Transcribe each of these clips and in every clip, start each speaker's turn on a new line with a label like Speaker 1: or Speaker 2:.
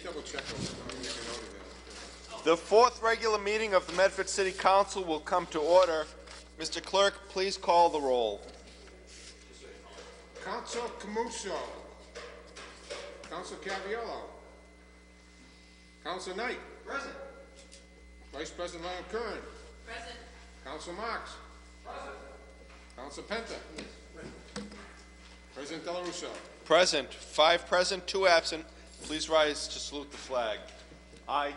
Speaker 1: double check on that. Let me make a note of that.
Speaker 2: The fourth regular meeting of the Medford City Council will come to order. Mr. Clerk, please call the roll.
Speaker 1: Council Camuso. Council Caviello. Council Knight.
Speaker 3: Present.
Speaker 1: Vice President Long-Curran.
Speaker 3: Present.
Speaker 1: Council Marks.
Speaker 3: Present.
Speaker 1: Council Penta. President Dela Russo.
Speaker 2: Present. 5 present, 2 absent. Please rise to salute the flag. I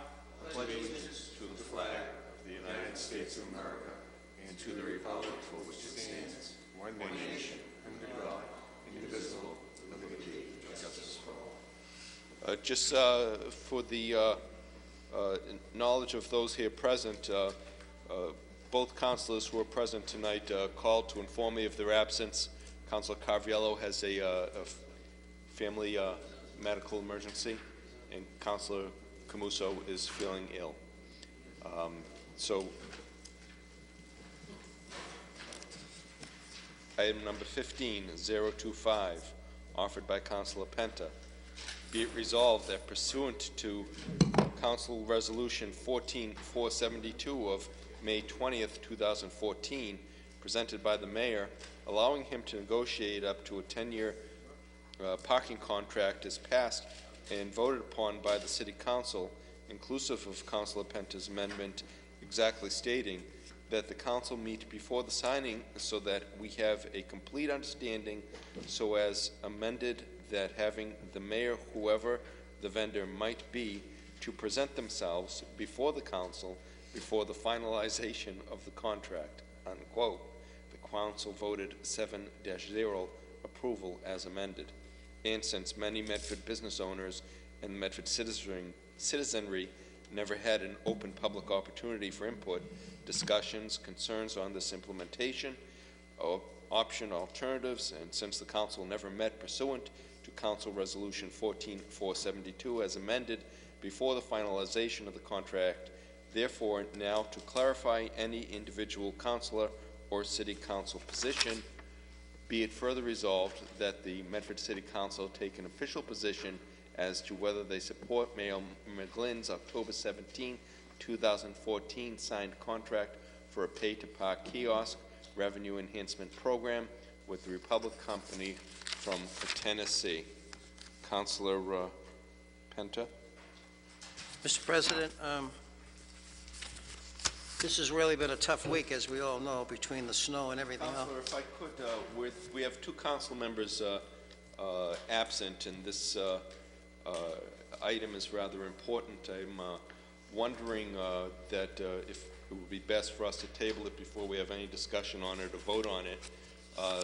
Speaker 4: pledge allegiance to the flag of the United States of America and to the republic for which it stands, one nation, under God, indivisible, with liberty and justice for all.
Speaker 2: Just for the knowledge of those here present, both councilors who are present tonight called to inform me of their absence. Councilor Carviello has a family medical emergency, and Councilor Camuso is feeling ill. So, item number 15-025, offered by Councilor Penta. Be it resolved that pursuant to Council Resolution 14472 of May 20th, 2014, presented by the Mayor, allowing him to negotiate up to a 10-year parking contract is passed and voted upon by the City Council, inclusive of Councilor Penta's amendment exactly stating that the Council meet before the signing so that we have a complete understanding so as amended that having the Mayor, whoever the vendor might be, to present themselves before the Council before the finalization of the contract, unquote. The Council voted 7-0 approval as amended. And since many Medford business owners and Medford citizenry never had an open public opportunity for input, discussions, concerns on this implementation, option alternatives, and since the Council never met pursuant to Council Resolution 14472 as amended before the finalization of the contract, therefore now to clarify any individual councilor or City Council position, be it further resolved that the Medford City Council take an official position as to whether they support Mayor McGlynn's October 17, 2014 signed contract for a pay-to-park kiosk revenue enhancement program with the Republic Company from Tennessee. Councilor Penta.
Speaker 5: Mr. President, this has really been a tough week, as we all know, between the snow and everything else.
Speaker 2: Councilor, if I could, we have 2 council members absent, and this item is rather important. I'm wondering that if it would be best for us to table it before we have any discussion on it or vote on it,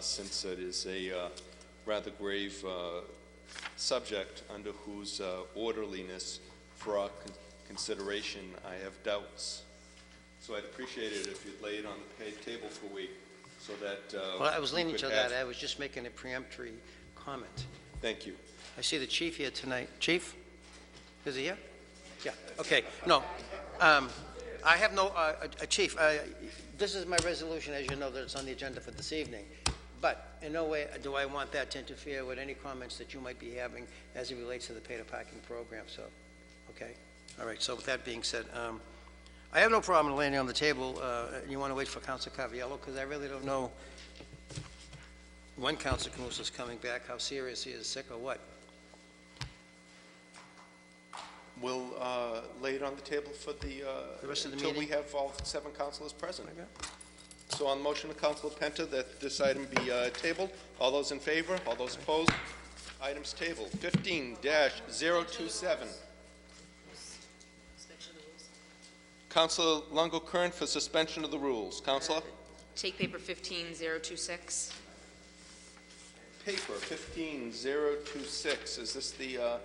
Speaker 2: since it is a rather grave subject under whose orderliness for our consideration I have doubts. So I'd appreciate it if you'd lay it on the table for a week so that
Speaker 5: well, I was leaning to that. I was just making a preemptory comment.
Speaker 2: Thank you.
Speaker 5: I see the chief here tonight. Chief? Is he here? Yeah. Okay. No. I have no, Chief, this is my resolution, as you know, that it's on the agenda for this evening. But in no way do I want that to interfere with any comments that you might be having as it relates to the pay-to-parking program. So, okay. All right. So with that being said, I have no problem laying it on the table. You want to wait for Councilor Carviello, because I really don't know when Councilor Camuso is coming back, how serious he is, sick or what.
Speaker 2: We'll lay it on the table for the
Speaker 5: rest of the
Speaker 2: until
Speaker 5: meeting?
Speaker 2: we have all 7 councilors present. Okay. So on the motion of Councilor Penta that this item be tabled, all those in favor, all those opposed, items tabled. 15-027. Councilor Longo-Kern for suspension of the rules. Councilor?
Speaker 6: Take paper 15-026.
Speaker 2: Paper 15-026. Is this the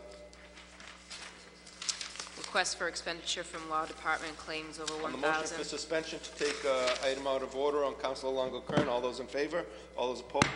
Speaker 6: Request for expenditure from Law Department claims over
Speaker 2: on the motion for
Speaker 6: 1,000.
Speaker 2: suspension to take item out of order on Councilor Longo-Kern? All those in favor? All those opposed?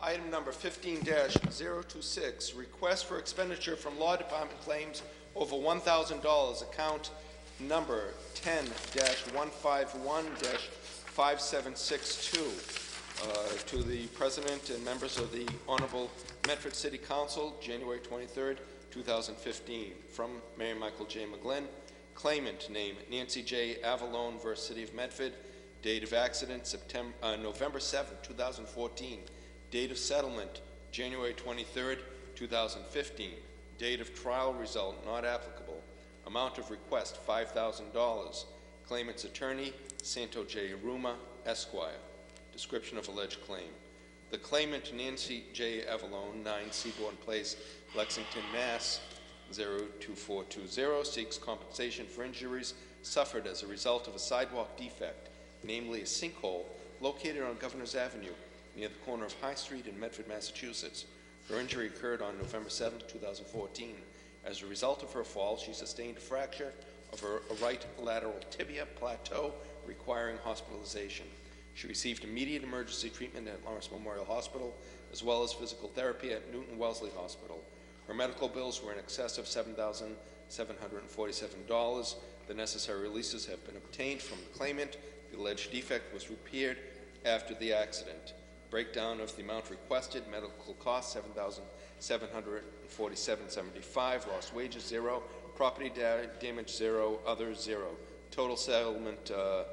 Speaker 2: Item number 15-026. Request for expenditure from Law Department claims over $1,000. Account number 10-151-5762 to the President and members of the Honorable Medford City Council, January 23rd, 2015. From Mayor Michael J. McGlynn, claimant name Nancy J. Avalone versus City of Medford. Date of accident, November 7, 2014. Date of settlement, January 23, 2015. Date of trial result, not applicable. Amount of request, $5,000. Claimant's attorney, Santo J. Aruma, Esquire. Description of alleged claim. The claimant, Nancy J. Avalone, 9 Seabourn Place, Lexington, Mass. 02420, seeks compensation for injuries suffered as a result of a sidewalk defect, namely a sinkhole located on Governor's Avenue near the corner of High Street in Medford, Massachusetts. Her injury occurred on November 7, 2014. As a result of her fall, she sustained a fracture of her right lateral tibia plateau, requiring hospitalization. She received immediate emergency treatment at Lawrence Memorial Hospital, as well as physical therapy at Newton Wellesley Hospital. Her medical bills were in excess of $7,747. The necessary releases have been obtained from the claimant. The alleged defect was repaired after the accident. Breakdown of the amount requested: medical costs $7,747.75, lost wages 0, property damage 0, others 0. Total settlement of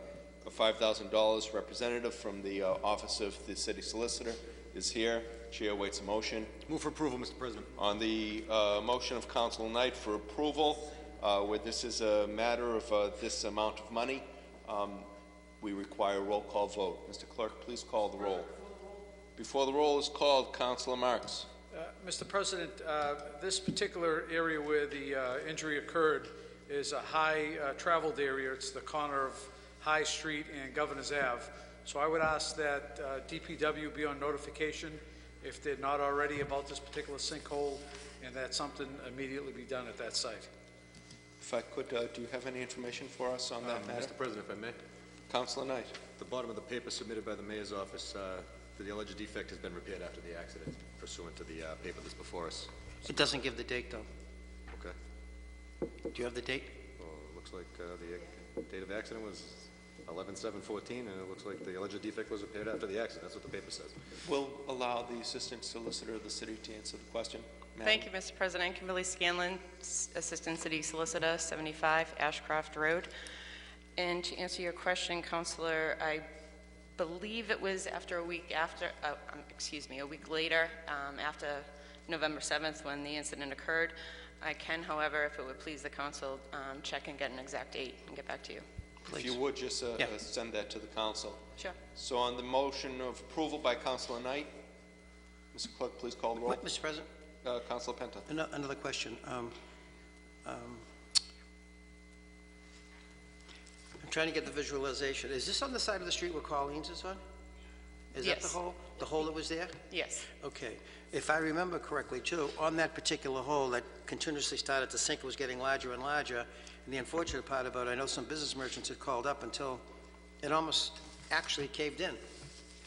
Speaker 2: $5,000. Representative from the Office of the City Solicitor is here. Chair awaits a motion.
Speaker 3: Move for approval, Mr. President.
Speaker 2: On the motion of Councilor Knight for approval, where this is a matter of this amount of money, we require a roll call vote. Mr. Clerk, please call the roll. Before the roll is called, Councilor Marks.
Speaker 7: Mr. President, this particular area where the injury occurred is a high traveled area. It's the corner of High Street and Governor's Ave. So I would ask that DPW be on notification, if they're not already, about this particular sinkhole, and that something immediately be done at that site.
Speaker 2: If I could, do you have any information for us on that matter?
Speaker 3: Mr. President, if I may.
Speaker 2: Councilor Knight.
Speaker 3: At the bottom of the paper submitted by the Mayor's office, the alleged defect has been repaired after the accident, pursuant to the paper that's before us.
Speaker 5: It doesn't give the date, though.
Speaker 3: Okay.
Speaker 5: Do you have the date?
Speaker 3: Well, it looks like the date of accident was 11/7/14, and it looks like the alleged defect was repaired after the accident. That's what the paper says.
Speaker 2: We'll allow the Assistant Solicitor of the City to answer the question. Madam.
Speaker 8: Thank you, Mr. President. Kimberly Scanlon, Assistant City Solicitor, 75 Ashcroft Road. And to answer your question, Councilor, I believe it was after a week after, a week later, after November 7th when the incident occurred. I can, however, if it would please the council, check and get an exact date and get back to you.
Speaker 2: If you would, just send that to the council.
Speaker 8: Sure.
Speaker 2: So on the motion of approval by Councilor Knight, Mr. Clerk, please call the roll.
Speaker 5: Mr. President?
Speaker 2: Councilor Penta.
Speaker 5: Another question. I'm trying to get the visualization. Is this on the side of the street where Colleen's is on? Is that the
Speaker 8: Yes.
Speaker 5: hole? The hole that was there?
Speaker 8: Yes.
Speaker 5: Okay. If I remember correctly, too, on that particular hole that continuously started to sink, it was getting larger and larger. And the unfortunate part about it, I know some business merchants had called up until it almost actually caved in.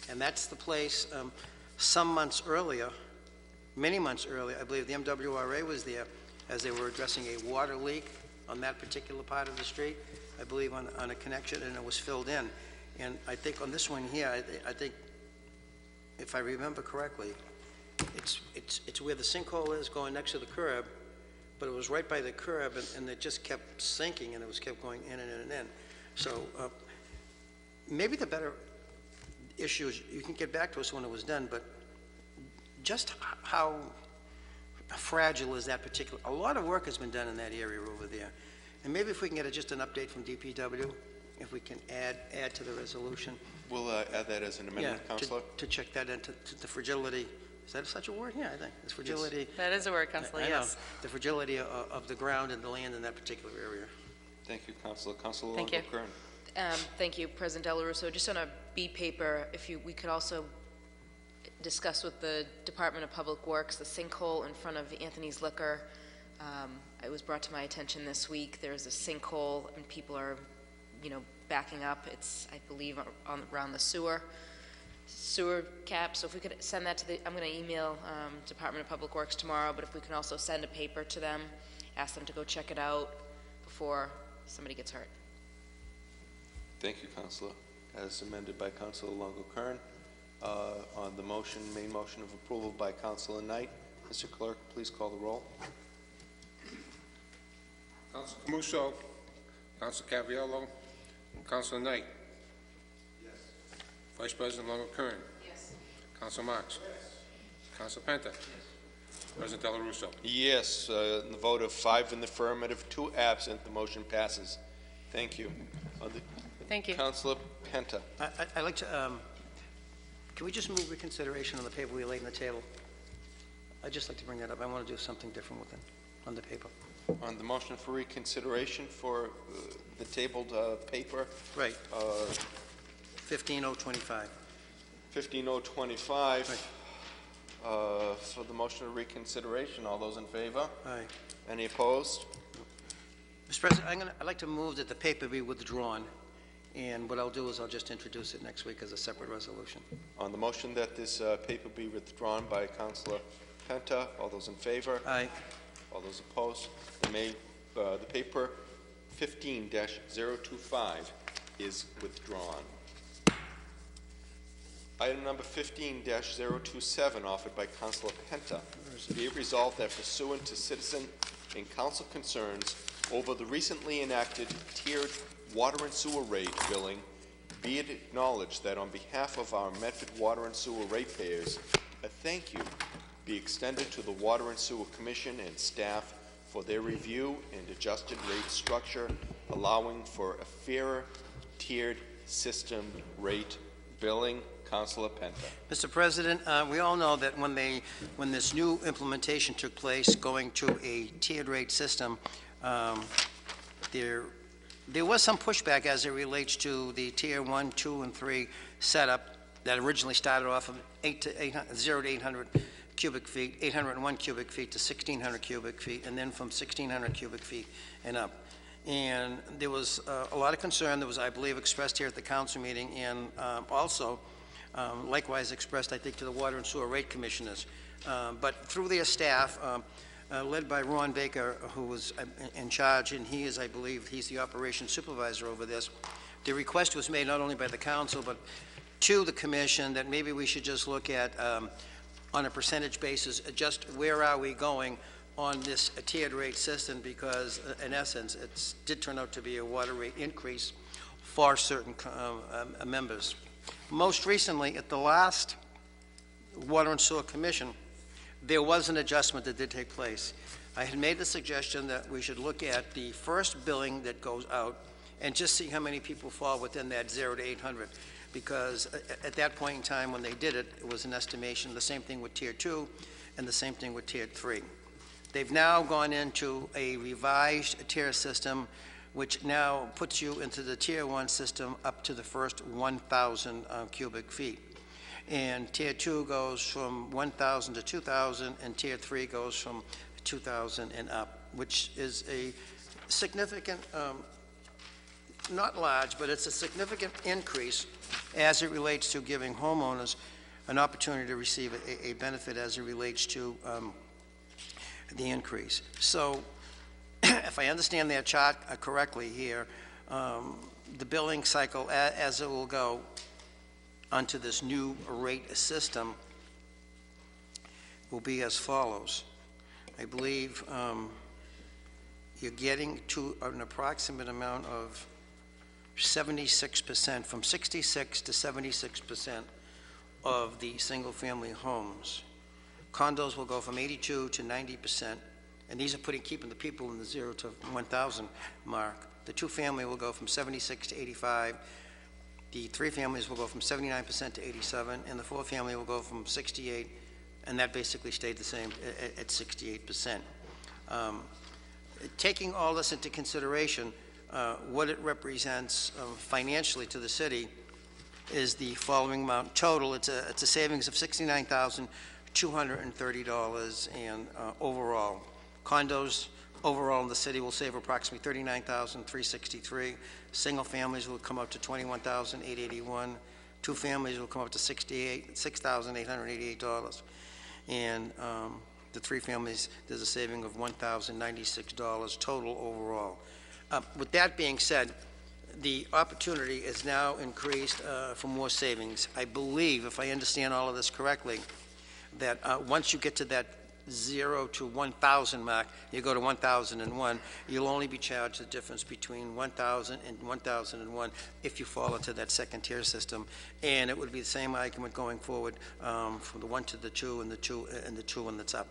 Speaker 5: And that's the place, some months earlier, many months earlier, I believe the MWRA was there as they were addressing a water leak on that particular part of the street, I believe on a connection, and it was filled in. And I think on this one here, I think, if I remember correctly, it's where the sinkhole is going next to the curb, but it was right by the curb, and it just kept sinking, and it was kept going in and in and in. So maybe the better issue is, you can get back to us when it was done, but just how fragile is that particular, a lot of work has been done in that area over there. And maybe if we can get just an update from DPW, if we can add to the resolution.
Speaker 2: We'll add that as an amendment, Councilor.
Speaker 5: To check that into the fragility. Is that such a word? Yeah, I think. It's fragility.
Speaker 8: Yes. That is a word, Councilor,
Speaker 5: I
Speaker 8: yes.
Speaker 5: know. The fragility of the ground and the land in that particular area.
Speaker 2: Thank you, Councilor. Councilor
Speaker 8: Thank you.
Speaker 2: Kern.
Speaker 6: Thank you, President Del Russo. Just on a B paper, we could also discuss with the Department of Public Works the sinkhole in front of Anthony's Liquor. It was brought to my attention this week. There's a sinkhole and people are, backing up. It's, I believe, around the sewer cap. So if we could send that to I'm going to email Department of Public Works tomorrow, but if we can also send a paper to them, ask them to go check it out before somebody gets hurt.
Speaker 2: Thank you, Councilor. As amended by Councilor Longo-Kern. On the main motion of approval by Councilor Knight, Mr. Clerk, please call the roll.
Speaker 1: Counsel Camuso, Counsel Caviello, and Counsel Knight. Yes. Vice President Longo Kern.
Speaker 6: Yes.
Speaker 1: Counsel Marks. Yes. Counsel Penta. Yes. President Dela Russo.
Speaker 2: Yes, in the vote of 5 in the affirmative, 2 absent, the motion passes. Thank you.
Speaker 8: Thank you.
Speaker 2: Councilor Penta.
Speaker 5: I'd like to, can we just move reconsideration on the paper we laid on the table? I'd just like to bring that up. I want to do something different with it on the paper.
Speaker 2: On the motion for reconsideration for the tabled paper,
Speaker 5: Right. 15025.
Speaker 2: 15025.
Speaker 5: Right.
Speaker 2: For the motion of reconsideration, all those in favor?
Speaker 5: Aye.
Speaker 2: Any opposed?
Speaker 5: Mr. President, I'd like to move that the paper be withdrawn, and what I'll do is I'll just introduce it next week as a separate resolution.
Speaker 2: On the motion that this paper be withdrawn by Councilor Penta, all those in favor?
Speaker 5: Aye.
Speaker 2: All those opposed? The paper 15-025 is withdrawn. Item number 15-027, offered by Councilor Penta. Be it resolved that pursuant to citizen and council concerns over the recently enacted tiered water and sewer rate billing, be it acknowledged that on behalf of our Medford water and sewer ratepayers, a thank you be extended to the Water and Sewer Commission and staff for their review and adjusted rate structure, allowing for a fairer tiered system rate billing. Councilor Penta.
Speaker 5: Mr. President, we all know that when this new implementation took place, going to a tiered rate system, there was some pushback as it relates to the tier 1, 2, and 3 setup that originally started off of 0 to 800 cubic feet, 801 cubic feet to 1,600 cubic feet, and then from 1,600 cubic feet and up. And there was a lot of concern that was, I believe, expressed here at the council meeting, and also likewise expressed, I think, to the Water and Sewer Rate Commissioners. But through their staff, led by Ron Baker, who was in charge, and he is, I believe, he's the operations supervisor over this, the request was made not only by the council, but to the commission that maybe we should just look at, on a percentage basis, just where are we going on this tiered rate system, because in essence, it did turn out to be a water rate increase for certain members. Most recently, at the last Water and Sewer Commission, there was an adjustment that did take place. I had made the suggestion that we should look at the first billing that goes out and just see how many people fall within that 0 to 800, because at that point in time when they did it, it was an estimation, the same thing with Tier 2 and the same thing with Tier 3. They've now gone into a revised tier system, which now puts you into the Tier 1 system up to the first 1,000 cubic feet. And Tier 2 goes from 1,000 to 2,000, and Tier 3 goes from 2,000 and up, which is a significant, not large, but it's a significant increase as it relates to giving homeowners an opportunity to receive a benefit as it relates to the increase. So, if I understand their chart correctly here, the billing cycle, as it will go onto this new rate system, will be as follows. I believe you're getting to an approximate amount of 76%, from 66 to 76% of the single-family homes. Condos will go from 82 to 90%. And these are keeping the people in the 0 to 1,000 mark. The 2-family will go from 76 to 85. The 3 families will go from 79% to 87, and the 4-family will go from 68, and that basically stayed the same at 68%. Taking all this into consideration, what it represents financially to the city is the following amount total. It's a savings of $69,230, and overall. Condos overall in the city will save approximately $39,363. Single families will come up to $21,881. 2 families will come up to $6,888. And the 3 families, there's a saving of $1,096 total overall. With that being said, the opportunity is now increased for more savings. I believe, if I understand all of this correctly, that once you get to that 0 to 1,000 mark, you go to 1,001, you'll only be charged the difference between 1,000 and 1,001 if you fall into that second tier system. And it would be the same argument going forward from the 1 to the 2 and the 2 and the 2 and that's up.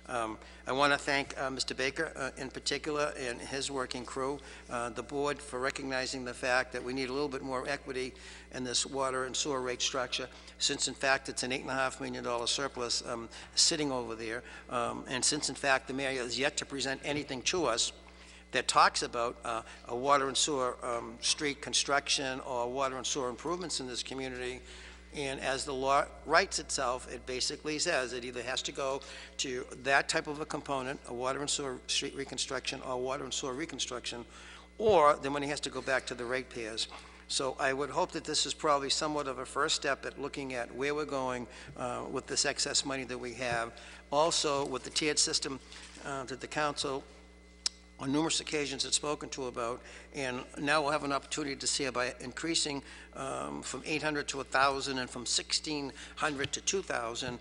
Speaker 5: I want to thank Mr. Baker in particular and his working crew, the board for recognizing the fact that we need a little bit more equity in this water and sewer rate structure, since in fact it's an $8.5 million surplus sitting over there, and since in fact the mayor has yet to present anything to us that talks about a water and sewer street construction or water and sewer improvements in this community. And as the law writes itself, it basically says it either has to go to that type of a component, a water and sewer street reconstruction or water and sewer reconstruction, or the money has to go back to the ratepayers. So I would hope that this is probably somewhat of a first step at looking at where we're going with this excess money that we have. Also, with the tiered system that the council on numerous occasions had spoken to about, and now we'll have an opportunity to see by increasing from 800 to 1,000 and from 1,600 to 2,000,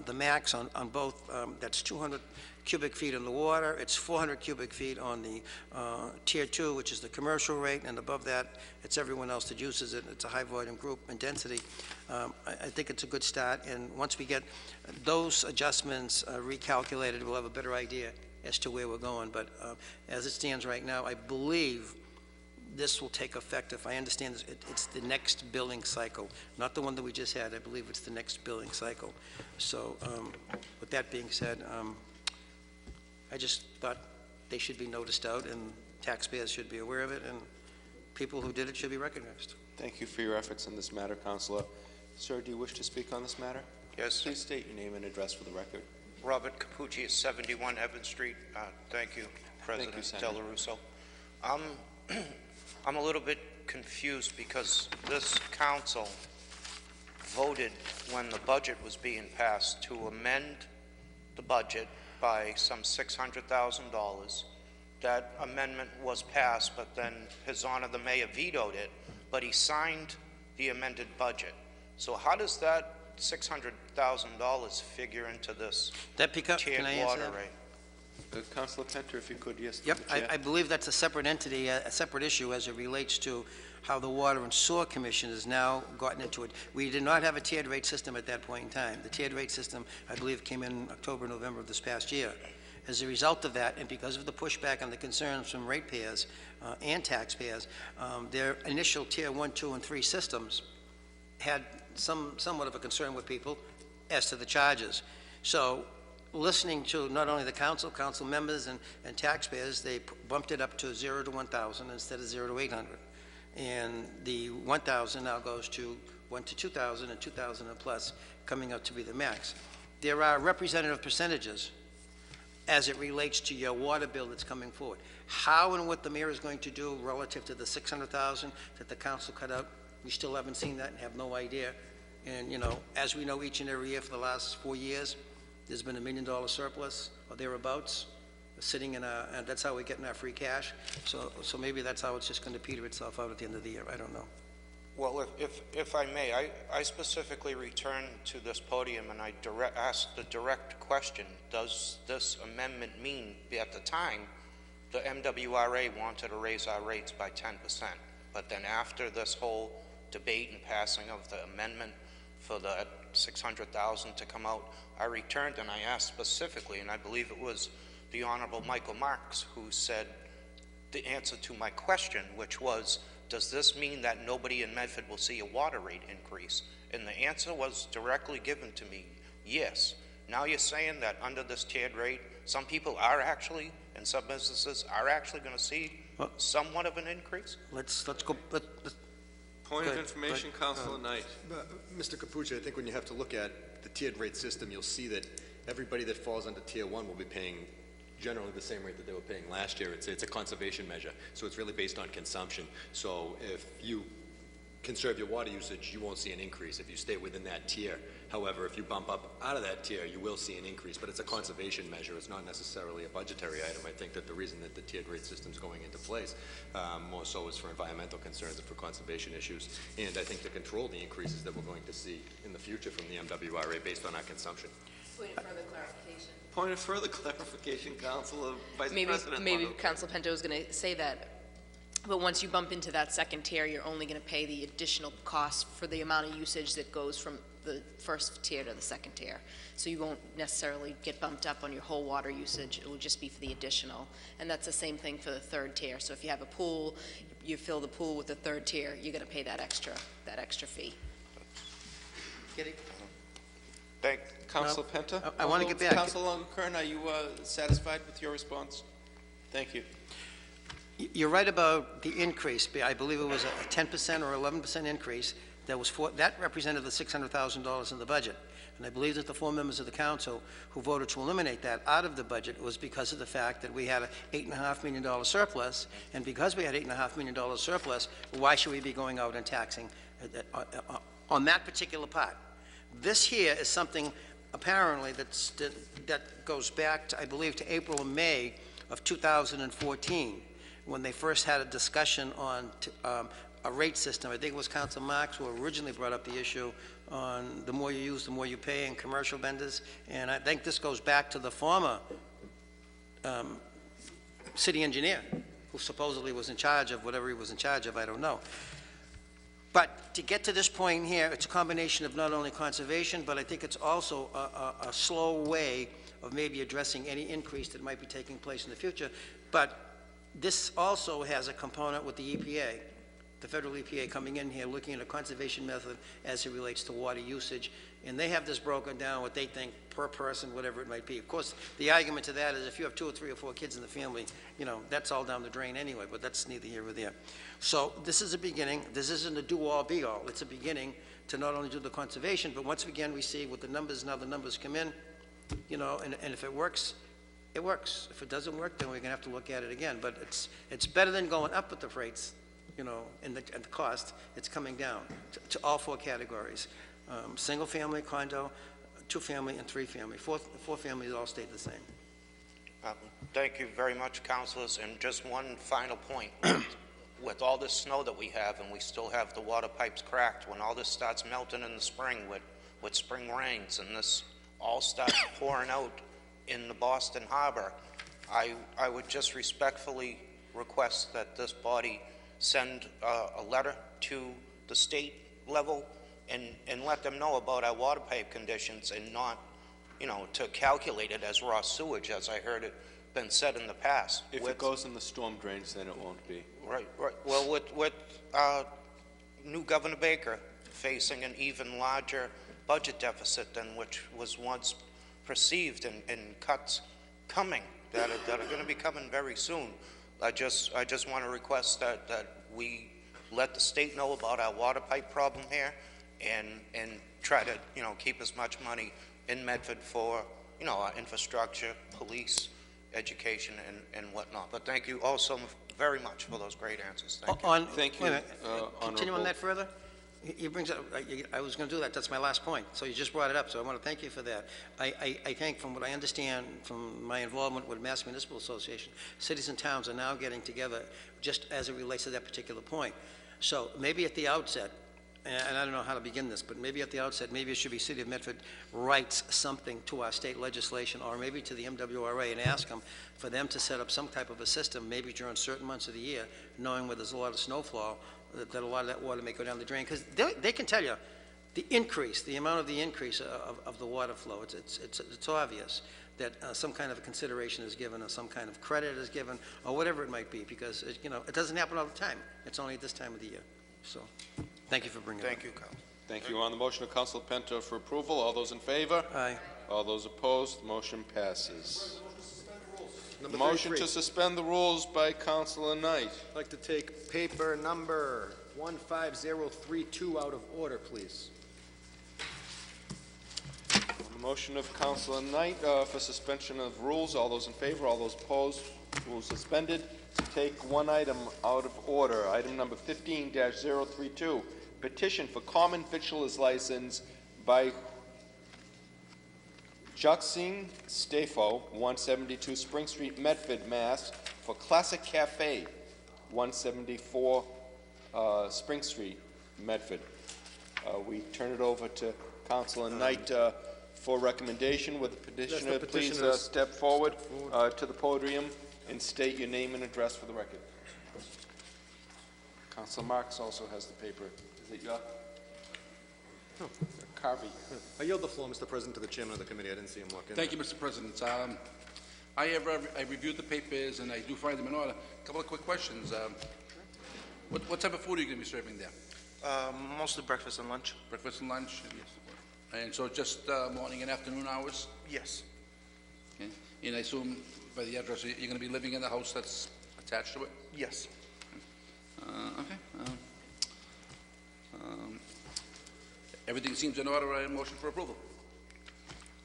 Speaker 5: the max on both, that's 200 cubic feet in the water, it's 400 cubic feet on the tier 2, which is the commercial rate, and above that, it's everyone else that uses it. It's a high volume group and density. I think it's a good start, and once we get those adjustments recalculated, we'll have a better idea as to where we're going. But as it stands right now, I believe this will take effect, if I understand this, it's the next billing cycle, not the one that we just had. I believe it's the next billing cycle. So with that being said, I just thought they should be noticed out and taxpayers should be aware of it and people who did it should be recognized.
Speaker 2: Thank you for your efforts in this matter, Councilor. Sir, do you wish to speak on this matter?
Speaker 9: Yes.
Speaker 2: Please state your name and address for the record.
Speaker 9: Robert Capucci, 71 Evans Street. Thank you, President
Speaker 2: Senator.
Speaker 9: Del Russo. I'm a little bit confused because this council voted when the budget was being passed to amend the budget by some $600,000. That amendment was passed, but then His Honor the Mayor vetoed it, but he signed the amended budget. So how does that $600,000 figure into this tiered water rate?
Speaker 2: Councilor Penter, if you could, yes.
Speaker 5: Yep, I believe that's a separate entity, a separate issue as it relates to how the Water and Sewer Commission has now gotten into it. We did not have a tiered rate system at that point in time. The tiered rate system, I believe, came in October, November of this past year. As a result of that, and because of the pushback and the concerns from ratepayers and taxpayers, their initial tier 1, 2, and 3 systems had somewhat of a concern with people as to the charges. So listening to not only the council members and taxpayers, they bumped it up to 0 to 1,000 instead of 0 to 800. And the 1,000 now goes to 1 to 2,000 and 2,000 and plus coming up to be the max. There are representative percentages as it relates to your water bill that's coming forward. How and what the mayor is going to do relative to the 600,000 that the council cut out, we still haven't seen that and have no idea. And, you know, as we know, each and every year for the last 4 years, there's been $1 million surplus or thereabouts sitting in and that's how we're getting our free cash. So maybe that's how it's just going to peter itself out at the end of the year. I don't know.
Speaker 9: Well, if I may, I specifically returned to this podium and I asked the direct question, does this amendment mean, at the time, the MWRA wanted to raise our rates by 10%, but then after this whole debate and passing of the amendment for the 600,000 to come out, I returned and I asked specifically, and I believe it was the Honorable Michael Marks who said the answer to my question, which was, does this mean that nobody in Medford will see a water rate increase? And the answer was directly given to me, yes. Now you're saying that under this tiered rate, some people are actually, and some businesses are actually going to see somewhat of an increase?
Speaker 5: Let's go.
Speaker 2: Point of information, Councilor Knight.
Speaker 3: Mr. Capucci, I think when you have to look at the tiered rate system, you'll see that everybody that falls under tier 1 will be paying generally the same rate that they were paying last year. It's a conservation measure, so it's really based on consumption. So if you conserve your water usage, you won't see an increase if you stay within that tier. However, if you bump up out of that tier, you will see an increase, but it's a conservation measure. It's not necessarily a budgetary item. I think that the reason that the tiered rate system is going into place more so is for environmental concerns and for conservation issues, and I think to control the increases that we're going to see in the future from the MWRA based on our consumption.
Speaker 6: Point of further clarification.
Speaker 2: Point of further clarification, Councilor Vice President.
Speaker 6: Maybe Council Penta was going to say that, but once you bump into that second tier, you're only going to pay the additional cost for the amount of usage that goes from the first tier to the second tier. So you won't necessarily get bumped up on your whole water usage. It will just be for the additional. And that's the same thing for the third tier. So if you have a pool, you fill the pool with the third tier, you're going to pay that extra fee.
Speaker 5: Kitty?
Speaker 2: Councilor Penta?
Speaker 5: I want to get back.
Speaker 2: Councilor Kern, are you satisfied with your response? Thank you.
Speaker 5: You're right about the increase. I believe it was a 10% or 11% increase. That represented the $600,000 in the budget. And I believe that the 4 members of the council who voted to eliminate that out of the budget was because of the fact that we had an $8.5 million surplus. And because we had $8.5 million surplus, why should we be going out and taxing on that particular part? This here is something apparently that goes back to, I believe, to April or May of 2014, when they first had a discussion on a rate system. I think it was Council Marks who originally brought up the issue on the more you use, the more you pay in commercial vendors. And I think this goes back to the former city engineer, who supposedly was in charge of whatever he was in charge of, I don't know. But to get to this point here, it's a combination of not only conservation, but I think it's also a slow way of maybe addressing any increase that might be taking place in the future. But this also has a component with the EPA, the federal EPA coming in here looking at a conservation method as it relates to water usage. And they have this broken down, what they think per person, whatever it might be. Of course, the argument to that is if you have 2 or 3 or 4 kids in the family, you know, that's all down the drain anyway, but that's neither here nor there. So this is a beginning. This isn't a do-all, be-all. It's a beginning to not only do the conservation, but once again we see what the numbers, now the numbers come in, you know, and if it works, it works. If it doesn't work, then we're going to have to look at it again. But it's better than going up with the rates, you know, and the cost. It's coming down to all 4 categories. Single family, condo, 2-family, and 3-family. 4 families all stayed the same.
Speaker 9: Thank you very much, councilors. And just one final point. With all this snow that we have, and we still have the water pipes cracked, when all this starts melting in the spring with spring rains, and this all starts pouring out in the Boston Harbor, I would just respectfully request that this body send a letter to the state level and let them know about our water pipe conditions, and not, you know, to calculate it as raw sewage, as I heard it been said in the past.
Speaker 2: If it goes in the storm drains, then it won't be.
Speaker 9: Right. Well, with new Governor Baker facing an even larger budget deficit than which was once perceived, and cuts coming that are going to be coming very soon, I just want to request that we let the state know about our water pipe problem here, and try to, you know, keep as much money in Medford for, you know, our infrastructure, police, education, and whatnot. But thank you all so very much for those great answers. Thank you.
Speaker 2: Thank you.
Speaker 5: Wait a minute. Continue on that further? He brings up, I was going to do that. That's my last point. So you just brought it up, so I want to thank you for that. I think, from what I understand from my involvement with Mass Municipal Association, cities and towns are now getting together just as it relates to that particular point. So maybe at the outset, and I don't know how to begin this, but maybe at the outset, maybe it should be City of Medford writes something to our state legislation, or maybe to the MWRA, and ask them for them to set up some type of a system, maybe during certain months of the year, knowing where there's a lot of snowfall, that a lot of that water may go down the drain. Because they can tell you the increase, the amount of the increase of the water flow. It's obvious that some kind of a consideration is given, or some kind of credit is given, or whatever it might be, because you know, it doesn't happen all the time. It's only at this time of the year. So thank you for bringing it up.
Speaker 9: Thank you, Council.
Speaker 2: Thank you. On the motion of Councilor Penta for approval, all those in favor?
Speaker 5: Aye.
Speaker 2: All those opposed, motion passes.
Speaker 3: Number
Speaker 2: Motion
Speaker 3: 33.
Speaker 2: to suspend the rules by Councilor Knight.
Speaker 3: I'd like to take paper number 15032 out of order, please.
Speaker 2: On the motion of Councilor Knight for suspension of rules, all those in favor, all those opposed, rules suspended. To take one item out of order, item number 15-032, petition for common victualers license by Juxing Stafo, 172 Spring Street, Medford, Mass, for Classic Cafe, 174 Spring Street, Medford. We turn it over to Councilor Knight for recommendation. Would the petitioner
Speaker 3: the
Speaker 2: please
Speaker 3: petitioner
Speaker 2: step forward to the podium and state your name and address for the record? Councilor Marks also has the paper. Is it your?
Speaker 3: No.
Speaker 2: Carvey.
Speaker 3: I yield the floor, Mr. President, to the chairman of the committee. I didn't see him walk in.
Speaker 10: Thank you, Mr. President. I reviewed the papers, and I do find them in order. A couple of quick questions. What type of food are you going to be serving there?
Speaker 9: Mostly breakfast and lunch.
Speaker 10: Breakfast and lunch? Yes. And so just morning and afternoon hours?
Speaker 9: Yes.
Speaker 10: Okay. And I assume by the address, you're going to be living in the house that's attached to it?
Speaker 9: Yes.
Speaker 10: Okay. Everything seems in order. I motion for approval.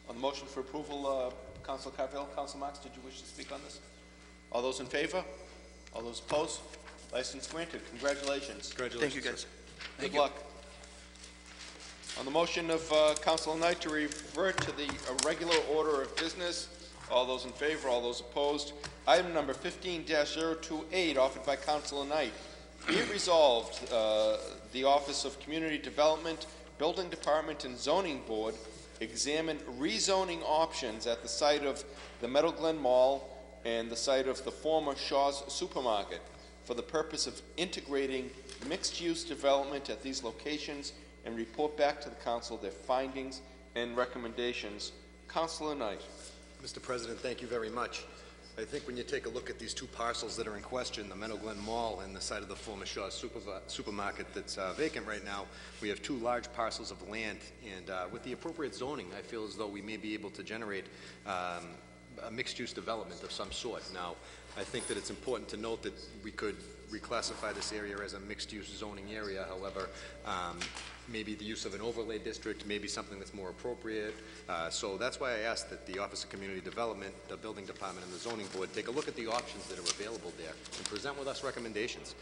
Speaker 2: On the motion for approval, Councilor Carviallo, Councilor Marks, did you wish to speak on this? All those in favor? All those opposed? License granted. Congratulations.
Speaker 3: Congratulations.
Speaker 9: Thank you, guys.
Speaker 2: Good luck. On the motion of Councilor Knight to revert to the regular order of business, all those in favor, all those opposed. Item number 15-028, offered by Councilor Knight. Be it resolved, the Office of Community Development, Building Department, and Zoning Board examine rezoning options at the site of the Meadow Glen Mall and the site of the former Shaw's Supermarket for the purpose of integrating mixed-use development at these locations and report back to the council their findings and recommendations. Councilor Knight.
Speaker 3: Mr. President, thank you very much. I think when you take a look at these two parcels that are in question, the Meadow Glen Mall and the site of the former Shaw's Supermarket that's vacant right now, we have two large parcels of land, and with the appropriate zoning, I feel as though we may be able to generate a mixed-use development of some sort. Now, I think that it's important to note that we could reclassify this area as a mixed-use zoning area. However, maybe the use of an overlay district may be something that's more appropriate. So that's why I asked that the Office of Community Development, the Building Department, and the Zoning Board take a look at the options that are available there and present with us recommendations.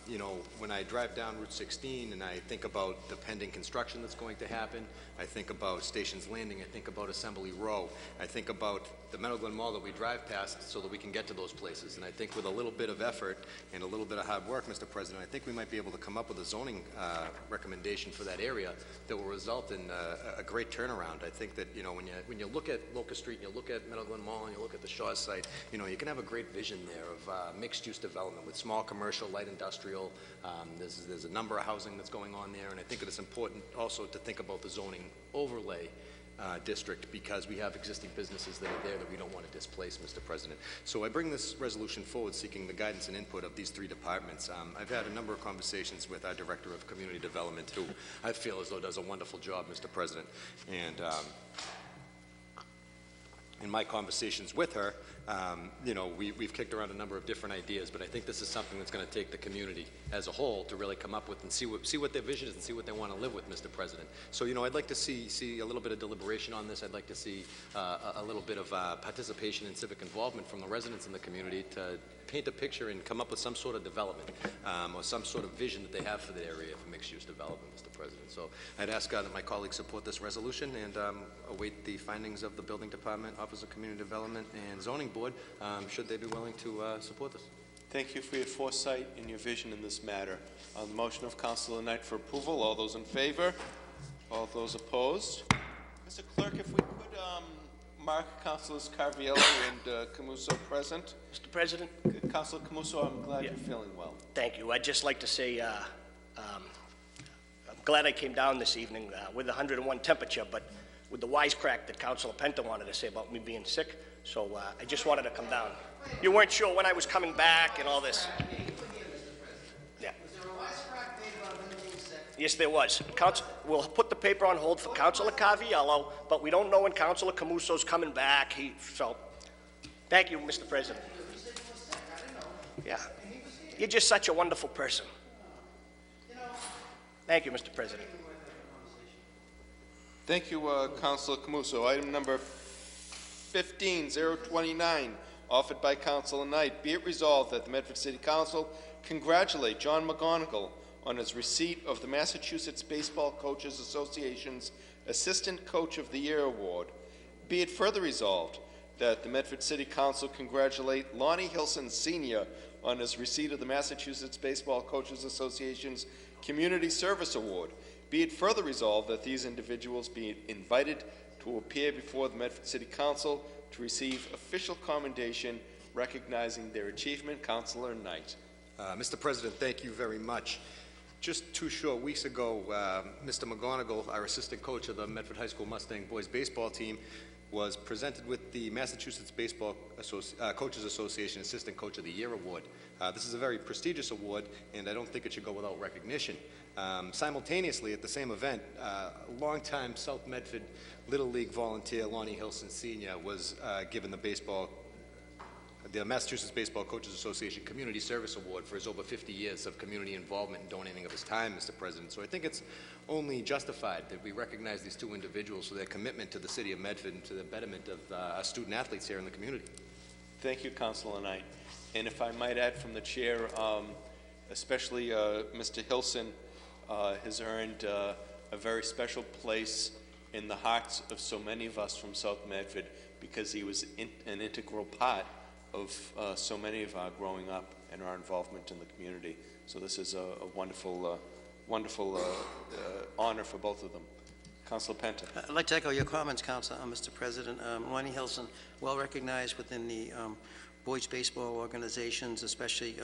Speaker 3: You know, when I drive down Route 16 and I think about the pending construction that's going to happen, I think about Stations Landing, I think about Assembly Row, I think about the Meadow Glen Mall that we drive past so that we can get to those places. And I think with a little bit of effort and a little bit of hard work, Mr. President, I think we might be able to come up with a zoning recommendation for that area that will result in a great turnaround. I think that, you know, when you look at Locust Street and you look at Meadow Glen Mall and you look at the Shaw's site, you know, you can have a great vision there of mixed-use development with small commercial, light industrial. There's a number of housing that's going on there, and I think that it's important also to think about the zoning overlay district, because we have existing businesses that are there that we don't want to displace, Mr. President. So I bring this resolution forward seeking the guidance and input of these three departments. I've had a number of conversations with our Director of Community Development, who I feel as though does a wonderful job, Mr. President. And in my conversations with her, you know, we've kicked around a number of different ideas, but I think this is something that's going to take the community as a whole to really come up with and see what their vision is and see what they want to live with, Mr. President. So, you know, I'd like to see a little bit of deliberation on this. I'd like to see a little bit of participation and civic involvement from the residents in the community to paint a picture and come up with some sort of development or some sort of vision that they have for the area for mixed-use development, Mr. President. So I'd ask that my colleagues support this resolution and await the findings of the Building Department, Office of Community Development, and Zoning Board, should they be willing to support this.
Speaker 2: Thank you for your foresight and your vision in this matter. On the motion of Councilor Knight for approval, all those in favor? All those opposed? Mr. Clerk, if we could mark Councilors Carviallo and Camuso present.
Speaker 11: Mr. President?
Speaker 2: Councilor Camuso, I'm glad you're feeling well.
Speaker 11: Thank you. I'd just like to say I'm glad I came down this evening with 101 temperature, but with the wisecrack that Councilor Penta wanted to say about me being sick, so I just wanted to come down. You weren't sure when I was coming back and all this. Yeah. Yes, there was. We'll put the paper on hold for Councilor Carviallo, but we don't know when Councilor Camuso's coming back. So, thank you, Mr. President. Yeah. You're just such a wonderful person. Thank you, Mr. President.
Speaker 2: Thank you, Councilor Camuso. Item number 15-029, offered by Councilor Knight. Be it resolved that the Medford City Council congratulate John McGonigal on his receipt of the Massachusetts Baseball Coaches Association's Assistant Coach of the Year Award. Be it further resolved that the Medford City Council congratulate Lonnie Hilson Sr. on his receipt of the Massachusetts Baseball Coaches Association's Community Service Award. Be it further resolved that these individuals be invited to appear before the Medford City Council to receive official commendation recognizing their achievement. Councilor Knight.
Speaker 3: Mr. President, thank you very much. Just 2 short weeks ago, Mr. McGonigal, our assistant coach of the Medford High School Mustang boys baseball team, was presented with the Massachusetts Baseball Coaches Association Assistant Coach of the Year Award. This is a very prestigious award, and I don't think it should go without recognition. Simultaneously, at the same event, longtime South Medford Little League volunteer Lonnie Hilson Sr. was given the Massachusetts Baseball Coaches Association Community Service Award for his over 50 years of community involvement and donating of his time, Mr. President. So I think it's only justified that we recognize these 2 individuals for their commitment to the city of Medford and to the betterment of our student athletes here in the community.
Speaker 2: Thank you, Councilor Knight. And if I might add from the chair, especially Mr. Hilson has earned a very special place in the hearts of so many of us from South Medford because he was an integral part of so many of our growing up and our involvement in the community. So this is a wonderful, wonderful honor for both of them. Councilor Penta.
Speaker 5: I'd like to echo your comments, Mr. President. Lonnie Hilson, well recognized within the boys baseball organizations, especially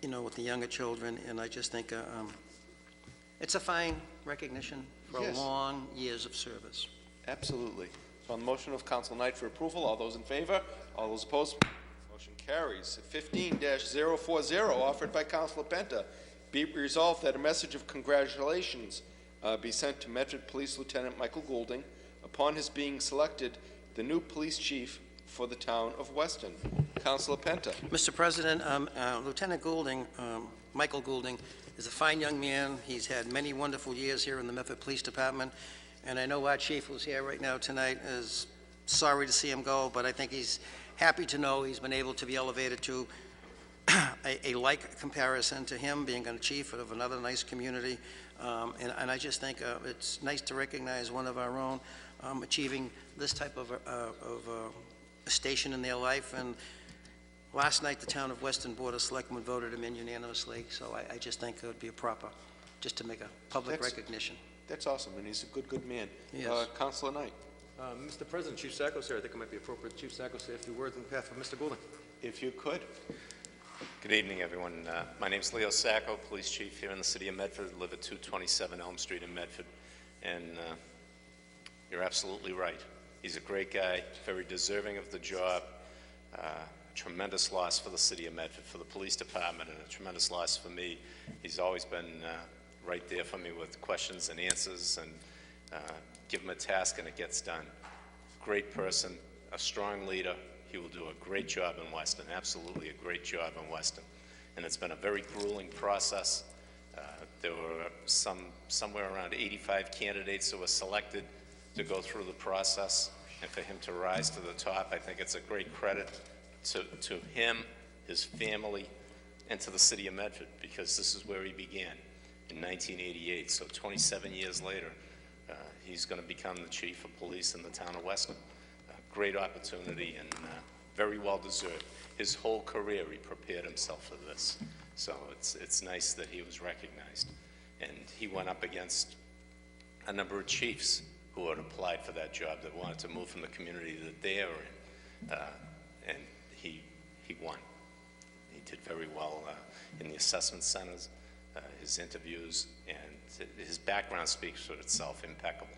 Speaker 5: with the younger children, and I just think it's a fine recognition for
Speaker 2: Yes.
Speaker 5: long years of service.
Speaker 2: Absolutely. So on the motion of Council Knight for approval, all those in favor? All those opposed? Motion carries. 15-040, offered by Councilor Penta. Be it resolved that a message of congratulations be sent to Medford Police Lieutenant Michael Goulding upon his being selected the new police chief for the town of Weston. Councilor Penta.
Speaker 5: Mr. President, Lieutenant Goulding, Michael Goulding, is a fine young man. He's had many wonderful years here in the Medford Police Department, and I know our chief, who's here right now tonight, is sorry to see him go, but I think he's happy to know he's been able to be elevated to a like comparison to him being a chief of another nice community, and I just think it's nice to recognize one of our own achieving this type of a station in their life. And last night, the town of Weston Board of Selectmen voted him in unanimously, so I just think it would be proper just to make a public recognition.
Speaker 2: That's awesome, and he's a good man.
Speaker 5: Yes.
Speaker 2: Councilor Knight.
Speaker 3: Mr. President, Chief Sackos here. I think it might be appropriate Chief Sackos say a few words on behalf of Mr. Goulding.
Speaker 2: If you could.
Speaker 12: Good evening, everyone. My name is Leo Sacco, police chief here in the city of Medford. I live at 227 Elm Street in Medford. And you're absolutely right. He's a great guy, very deserving of the job. Tremendous loss for the city of Medford, for the police department, and a tremendous loss for me. He's always been right there for me with questions and answers, and give him a task and it gets done. Great person, a strong leader. He will do a great job in Weston, absolutely a great job in Weston. And it's been a very grueling process. There were somewhere around 85 candidates that were selected to go through the process, and for him to rise to the top, I think it's a great credit to him, his family, and to the city of Medford, because this is where he began in 1988. So 27 years later, he's going to become the chief of police in the town of Weston. Great opportunity and very well deserved. His whole career, he prepared himself for this. So it's nice that he was recognized. And he went up against a number of chiefs who had applied for that job that wanted to move from the community that they are in. And he won. He did very well in the assessment centers, his interviews, and his background speaks for itself, impeccable.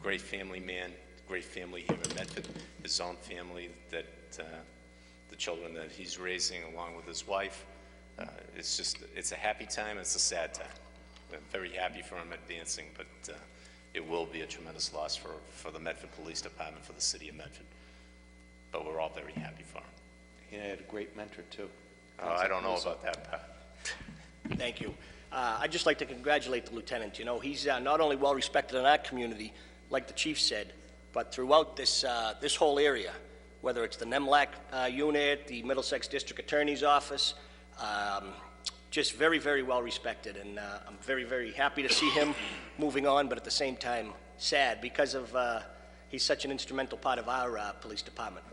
Speaker 12: Great family man, great family here in Medford, his own family, that the children that he's raising along with his wife. It's a happy time, it's a sad time. I'm very happy for him advancing, but it will be a tremendous loss for the Medford Police Department, for the city of Medford. But we're all very happy for him.
Speaker 2: He had a great mentor, too.
Speaker 12: I don't know about that part.
Speaker 11: Thank you. I'd just like to congratulate the lieutenant. You know, he's not only well-respected in our community, like the chief said, but throughout this whole area, whether it's the NEMLAC unit, the Middlesex District Attorney's Office, just very, very well-respected. And I'm very, very happy to see him moving on, but at the same time, sad because of he's such an instrumental part of our police department.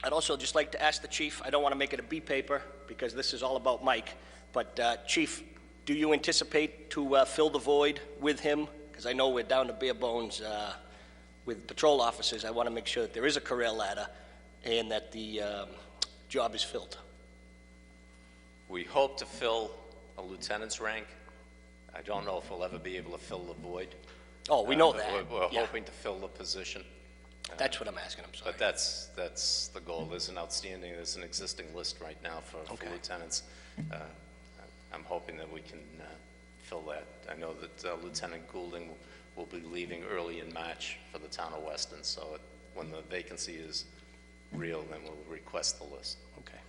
Speaker 11: I'd also just like to ask the chief, I don't want to make it a B paper because this is all about Mike, but Chief, do you anticipate to fill the void with him because I know we're down to bare bones with patrol officers. I want to make sure that there is a career ladder and that the job is filled.
Speaker 12: We hope to fill a lieutenant's rank. I don't know if we'll ever be able to fill the void.
Speaker 11: Oh, we know
Speaker 12: But
Speaker 11: that.
Speaker 12: We're
Speaker 11: Yeah.
Speaker 12: hoping to fill the position.
Speaker 11: That's what I'm asking, I'm sorry.
Speaker 12: But that's the goal. There's an existing list right now for lieutenants. I'm hoping that we can fill that. I know that Lieutenant Goulding will be leaving early in March for the town of Weston, so when the vacancy is real, then we'll request the list.
Speaker 11: Okay.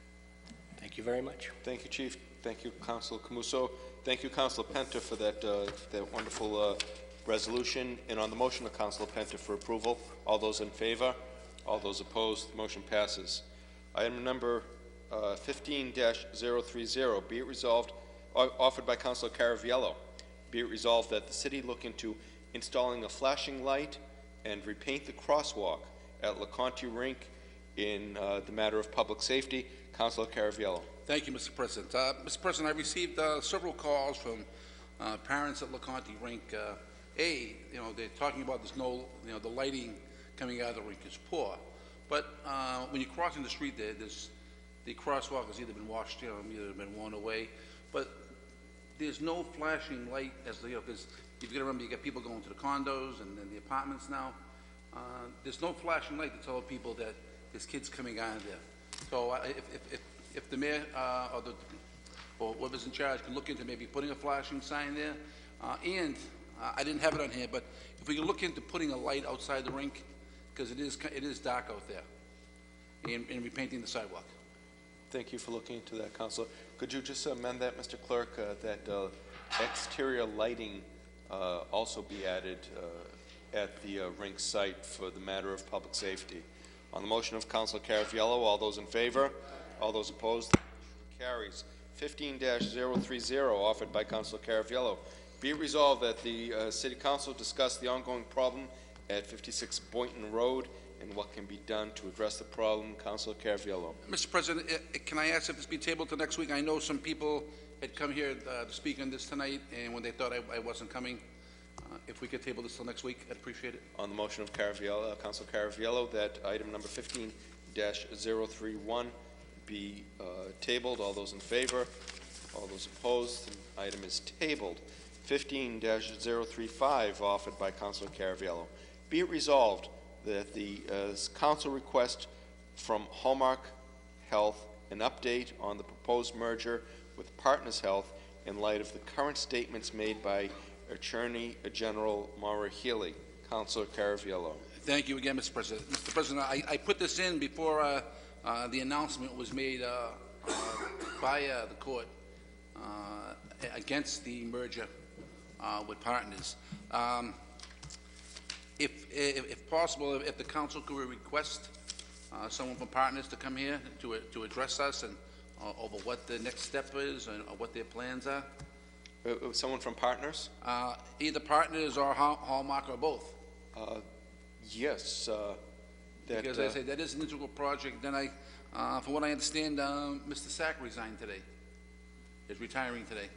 Speaker 11: Thank you very much.
Speaker 2: Thank you, Chief. Thank you, Councilor Camuso. Thank you, Councilor Penta, for that wonderful resolution. And on the motion of Councilor Penta for approval, all those in favor? All those opposed? The motion passes. Item number 15-030, be it resolved, offered by Councilor Caraviello. Be it resolved that the city look into installing a flashing light and repaint the crosswalk at LeConte Rink in the matter of public safety. Councilor Caraviello.
Speaker 10: Thank you, Mr. President. Mr. President, I received several calls from parents at LeConte Rink. They're talking about the lighting coming out of the rink is poor. But when you're crossing the street there, the crosswalk has either been washed, either been worn away. But there's no flashing light because you've got to remember, you got people going to the condos and the apartments now. There's no flashing light to tell people that there's kids coming out of there. So if the mayor or whoever's in charge can look into maybe putting a flashing sign there, and I didn't have it on here, but if we can look into putting a light outside the rink, because it is dark out there, and repainting the sidewalk.
Speaker 2: Thank you for looking into that, Councilor. Could you just amend that, Mr. Clerk, that exterior lighting also be added at the rink site for the matter of public safety? On the motion of Councilor Caraviello, all those in favor? All those opposed? The motion carries. 15-030, offered by Councilor Caraviello. Be it resolved that the City Council discuss the ongoing problem at 56 Boynton Road and what can be done to address the problem. Councilor Caraviello.
Speaker 10: Mr. President, can I ask if this be tabled to next week? I know some people had come here to speak on this tonight, and when they thought I wasn't coming, if we could table this till next week, I'd appreciate it.
Speaker 2: On the motion of Caraviello, Councilor Caraviello, that item number 15-031 be tabled. All those in favor? All those opposed? The item is tabled. 15-035, offered by Councilor Caraviello. Be it resolved that the council request from Hallmark Health an update on the proposed merger with Partners Health in light of the current statements made by Attorney General Maura Healey. Councilor Caraviello.
Speaker 10: Thank you again, Mr. President. Mr. President, I put this in before the announcement was made by the court against the merger with Partners. If possible, if the council could request someone from Partners to come here to address us and over what the next step is and what their plans are.
Speaker 2: Someone from Partners?
Speaker 10: Either Partners or Hallmark or both.
Speaker 2: Yes.
Speaker 10: Because I say that is an integral project. Then from what I understand, Mr. Sack resigned today. Is retiring today.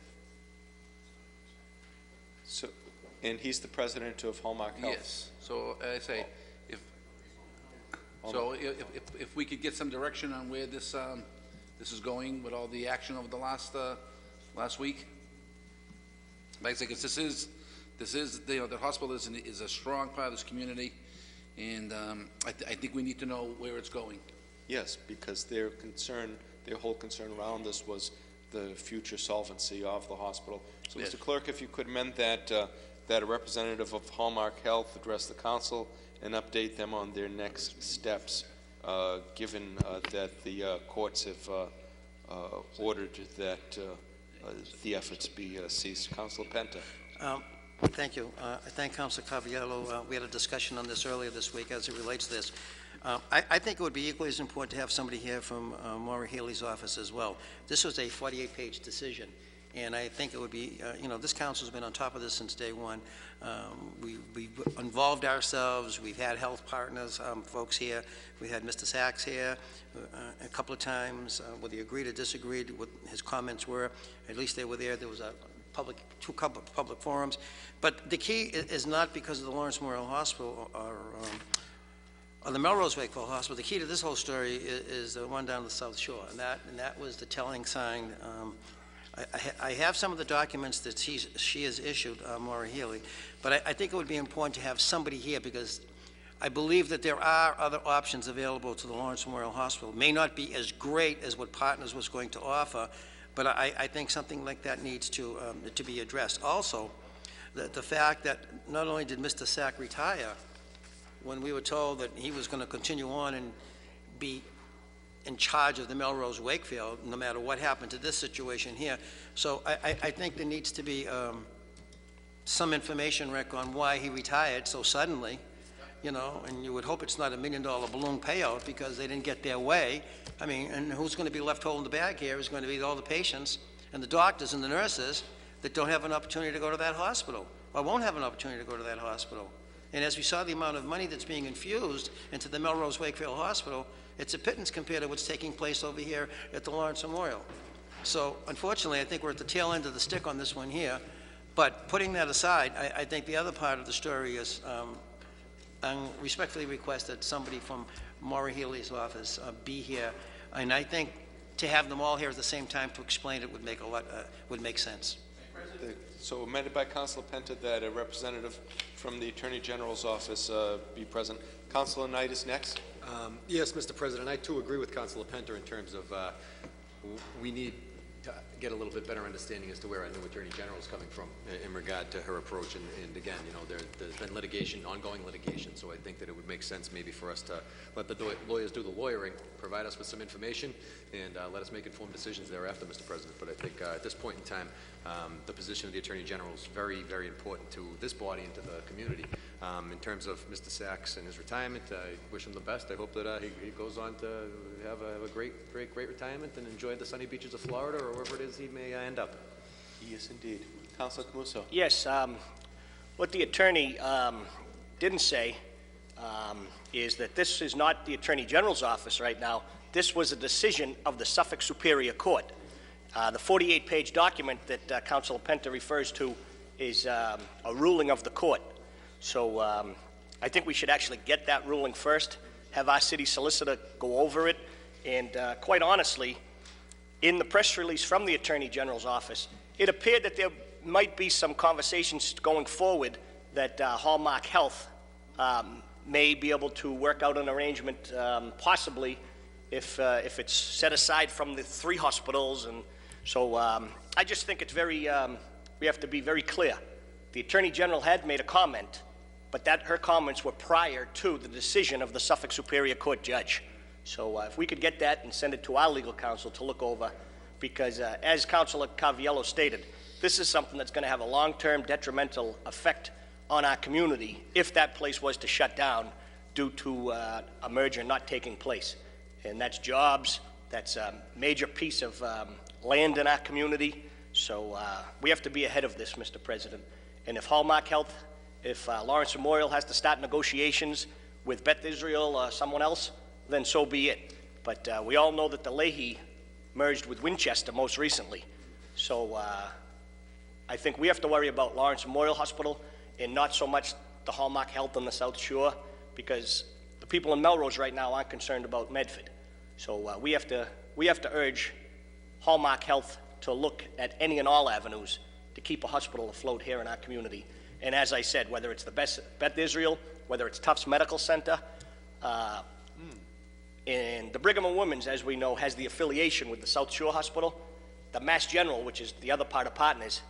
Speaker 2: So, and he's the president of Hallmark Health?
Speaker 10: Yes. So I say, if we could get some direction on where this is going with all the action over the last week. Like I say, because this is the hospital is a strong part of this community, and I think we need to know where it's going.
Speaker 2: Yes, because their whole concern around this was the future solvency of the hospital. So, yes. Mr. Clerk, if you could amend that that a representative of Hallmark Health address the council and update them on their next steps, given that the courts have ordered that the efforts be ceased. Councilor Penta.
Speaker 5: Thank you. I thank Councilor Caraviello. We had a discussion on this earlier this week as it relates to this. I think it would be equally as important to have somebody here from Maura Healey's office as well. This was a 48-page decision, and I think it would be, this council's been on top of this since day one. We've involved ourselves. We've had health partners, folks here. We had Mr. Sachs here a couple of times. Whether you agreed or disagreed, what his comments were, at least they were there. There was a public forums. But the key is not because of the Lawrence Memorial Hospital or the Melrose Wakefield Hospital. The key to this whole story is the one down the South Shore, and that was the telling sign. I have some of the documents that she has issued, Maura Healy, but I think it would be important to have somebody here because I believe that there are other options available to the Lawrence Memorial Hospital. It may not be as great as what Partners was going to offer, but I think something like that needs to be addressed. Also, the fact that not only did Mr. Sack retire, when we were told that he was going to continue on and be in charge of the Melrose Wakefield, no matter what happened to this situation here. So I think there needs to be some information, Rick, on why he retired so suddenly, you know, and you would hope it's not $1 million balloon payout because they didn't get their way. I mean, and who's going to be left holding the bag here is going to be all the patients and the doctors and the nurses that don't have an opportunity to go to that hospital or won't have an opportunity to go to that hospital. And as we saw the amount of money that's being infused into the Melrose Wakefield Hospital, it's a pittance compared to what's taking place over here at the Lawrence Memorial. So unfortunately, I think we're at the tail end of the stick on this one here. But putting that aside, I think the other part of the story is I respectfully request that somebody from Maura Healy's office be here. And I think to have them all here at the same time to explain it would make sense.
Speaker 2: So amended by Councilor Penta that a representative from the Attorney General's office be present. Councilor Knight is next.
Speaker 3: Yes, Mr. President, I too agree with Councilor Penta in terms of we need to get a little bit better understanding as to where our new Attorney General is coming from in regard to her approach. And again, you know, there's been litigation, ongoing litigation, so I think that it would make sense maybe for us to let the lawyers do the lawyering, provide us with some information, and let us make informed decisions thereafter, Mr. President. But I think at this point in time, the position of the Attorney General is very, very important to this body and to the community. In terms of Mr. Sachs and his retirement, I wish him the best. I hope that he goes on to have a great retirement and enjoy the sunny beaches of Florida or wherever it is he may end up.
Speaker 2: Yes, indeed. Councilor Camuso.
Speaker 11: Yes, what the attorney didn't say is that this is not the Attorney General's office right now. This was a decision of the Suffolk Superior Court. The 48-page document that Councilor Penta refers to is a ruling of the court. So I think we should actually get that ruling first, have our city solicitor go over it, and quite honestly, in the press release from the Attorney General's office, it appeared that there might be some conversations going forward that Hallmark Health may be able to work out an arrangement, possibly if it's set aside from the 3 hospitals. And so I just think it's very, we have to be very clear. The Attorney General had made a comment, but her comments were prior to the decision of the Suffolk Superior Court judge. So if we could get that and send it to our legal counsel to look over, because as Councilor Caviello stated, this is something that's going to have a long-term detrimental effect on our community if that place was to shut down due to a merger not taking place. And that's jobs, that's a major piece of land in our community. So we have to be ahead of this, Mr. President. And if Hallmark Health, if Lawrence Memorial has to start negotiations with Beth Israel or someone else, then so be it. But we all know that the Leahy merged with Winchester most recently. So I think we have to worry about Lawrence Memorial Hospital and not so much the Hallmark Health on the South Shore, because the people in Melrose right now aren't concerned about Medford. So we have to urge Hallmark Health to look at any and all avenues to keep a hospital afloat here in our community. And as I said, whether it's the Beth Israel, whether it's Tufts Medical Center, and the Brigham and Women's, as we know, has the affiliation with the South Shore Hospital. The Mass General, which is the other part of Partners,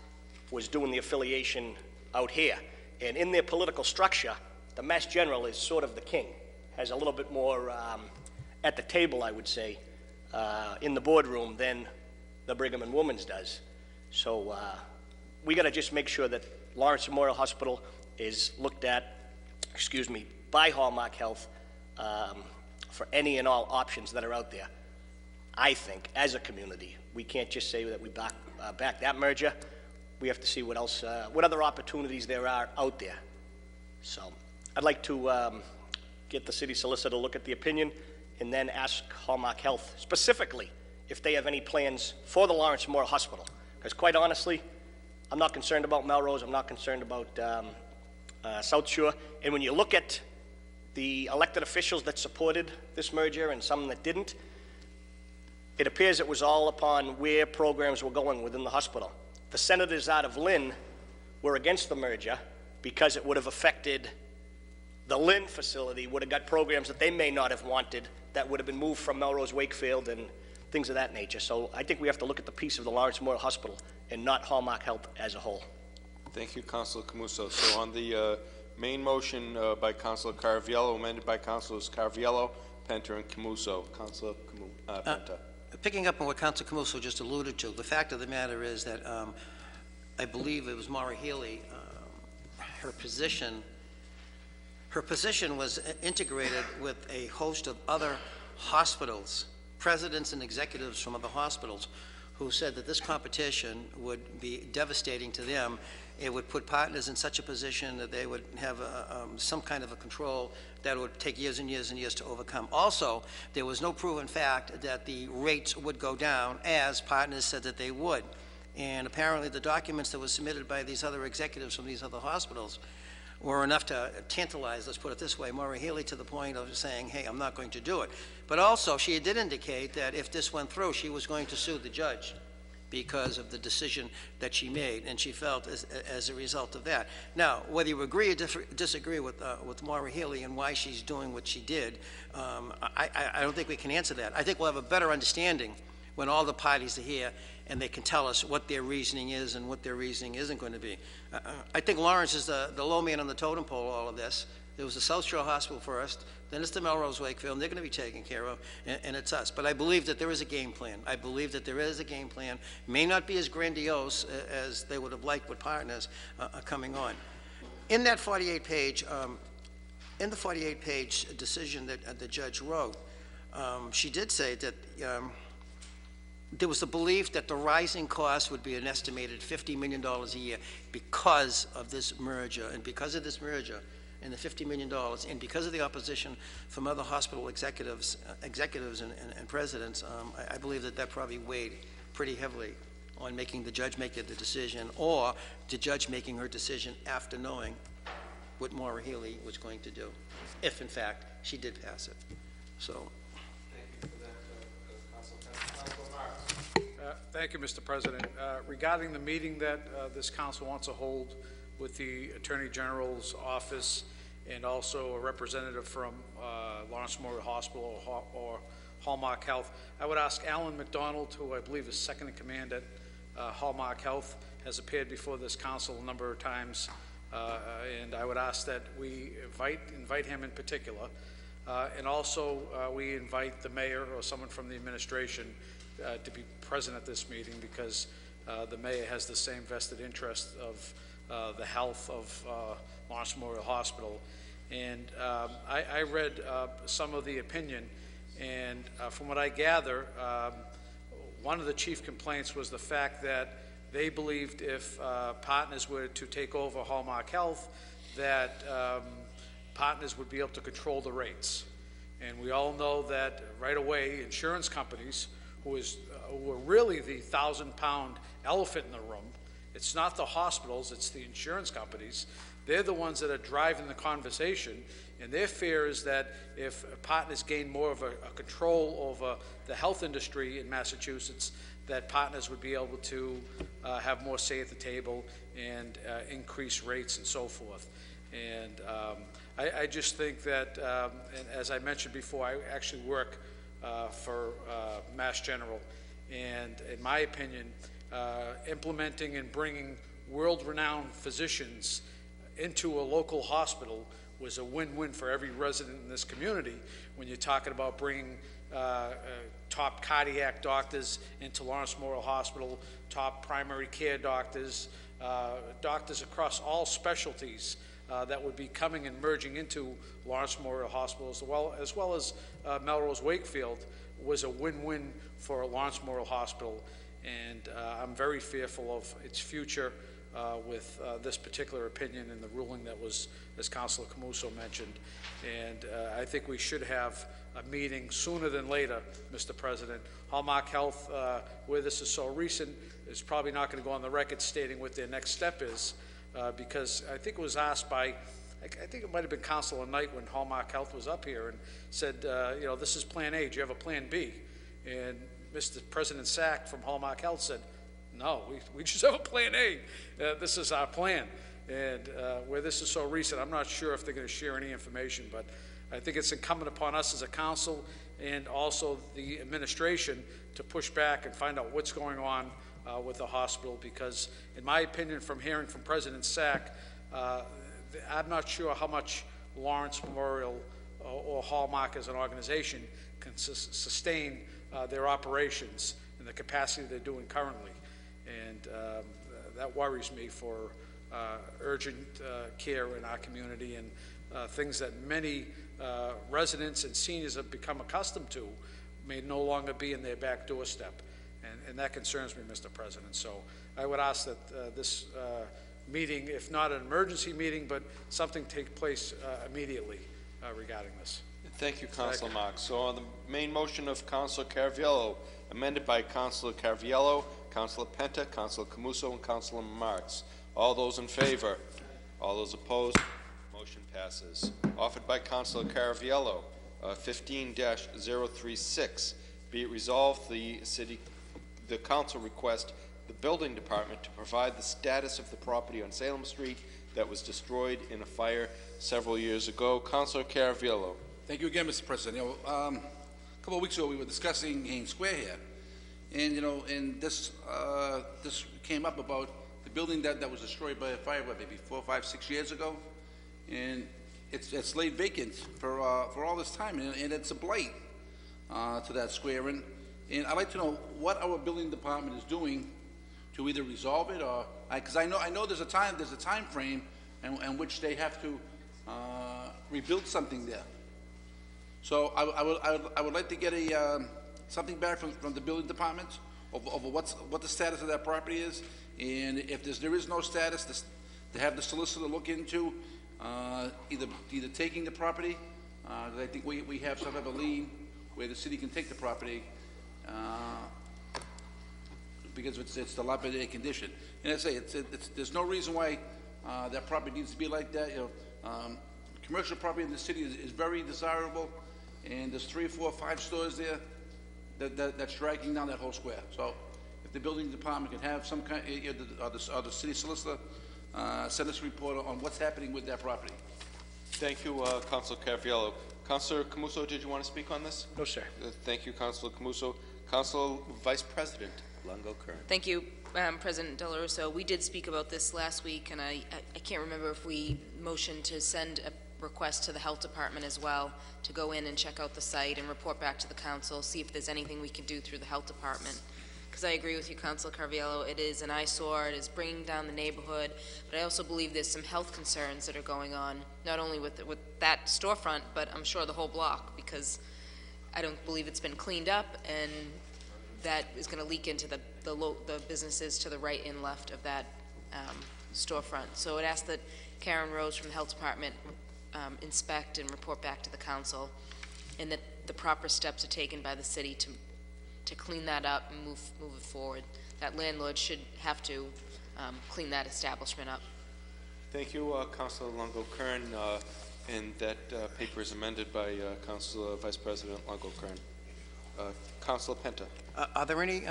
Speaker 11: was doing the affiliation out here. And in their political structure, the Mass General is sort of the king, has a little bit more at the table, I would say, in the boardroom than the Brigham and Women's does. So we got to just make sure that Lawrence Memorial Hospital is looked at, by Hallmark Health for any and all options that are out there. I think, as a community, we can't just say that we back that merger. We have to see what else, what other opportunities there are out there. So I'd like to get the city solicitor to look at the opinion and then ask Hallmark Health specifically if they have any plans for the Lawrence Memorial Hospital. Because quite honestly, I'm not concerned about Melrose. I'm not concerned about South Shore. And when you look at the elected officials that supported this merger and some that didn't, it appears it was all upon where programs were going within the hospital. The senators out of Lynn were against the merger because it would have affected the Lynn facility, would have got programs that they may not have wanted that would have been moved from Melrose Wakefield and things of that nature. So I think we have to look at the piece of the Lawrence Memorial Hospital and not Hallmark Health as a whole.
Speaker 2: Thank you, Councilor Camuso. So on the main motion by Councilor Caraviello, amended by Councilors Caraviello, Penta, and Camuso. Councilor Penta.
Speaker 5: Picking up on what Councilor Camuso just alluded to, the fact of the matter is that I believe it was Maura Healy, her position was integrated with a host of other hospitals, presidents and executives from other hospitals, who said that this competition would be devastating to them. It would put partners in such a position that they would have some kind of a control that would take years and years and years to overcome. Also, there was no proven fact that the rates would go down, as partners said that they would. And apparently the documents that were submitted by these other executives from these other hospitals were enough to tantalize, let's put it this way, Maura Healy to the point of saying, hey, I'm not going to do it. But also, she did indicate that if this went through, she was going to sue the judge because of the decision that she made, and she felt as a result of that. Now, whether you agree or disagree with Maura Healy and why she's doing what she did, I don't think we can answer that. I think we'll have a better understanding when all the parties are here and they can tell us what their reasoning is and what their reasoning isn't going to be. I think Lawrence is the low man on the totem pole, all of this. There was the South Shore Hospital first, then it's the Melrose Wakefield, and they're going to be taken care of, and it's us. But I believe that there is a game plan. I believe that there is a game plan. May not be as grandiose as they would have liked with partners coming on. In that 48-page, in the 48-page decision that the judge wrote, she did say that there was a belief that the rising cost would be an estimated $50 million a year because of this merger, and because of this merger, and the $50 million, and because of the opposition from other hospital executives and presidents, I believe that probably weighed pretty heavily on making the judge make the decision, or the judge making her decision after knowing what Maura Healy was going to do, if in fact she did pass it. So.
Speaker 7: Thank you for that, Councilor Marks. Thank you, Mr. President. Regarding the meeting that this council wants to hold with the Attorney General's office and also a representative from Lawrence Memorial Hospital or Hallmark Health, I would ask Alan McDonald, who I believe is second in command at Hallmark Health, has appeared before this council a number of times, and I would ask that we invite him in particular, and also we invite the mayor or someone from the administration to be present at this meeting, because the mayor has the same vested interest of the health of Lawrence Memorial Hospital. And I read some of the opinion, and from what I gather, one of the chief complaints was the fact that they believed if partners were to take over Hallmark Health, that partners would be able to control the rates. And we all know that right away insurance companies, who are really the 1,000-pound elephant in the room, it's not the hospitals, it's the insurance companies. They're the ones that are driving the conversation, and their fear is that if partners gain more of a control over the health industry in Massachusetts, that partners would be able to have more say at the table and increase rates and so forth. And I just think that, and as I mentioned before, I actually work for Mass General, and in my opinion, implementing and bringing world-renowned physicians into a local hospital was a win-win for every resident in this community. When you're talking about bringing top cardiac doctors into Lawrence Memorial Hospital, top primary care doctors, doctors across all specialties that would be coming and merging into Lawrence Memorial Hospital, as well as Melrose Wakefield, was a win-win for Lawrence Memorial Hospital. And I'm very fearful of its future with this particular opinion and the ruling that was, as Councilor Camuso mentioned. And I think we should have a meeting sooner than later, Mr. President. Hallmark Health, where this is so recent, is probably not going to go on the record stating what their next step is, because I think it was asked by, I think it might have been Councilor Knight when Hallmark Health was up here and said, you know, this is Plan A, do you have a Plan B? And Mr. President Sack from Hallmark Health said, no, we just have a Plan A. This is our plan. And where this is so recent, I'm not sure if they're going to share any information, but I think it's incumbent upon us as a council and also the administration to push back and find out what's going on with the hospital, because in my opinion, from hearing from President Sack, I'm not sure how much Lawrence Memorial or Hallmark as an organization can sustain their operations in the capacity they're doing currently. And that worries me for urgent care in our community, and things that many residents and seniors have become accustomed to may no longer be in their back doorstep. And that concerns me, Mr. President. So I would ask that this meeting, if not an emergency meeting, but something take place immediately regarding this.
Speaker 2: Thank you, Councilor Marks. So on the main motion of Councilor Caraviello, amended by Councilor Caraviello, Councilor Penta, Councilor Camuso, and Councilor Marks. All those in favor? All those opposed? Motion passes. Offered by Councilor Caraviello, 15-036. Be it resolved, the council request the building department to provide the status of the property on Salem Street that was destroyed in a fire several years ago. Councilor Caraviello.
Speaker 10: Thank you again, Mr. President. You know, a couple of weeks ago, we were discussing Haynes Square here, and you know, and this came up about the building that was destroyed by a fire, what, maybe 4, 5, 6 years ago, and it's laid vacant for all this time, and it's a blight to that square. And I'd like to know what our building department is doing to either resolve it, or because I know there's a time frame in which they have to rebuild something there. So I would like to get something back from the building department over what the status of that property is, and if there is no status, to have the solicitor look into either taking the property, because I think we have some type of lien where the city can take the property because it's dilapidated condition. And I say there's no reason why that property needs to be like that. You know, commercial property in the city is very desirable, and there's 3, 4, 5 stores there that's dragging down that whole square. So if the building department can have some kind, or the city solicitor send us a report on what's happening with that property.
Speaker 2: Thank you, Councilor Caraviello. Councilor Camuso, did you want to speak on this?
Speaker 7: No, sir.
Speaker 2: Thank you, Councilor Camuso. Councilor Vice President Longo-Kern.
Speaker 6: Thank you, President Del Russo. We did speak about this last week, and I can't remember if we motioned to send a request to the health department as well to go in and check out the site and report back to the council, see if there's anything we can do through the health department. Because I agree with you, Councilor Caraviello, it is an eyesore, it is bringing down the neighborhood, but I also believe there's some health concerns that are going on, not only with that storefront, but I'm sure the whole block, because I don't believe it's been cleaned up, and that is going to leak into the businesses to the right and left of that storefront. So I'd ask that Karen Rose from the health department inspect and report back to the council, and that the proper steps are taken by the city to clean that up and move it forward. That landlord should have to clean that establishment up.
Speaker 2: Thank you, Councilor Longo-Kern, and that paper is amended by Councilor Vice President Longo-Kern. Councilor Penta.
Speaker 5: Are there any,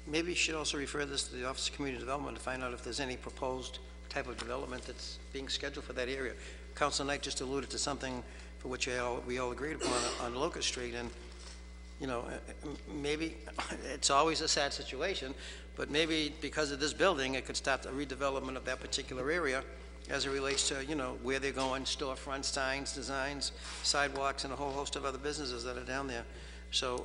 Speaker 5: maybe you should also refer this to the Office of Community Development to find out if there's any proposed type of development that's being scheduled for that area. Councilor Knight just alluded to something for which we all agreed upon on Locust Street, and you know, maybe it's always a sad situation, but maybe because of this building, it could start the redevelopment of that particular area as it relates to, you know, where they're going, storefront signs, designs, sidewalks, and a whole host of other businesses that are down there. So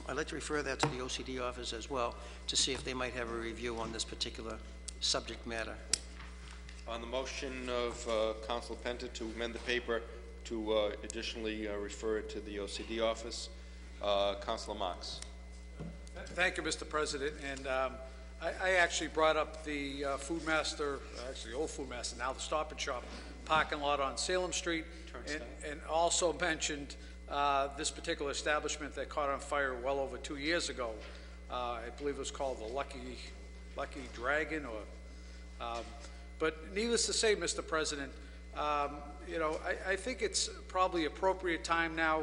Speaker 5: I'd like to refer that to the OCD office as well to see if they might have a review on this particular subject matter.
Speaker 2: On the motion of Councilor Penta to amend the paper to additionally refer it to the OCD office, Councilor Marks.
Speaker 7: Thank you, Mr. President. And I actually brought up the Food Master, actually old Food Master, now the Stop and Shop parking lot on Salem Street, and also mentioned this particular establishment that caught on fire well over 2 years ago. I believe it was called the Lucky Dragon, or, but needless to say, Mr. President, you know, I think it's probably appropriate time now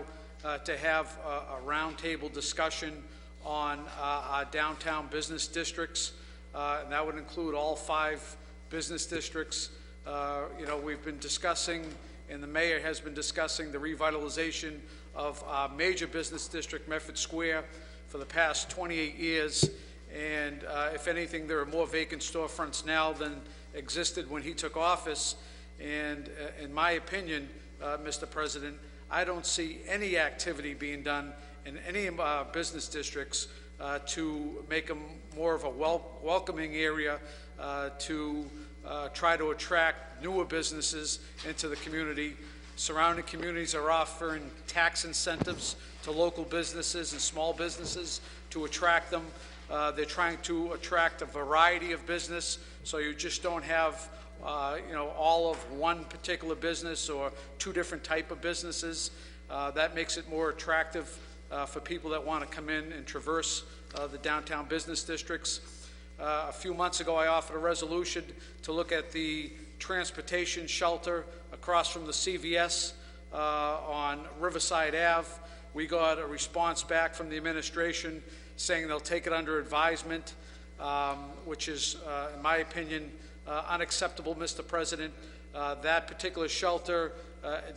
Speaker 7: to have a roundtable discussion on our downtown business districts, and that would include all 5 business districts. You know, we've been discussing, and the mayor has been discussing, the revitalization of our major business district, Medford Square, for the past 28 years. And if anything, there are more vacant storefronts now than existed when he took office. And in my opinion, Mr. President, I don't see any activity being done in any of our business districts to make them more of a welcoming area to try to attract newer businesses into the community. Surrounding communities are offering tax incentives to local businesses and small businesses to attract them. They're trying to attract a variety of business, so you just don't have you know, all of one particular business or 2 different type of businesses. That makes it more attractive for people that want to come in and traverse the downtown business districts. A few months ago, I offered a resolution to look at the transportation shelter across from the CVS on Riverside Ave. We got a response back from the administration saying they'll take it under advisement, which is, in my opinion, unacceptable, Mr. President. That particular shelter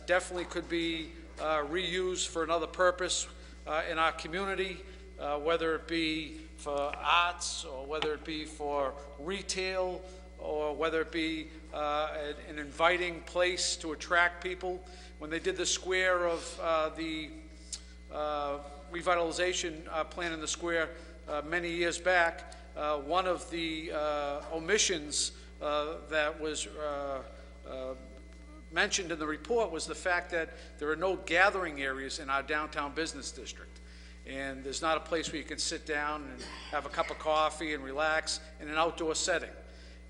Speaker 7: definitely could be reused for another purpose in our community, whether it be for arts, or whether it be for retail, or whether it be an inviting place to attract people. When they did the square of the revitalization plan in the square many years back, one of the omissions that was mentioned in the report was the fact that there are no gathering areas in our downtown business district. And there's not a place where you can sit down and have a cup of coffee and relax in an outdoor setting.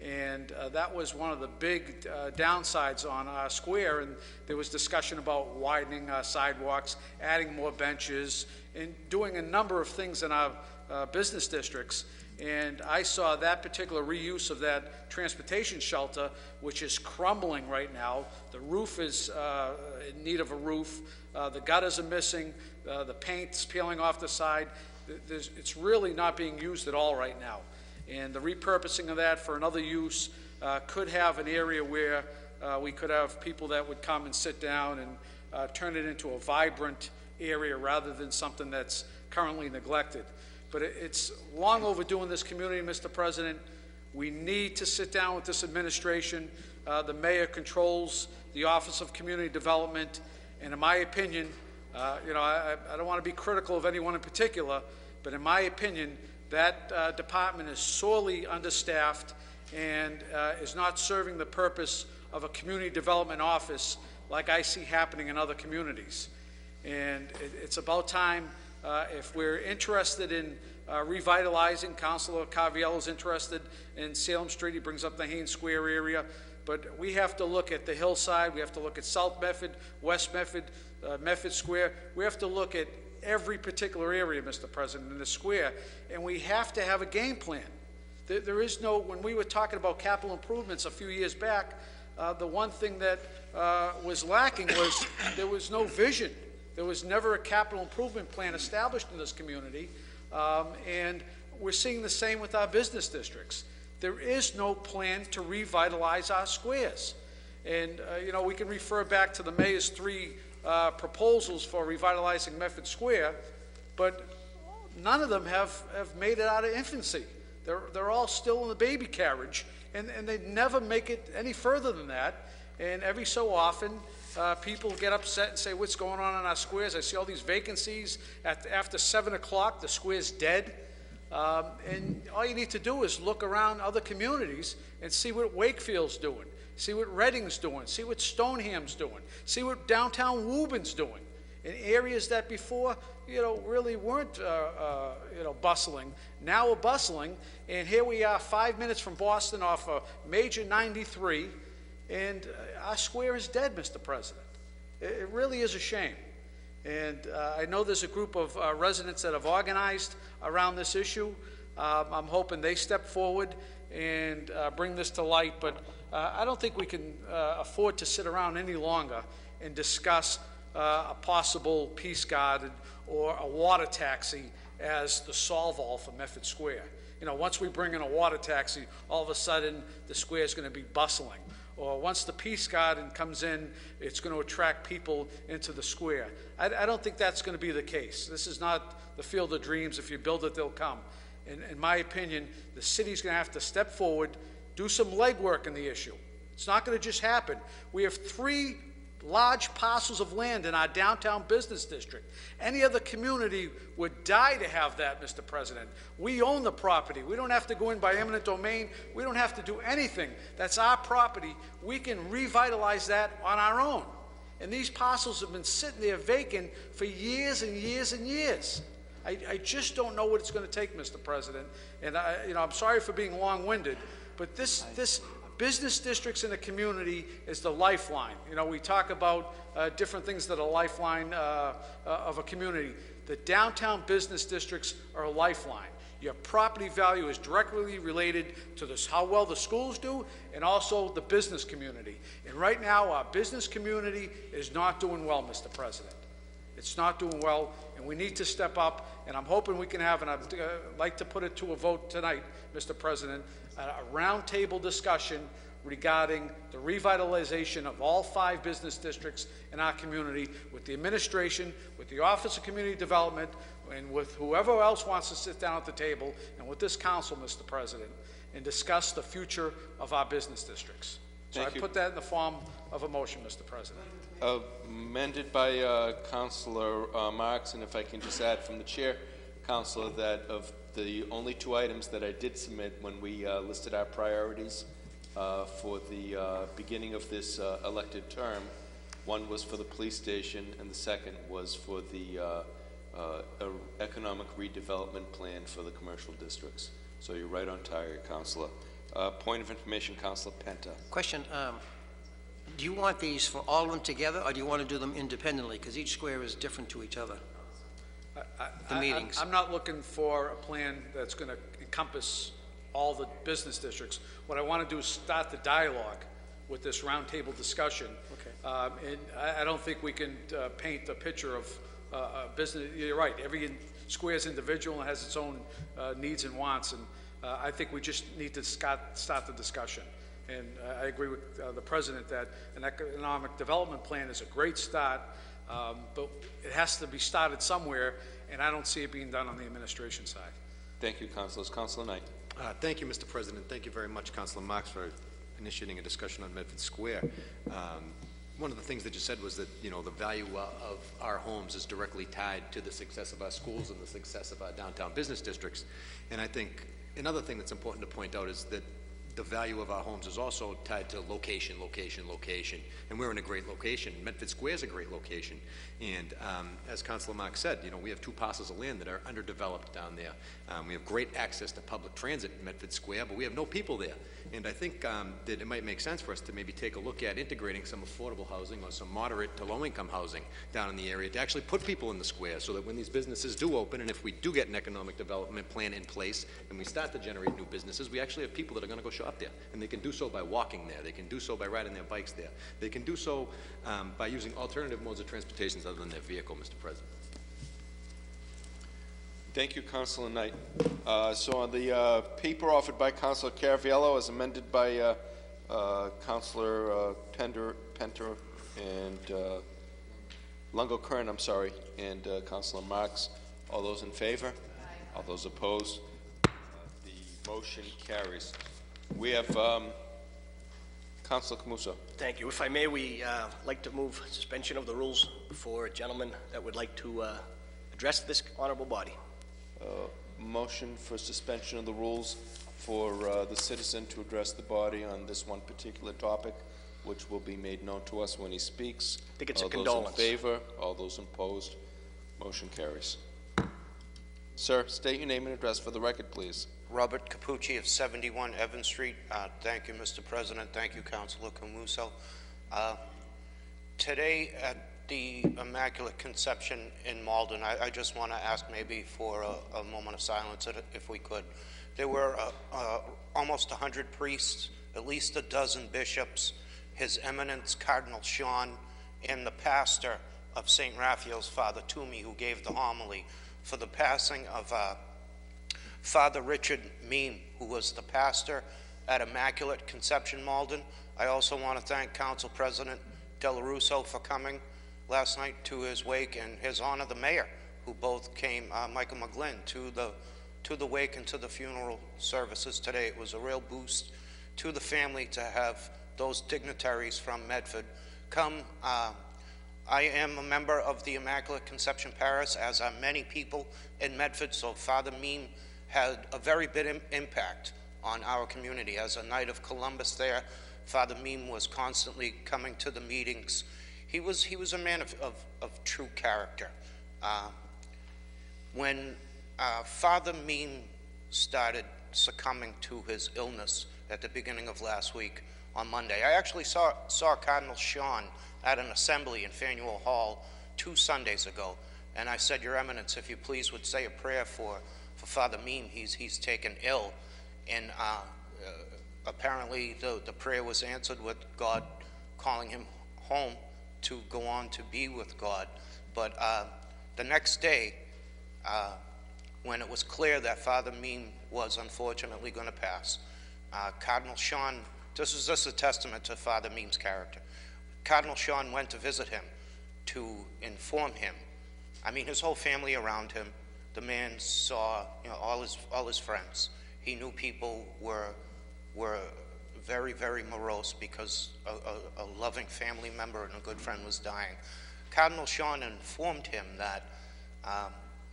Speaker 7: And that was one of the big downsides on our square, and there was discussion about widening our sidewalks, adding more benches, and doing a number of things in our business districts. And I saw that particular reuse of that transportation shelter, which is crumbling right now. The roof is in need of a roof. The gutters are missing. The paint's peeling off the side. It's really not being used at all right now. And the repurposing of that for another use could have an area where we could have people that would come and sit down and turn it into a vibrant area rather than something that's currently neglected. But it's long overdue in this community, Mr. President. We need to sit down with this administration. The mayor controls the Office of Community Development, and in my opinion, you know, I don't want to be critical of anyone in particular, but in my opinion, that department is sorely understaffed and is not serving the purpose of a community development office like I see happening in other communities. And it's about time, if we're interested in revitalizing, Councilor Carviello is interested in Salem Street, he brings up the Haynes Square area, but we have to look at the hillside, we have to look at South Medford, West Medford, Medford Square. We have to look at every particular area, Mr. President, in the square, and we have to have a game plan. There is no, when we were talking about capital improvements a few years back, the one thing that was lacking was there was no vision. There was never a capital improvement plan established in this community, and we're seeing the same with our business districts. There is no plan to revitalize our squares. And, you know, we can refer back to the mayor's 3 proposals for revitalizing Medford Square, but none of them have made it out of infancy. They're all still in the baby carriage, and they never make it any further than that. And every so often, people get upset and say, what's going on in our squares? I see all these vacancies. After 7 o'clock, the square's dead. And all you need to do is look around other communities and see what Wakefield's doing, see what Reading's doing, see what Stoneham's doing, see what downtown Woburn's doing. in areas that before, really weren't, bustling, now are bustling. And here we are 5 minutes from Boston off of Major 93, and our square is dead, Mr. President. It really is a shame. And I know there's a group of residents that have organized around this issue. I'm hoping they step forward and bring this to light, but I don't think we can afford to sit around any longer and discuss a possible peace guard or a water taxi as the solve-all for Medford Square. Once we bring in a water taxi, all of a sudden the square is going to be bustling. Or once the peace garden comes in, it's going to attract people into the square. I don't think that's going to be the case. This is not the field of dreams. If you build it, they'll come. In my opinion, the city's going to have to step forward, do some legwork in the issue. It's not going to just happen. We have 3 large parcels of land in our downtown business district. Any other community would die to have that, Mr. President. We own the property. We don't have to go in by eminent domain. We don't have to do anything. That's our property. We can revitalize that on our own. And these parcels have been sitting there vacant for years and years and years. I just don't know what it's going to take, Mr. President. And I'm sorry for being long-winded, but this business districts in a community is the lifeline. We talk about different things that are a lifeline of a community. The downtown business districts are a lifeline. Your property value is directly related to how well the schools do and also the business community. And right now, our business community is not doing well, Mr. President. It's not doing well, and we need to step up, and I'm hoping we can have, and I'd like to put it to a vote tonight, Mr. President, a roundtable discussion regarding the revitalization of all 5 business districts in our community with the administration, with the Office of Community Development, and with whoever else wants to sit down at the table, and with this council, Mr. President, and discuss the future of our business districts. So I put that in the form of a motion, Mr. President.
Speaker 2: Amended by Councilor Marks, and if I can just add from the chair, Councilor, that of the only 2 items that I did submit when we listed our priorities for the beginning of this elected term, one was for the police station, and the second was for the economic redevelopment plan for the commercial districts. So you're right on target, Councilor. Point of information, Councilor Penta.
Speaker 5: Question, do you want these for all of them together, or do you want to do them independently? Because each square is different to each other. The meetings.
Speaker 7: I'm not looking for a plan that's going to encompass all the business districts. What I want to do is start the dialogue with this roundtable discussion. Okay. And I don't think we can paint a picture of business. You're right. Every square is individual and has its own needs and wants, and I think we just need to start the discussion. And I agree with the President that an economic development plan is a great start, but it has to be started somewhere, and I don't see it being done on the administration side.
Speaker 2: Thank you, Councilors. Councilor Knight.
Speaker 3: Thank you, Mr. President. Thank you very much, Councilor Marks, for initiating a discussion on Medford Square. One of the things that you said was that, the value of our homes is directly tied to the success of our schools and the success of our downtown business districts. And I think another thing that's important to point out is that the value of our homes is also tied to location. And we're in a great location. Medford Square is a great location. And as Councilor Marks said, we have 2 parcels of land that are underdeveloped down there. We have great access to public transit in Medford Square, but we have no people there. And I think that it might make sense for us to maybe take a look at integrating some affordable housing or some moderate to low-income housing down in the area to actually put people in the square so that when these businesses do open, and if we do get an economic development plan in place and we start to generate new businesses, we actually have people that are going to go shop there. And they can do so by walking there. They can do so by riding their bikes there. They can do so by using alternative modes of transportation other than their vehicle, Mr. President.
Speaker 2: Thank you, Councilor Knight. So on the paper offered by Councilor Caraviello as amended by Councilor Penter and Lungo-Kern, and Councilor Marks, all those in favor? Aye. All those opposed? The motion carries. We have Councilor Camuso.
Speaker 11: Thank you. If I may, we like to move suspension of the rules for a gentleman that would like to address this honorable body.
Speaker 2: Motion for suspension of the rules for the citizen to address the body on this one particular topic. which will be made known to us when he speaks.
Speaker 11: I think it's a
Speaker 2: All
Speaker 11: condolence.
Speaker 2: those in favor? All those opposed? Motion carries. Sir, state your name and address for the record, please.
Speaker 9: Robert Capucci of 71 Evans Street. Thank you, Mr. President. Thank you, Councilor Camuso. Today at the Immaculate Conception in Malden, I just want to ask maybe for a moment of silence if we could. There were almost 100 priests, at least a dozen bishops, His Eminence Cardinal Sean, and the pastor of St. Raphael's, Father Toomey, who gave the homily for the passing of Father Richard Meem, who was the pastor at Immaculate Conception Malden. I also want to thank Council President Del Russo for coming last night to his wake, and his honor the mayor, who both came, Michael McGlynn, to the wake and to the funeral services today. It was a real boost to the family to have those dignitaries from Medford come. I am a member of the Immaculate Conception Parish, as are many people in Medford, so Father Meem had a very big impact on our community. As a Knight of Columbus there, Father Meem was constantly coming to the meetings. He was a man of true character. When Father Meem started succumbing to his illness at the beginning of last week on Monday, I actually saw Cardinal Sean at an assembly in Faneuil Hall 2 Sundays ago, and I said, Your Eminence, if you please would say a prayer for Father Meem. He's taken ill, and apparently the prayer was answered with God calling him home to go on to be with God. But the next day, when it was clear that Father Meem was unfortunately going to pass, Cardinal Sean, this is just a testament to Father Meem's character. Cardinal Sean went to visit him to inform him. I mean, his whole family around him. The man saw, all his friends. He knew people were very, very morose because a loving family member and a good friend was dying. Cardinal Sean informed him that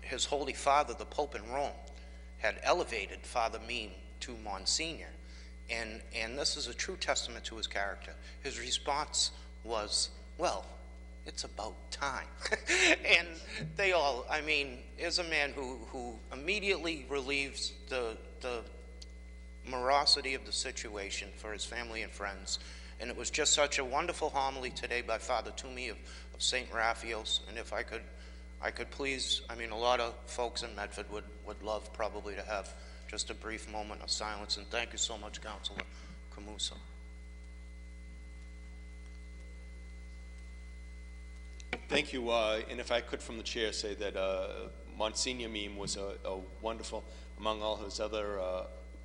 Speaker 9: his Holy Father, the Pope in Rome, had elevated Father Meem to Monsignor. And this is a true testament to his character. His response was, well, it's about time. And they all, I mean, is a man who immediately relieves the morosity of the situation for his family and friends. And it was just such a wonderful homily today by Father Toomey of St. Raphael's. And if I could please, I mean, a lot of folks in Medford would love probably to have just a brief moment of silence. And thank you so much, Councilor Camuso.
Speaker 2: Thank you, and if I could from the chair say that Monsignor Meem was a wonderful, among all his other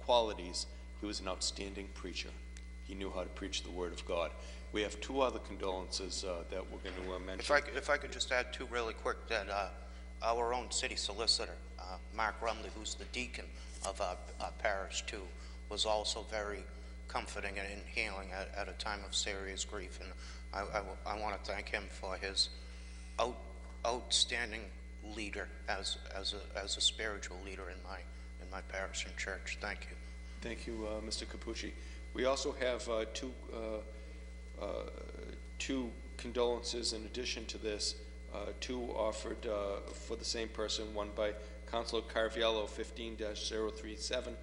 Speaker 2: qualities, he was an outstanding preacher. He knew how to preach the word of God. We have 2 other condolences that we're going to mention.
Speaker 9: If I could just add 2 really quick, that our own city solicitor, Mark Rumley, who's the deacon of our parish too, was also very comforting and healing at a time of serious grief. And I want to thank him for his outstanding leader as a spiritual leader in my parish and church. Thank you.
Speaker 2: Thank you, Mr. Capucci. We also have two condolences in addition to this, 2 offered for the same person, one by Councilor Carviallo, 15-037.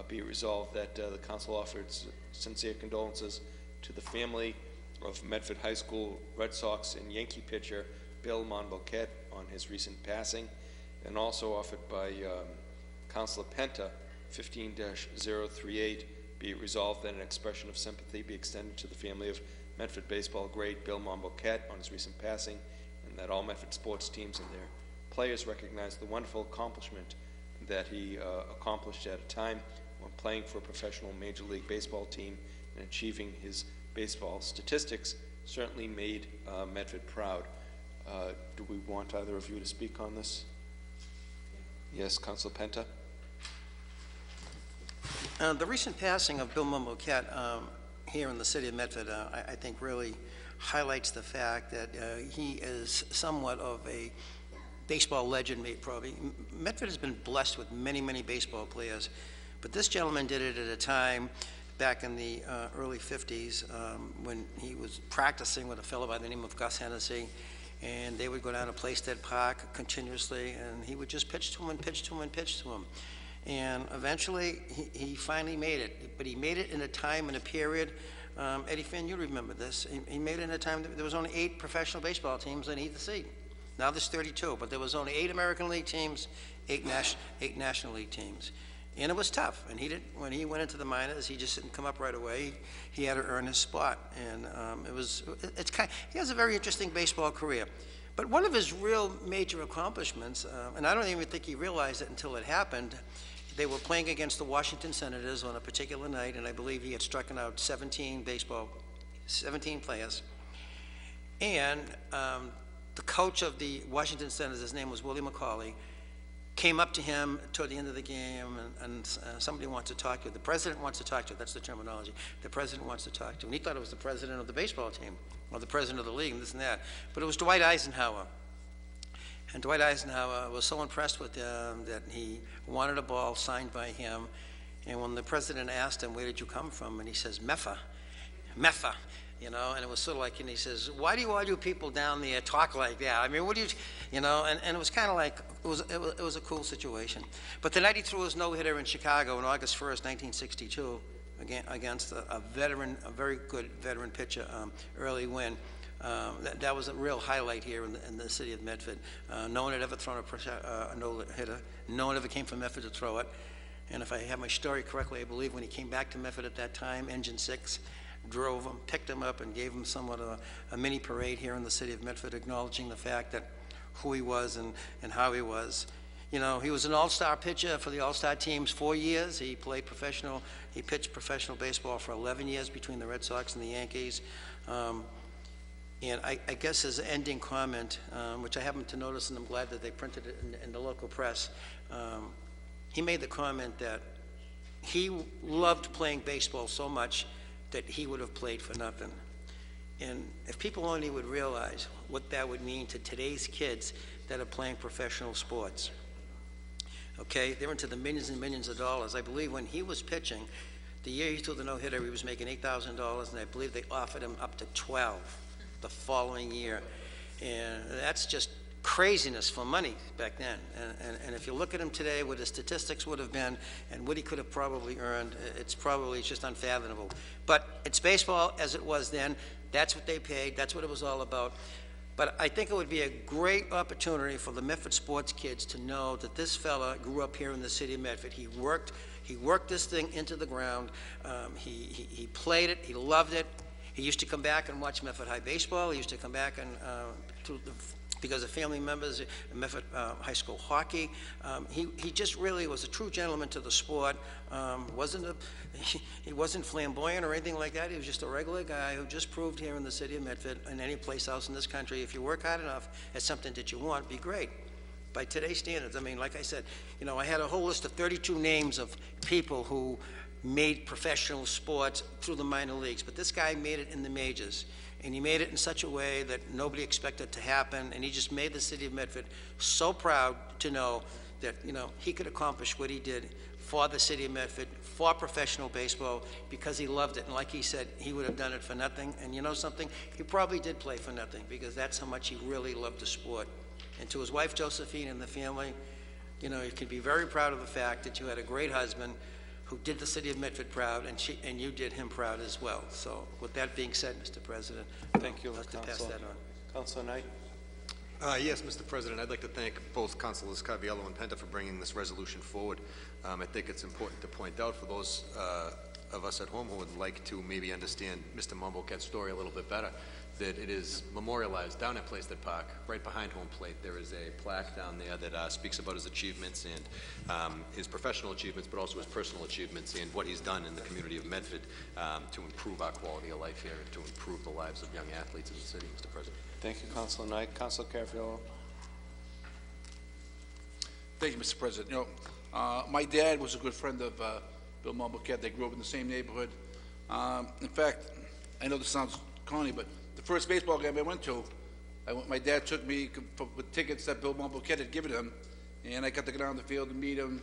Speaker 2: Be it resolved that the council offered sincere condolences to the family of Medford High School Red Sox and Yankee pitcher Bill Monboquet on his recent passing, and also offered by Councilor Penta, 15-038. Be it resolved that an expression of sympathy be extended to the family of Medford baseball great Bill Monboquet on his recent passing, and that all Medford sports teams and their players recognize the wonderful accomplishment that he accomplished at a time when playing for a professional Major League Baseball team and achieving his baseball statistics certainly made Medford proud. Do we want either of you to speak on this? Yes, Councilor Penta.
Speaker 5: The recent passing of Bill Monboquet here in the city of Medford, I think really highlights the fact that he is somewhat of a baseball legend, probably. Medford has been blessed with many, many baseball players, but this gentleman did it at a time back in the early 50s when he was practicing with a fellow by the name of Gus Hennessy, and they would go down to Plaisted Park continuously, and he would just pitch to him and pitch to him and pitch to him. And eventually, he finally made it, but he made it in a time and a period. Eddie Finn, you remember this. He made it in a time that there was only 8 professional baseball teams in either seat. Now there's 32, but there was only 8 American League teams, 8 National League teams. And it was tough. And when he went into the minors, he just didn't come up right away. He had to earn his spot. And he has a very interesting baseball career. But one of his real major accomplishments, and I don't even think he realized it until it happened, they were playing against the Washington Senators on a particular night, and I believe he had struck out 17 players. And the coach of the Washington Senators, his name was Willie McCauley, came up to him toward the end of the game, and somebody wants to talk to you. The president wants to talk to you. That's the terminology. The president wants to talk to you. And he thought it was the president of the baseball team, or the president of the league, and this and that. But it was Dwight Eisenhower. And Dwight Eisenhower was so impressed with him that he wanted a ball signed by him. And when the president asked him, "Where did you come from?" and he says, "Meffa, Meffa." You know, and it was sort of like, and he says, "Why do all you people down there talk like that? I mean, what do you, you know?" And it was kind of like, it was a cool situation. But the night he threw his no-hitter in Chicago on August 1st, 1962, against a veteran, a very good veteran pitcher, Early Wynn, that was a real highlight here in the city of Medford. No one had ever thrown a no-hitter. No one ever came from Medford to throw it. And if I have my story correctly, I believe when he came back to Medford at that time, Engine 6 drove him, picked him up, and gave him somewhat of a mini parade here in the city of Medford, acknowledging the fact that who he was and how he was. You know, he was an all-star pitcher for the all-star teams 4 years. He pitched professional baseball for 11 years between the Red Sox and the Yankees. And I guess his ending comment, which I happened to notice, and I'm glad that they printed it in the local press, he made the comment that he loved playing baseball so much that he would have played for nothing. And if people only would realize what that would mean to today's kids that are playing professional sports. Okay, they're into the millions and millions of dollars. I believe when he was pitching, the year he threw the no-hitter, he was making $8,000, and I believe they offered him up to 12 the following year. And that's just craziness for money back then. And if you look at him today, what his statistics would have been and what he could have probably earned, it's just unfathomable. But it's baseball as it was then. That's what they paid. That's what it was all about. But I think it would be a great opportunity for the Medford sports kids to know that this fella grew up here in the city of Medford. He worked this thing into the ground. He played it. He loved it. He used to come back and watch Medford High baseball. He used to come back and because of family members, Medford High School hockey. He just really was a true gentleman to the sport. He wasn't flamboyant or anything like that. He was just a regular guy who just proved here in the city of Medford and any place else in this country, if you work hard enough at something that you want, be great. By today's standards, I mean, like I said, you know, I had a whole list of 32 names of people who made professional sports through the minor leagues, but this guy made it in the majors. And he made it in such a way that nobody expected to happen, and he just made the city of Medford so proud to know that, you know, he could accomplish what he did for the city of Medford, for professional baseball, because he loved it. And like he said, he would have done it for nothing. And you know something? He probably did play for nothing, because that's how much he really loved the sport. And to his wife, Josephine, and the family, you know, you can be very proud of the fact that you had a great husband who did the city of Medford proud, and you did him proud as well. So with that being said, Mr. President,
Speaker 2: thank you,
Speaker 5: I'd like to pass that on.
Speaker 2: Councilor Knight.
Speaker 3: Yes, Mr. President, I'd like to thank both Councilors Caviello and Penta for bringing this resolution forward. I think it's important to point out for those of us at home who would like to maybe understand Mr. Mumblecat's story a little bit better, that it is memorialized down at Plaisted Park, right behind home plate. There is a plaque down there that speaks about his achievements and his professional achievements, but also his personal achievements and what he's done in the community of Medford to improve our quality of life here and to improve the lives of young athletes in the city, Mr. President.
Speaker 2: Thank you, Councilor Knight. Councilor Caviello.
Speaker 10: Thank you, Mr. President. You know, my dad was a good friend of Bill Mumblecat. They grew up in the same neighborhood. In fact, I know this sounds corny, but the first baseball game I went to, my dad took me with tickets that Bill Mumblecat had given him, and I got to go down the field and meet him,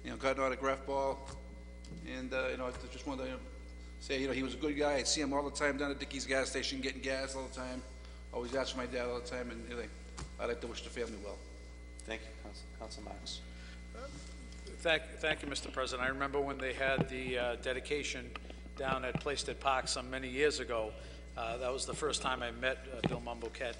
Speaker 10: you know, got an autograph ball, and, you know, it's just one of the say, you know, he was a good guy. I'd see him all the time down at Dickey's gas station getting gas all the time. Always asked for my dad all the time, and really, I'd like to wish the family well.
Speaker 2: Thank you, Council Marks.
Speaker 7: Thank you, Mr. President. I remember when they had the dedication down at Plaisted Park some many years ago. That was the first time I met Bill Mumboquette.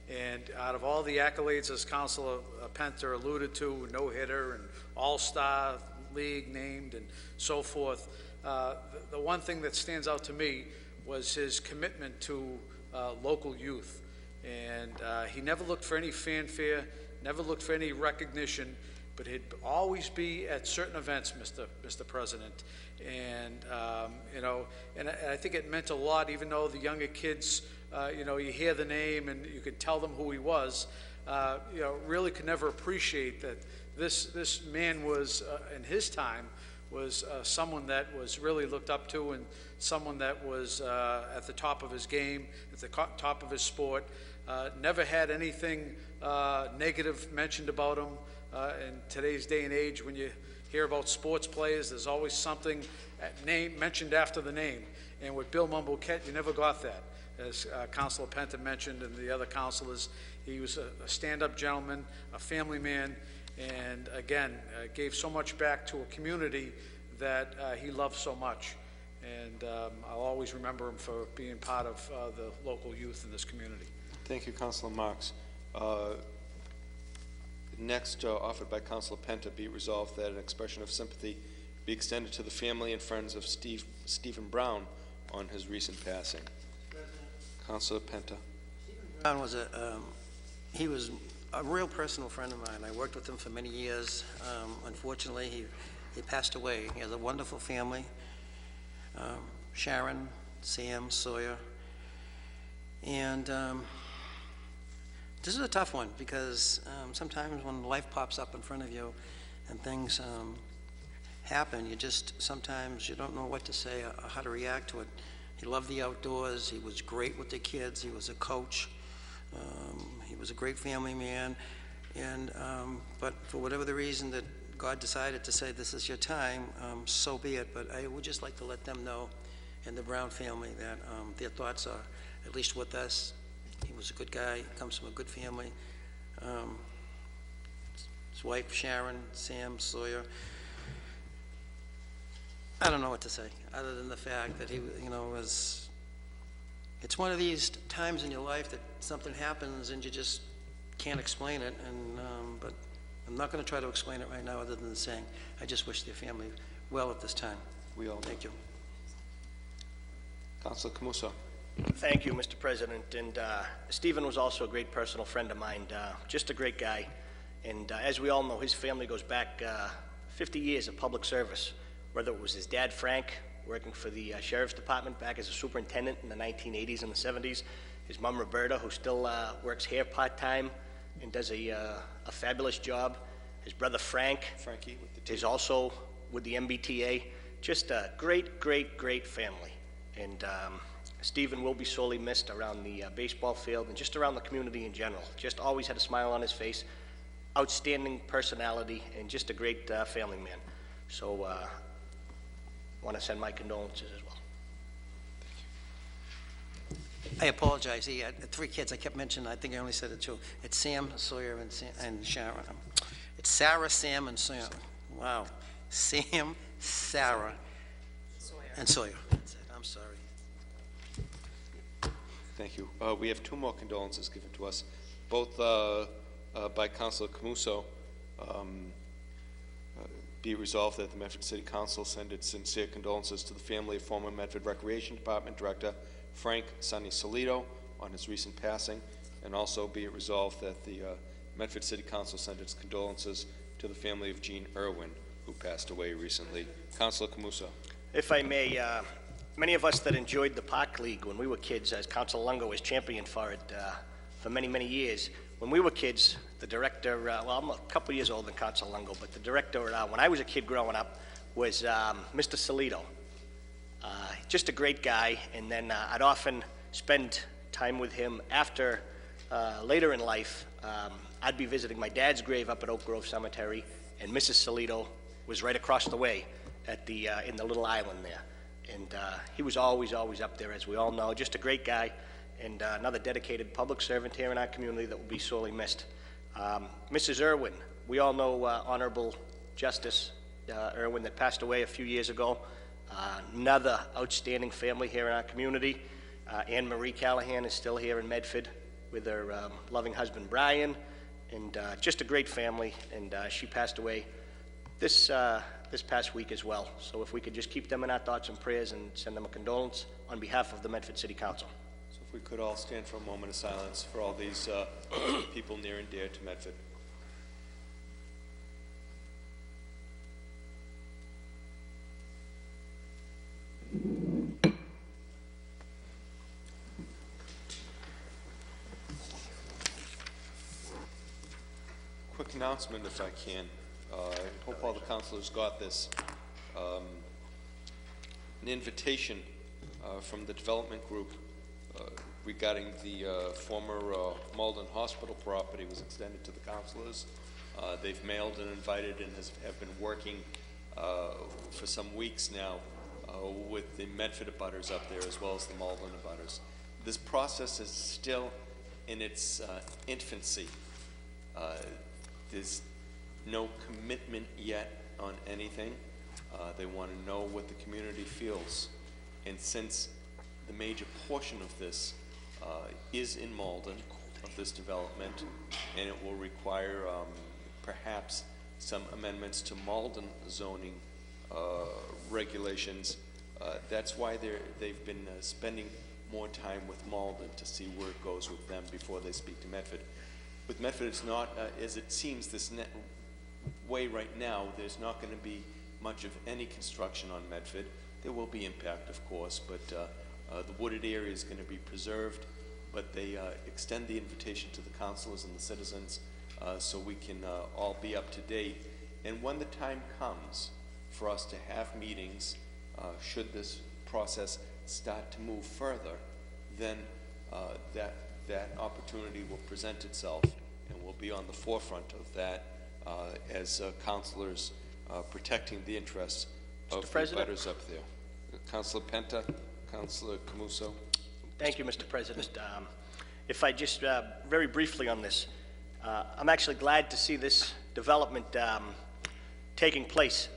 Speaker 7: And out of all the accolades, as Councilor Penter alluded to, no-hitter and all-star league named and so forth, the one thing that stands out to me was his commitment to local youth. And he never looked for any fanfare, never looked for any recognition, but he'd always be at certain events, Mr. President. And, you know, and I think it meant a lot, even though the younger kids, you know, you hear the name and you could tell them who he was, you know, really could never appreciate that this man was, in his time, was someone that was really looked up to and someone that was at the top of his game, at the top of his sport, never had anything negative mentioned about him. In today's day and age, when you hear about sports players, there's always something mentioned after the name. And with Bill Mumboquette, you never got that. As Councilor Penta mentioned and the other councilors, he was a stand-up gentleman, a family man, and again, gave so much back to a community that he loved so much. And I'll always remember him for being part of the local youth in this community.
Speaker 2: Thank you, Councilor Marks. Next, offered by Councilor Penta, be it resolved that an expression of sympathy be extended to the family and friends of Stephen Brown on his recent passing. Councilor Penta.
Speaker 5: Brown was he was a real personal friend of mine. I worked with him for many years. Unfortunately, he passed away. He has a wonderful family. Sharon, Sam, Sawyer. And this is a tough one because sometimes when life pops up in front of you and things happen, sometimes you don't know what to say or how to react to it. He loved the outdoors. He was great with the kids. He was a coach. He was a great family man. And but for whatever the reason that God decided to say this is your time, so be it. But I would just like to let them know, and the Brown family, that their thoughts are at least with us. He was a good guy. He comes from a good family. His wife, Sharon, Sam, Sawyer. I don't know what to say, other than the fact that he, you know, was. It's one of these times in your life that something happens and you just can't explain it. And but I'm not going to try to explain it right now, other than saying I just wish their family well at this time.
Speaker 2: We all
Speaker 5: thank you.
Speaker 2: Councilor Camuso.
Speaker 11: Thank you, Mr. President. And Stephen was also a great personal friend of mine, just a great guy. And as we all know, his family goes back 50 years of public service, whether it was his dad, Frank, working for the Sheriff's Department back as a superintendent in the 1980s and the 70s, his mom, Roberta, who still works here part-time and does a fabulous job. His brother, Frankie, is also with the MBTA. Just a great, great, great family. And Stephen will be sorely missed around the baseball field and just around the community in general. Just always had a smile on his face, outstanding personality, and just a great family man. So I want to send my condolences as well.
Speaker 5: I apologize. He had 3 kids. I kept mentioning, I think I only said it 2. It's Sam, Sawyer, and Sharon. It's Sarah, Sam, and Sawyer. Wow. Sam, Sarah, and Sawyer. That's it. I'm sorry.
Speaker 2: Thank you. We have 2 more condolences given to us, both by Councilor Camuso. Be it resolved that the Medford City Council send its sincere condolences to the family of former Medford Recreation Department Director Frank Sonny Solito on his recent passing, and also be it resolved that the Medford City Council send its condolences to the family of Gene Irwin, who passed away recently. Councilor Camuso.
Speaker 11: If I may, many of us that enjoyed the Park League when we were kids, as Councilor Lungo was champion for it for many, many years. When we were kids, the director, well, I'm a couple years older than Councilor Lungo, but the director when I was a kid growing up was Mr. Solito. Just a great guy, and then I'd often spend time with him after, later in life. I'd be visiting my dad's grave up at Oak Grove Cemetery, and Mrs. Solito was right across the way at the in the little island there. And he was always up there, as we all know. Just a great guy, and another dedicated public servant here in our community that will be sorely missed. Mrs. Irwin, we all know Honorable Justice Irwin that passed away a few years ago. Another outstanding family here in our community. Anne Marie Callahan is still here in Medford with her loving husband Brian, and just a great family. And she passed away this past week as well. So if we could just keep them in our thoughts and prayers and send them a condolence on behalf of the Medford City Council.
Speaker 2: So if we could all stand for a moment of silence for all these people near and dear to Medford. Quick announcement, if I can. I hope all the councilors got this. An invitation from the development group regarding the former Malden Hospital property was extended to the councilors. They've mailed and invited and have been working for some weeks now with the Medford abutters up there as well as the Malden abutters. This process is still in its infancy. There's no commitment yet on anything. They want to know what the community feels. And since the major portion of this is in Malden, of this development, and it will require perhaps some amendments to Malden zoning regulations, that's why they've been spending more time with Malden to see where it goes with them before they speak to Medford. With Medford, it's not, as it seems this way right now, there's not going to be much of any construction on Medford. There will be impact, of course, but the wooded area is going to be preserved, but they extend the invitation to the councilors and the citizens so we can all be up to date. And when the time comes for us to have meetings, should this process start to move further, then that opportunity will present itself, and we'll be on the forefront of that as councilors protecting the interests of the abutters up there. Councilor Penta, Councilor Camuso.
Speaker 11: Thank you, Mr. President. If I just very briefly on this, I'm actually glad to see this development taking place.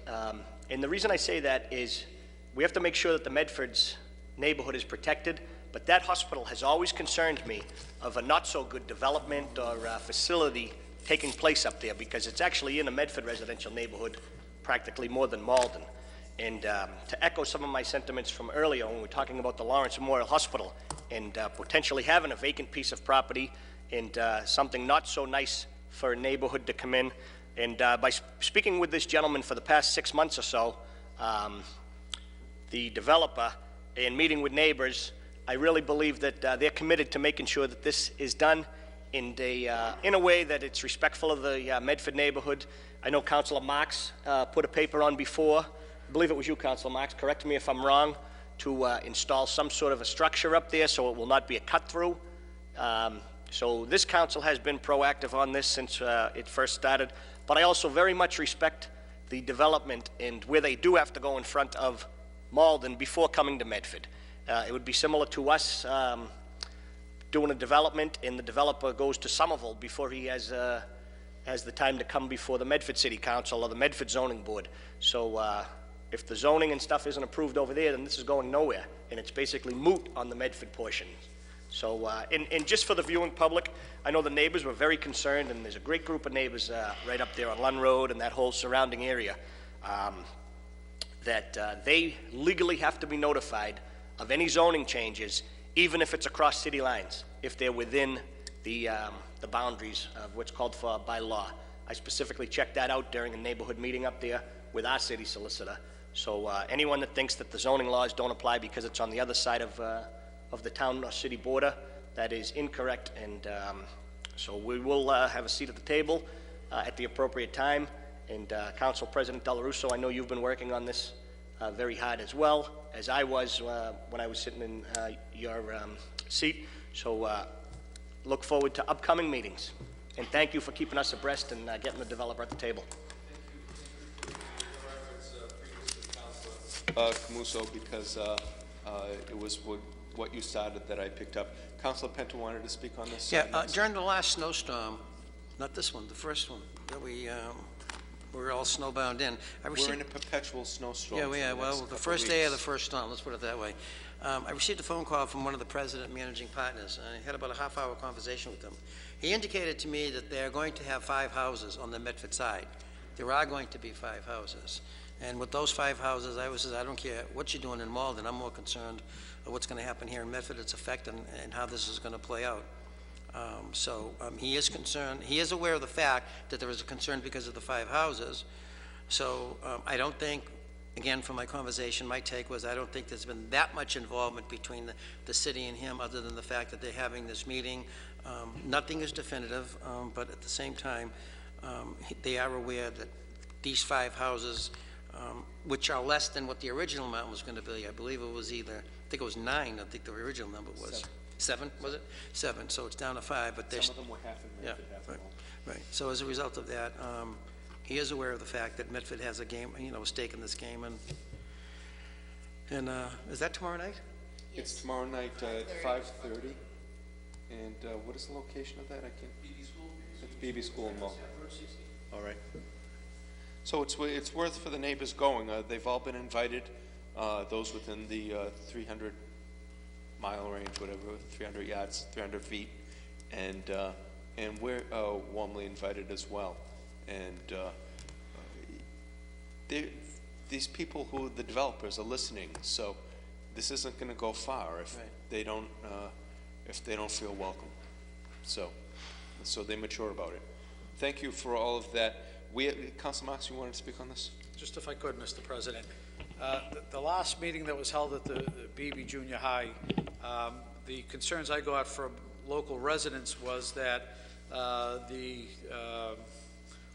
Speaker 11: And the reason I say that is we have to make sure that the Medford's neighborhood is protected, but that hospital has always concerned me of a not-so-good development or facility taking place up there, because it's actually in a Medford residential neighborhood, practically more than Malden. And to echo some of my sentiments from earlier when we were talking about the Lawrence Memorial Hospital and potentially having a vacant piece of property and something not so nice for a neighborhood to come in. And by speaking with this gentleman for the past 6 months or so, the developer, and meeting with neighbors, I really believe that they're committed to making sure that this is done in a way that it's respectful of the Medford neighborhood. I know Councilor Marks put a paper on before, I believe it was you, Councilor Marks, correct me if I'm wrong, to install some sort of a structure up there so it will not be a cut-through. So this council has been proactive on this since it first started, but I also very much respect the development and where they do have to go in front of Malden before coming to Medford. It would be similar to us doing a development and the developer goes to Somerville before he has the time to come before the Medford City Council or the Medford Zoning Board. So if the zoning and stuff isn't approved over there, then this is going nowhere, and it's basically moot on the Medford portion. So, and just for the viewing public, I know the neighbors were very concerned, and there's a great group of neighbors right up there on Lund Road and that whole surrounding area that they legally have to be notified of any zoning changes, even if it's across city lines, if they're within the boundaries of what's called for by law. I specifically checked that out during a neighborhood meeting up there with our city solicitor. So anyone that thinks that the zoning laws don't apply because it's on the other side of the town or city border, that is incorrect. And so we will have a seat at the table at the appropriate time. And Council President Del Russo, I know you've been working on this very hard as well, as I was when I was sitting in your seat. So look forward to upcoming meetings. And thank you for keeping us abreast and getting the developer at the table.
Speaker 2: Camuso, because it was what you started that I picked up. Councilor Penta wanted to speak on this.
Speaker 5: Yeah,
Speaker 2: next.
Speaker 5: during the last snowstorm, not this one, the first one, that we were all snowbound in.
Speaker 2: We're in a perpetual snowstorm.
Speaker 5: Yeah,
Speaker 2: for
Speaker 5: yeah,
Speaker 2: the
Speaker 5: well,
Speaker 2: next
Speaker 5: the
Speaker 2: couple
Speaker 5: first day of the
Speaker 2: weeks.
Speaker 5: first storm, let's put it that way. I received a phone call from one of the president managing partners, and I had about a half-hour conversation with him. He indicated to me that they're going to have 5 houses on the Medford side. There are going to be 5 houses. And with those 5 houses, I always said, I don't care what you're doing in Malden, I'm more concerned of what's going to happen here in Medford, its effect, and how this is going to play out. He is concerned, he is aware of the fact that there is a concern because of the 5 houses. So I don't think, again, from my conversation, my take was I don't think there's been that much involvement between the city and him, other than the fact that they're having this meeting. Nothing is definitive, but at the same time, they are aware that these 5 houses, which are less than what the original amount was going to be. I believe it was I think it was 9, I think the original number was. 7, was it? 7, so it's down to 5, but there's.
Speaker 2: Some of them were half in Medford, half in Malden.
Speaker 5: Right, so as a result of that, he is aware of the fact that Medford has a game, a stake in this game, and is that tomorrow night?
Speaker 2: It's tomorrow night at 5:30. And what is the location of that? I can't. BB School. It's BB School in Malden. All right. So it's worth for the neighbors going. They've all been invited. Those within the 300-mile range, whatever, 300 yards, 300 feet, and we're warmly invited as well. And these people the developers are listening. So this isn't going to go far if they don't feel welcome. So they mature about it. Thank you for all of that. Councilor Marks, you wanted to speak on this?
Speaker 7: Just if I could, Mr. President. The last meeting that was held at the BB Junior High, the concerns I got from local residents was that the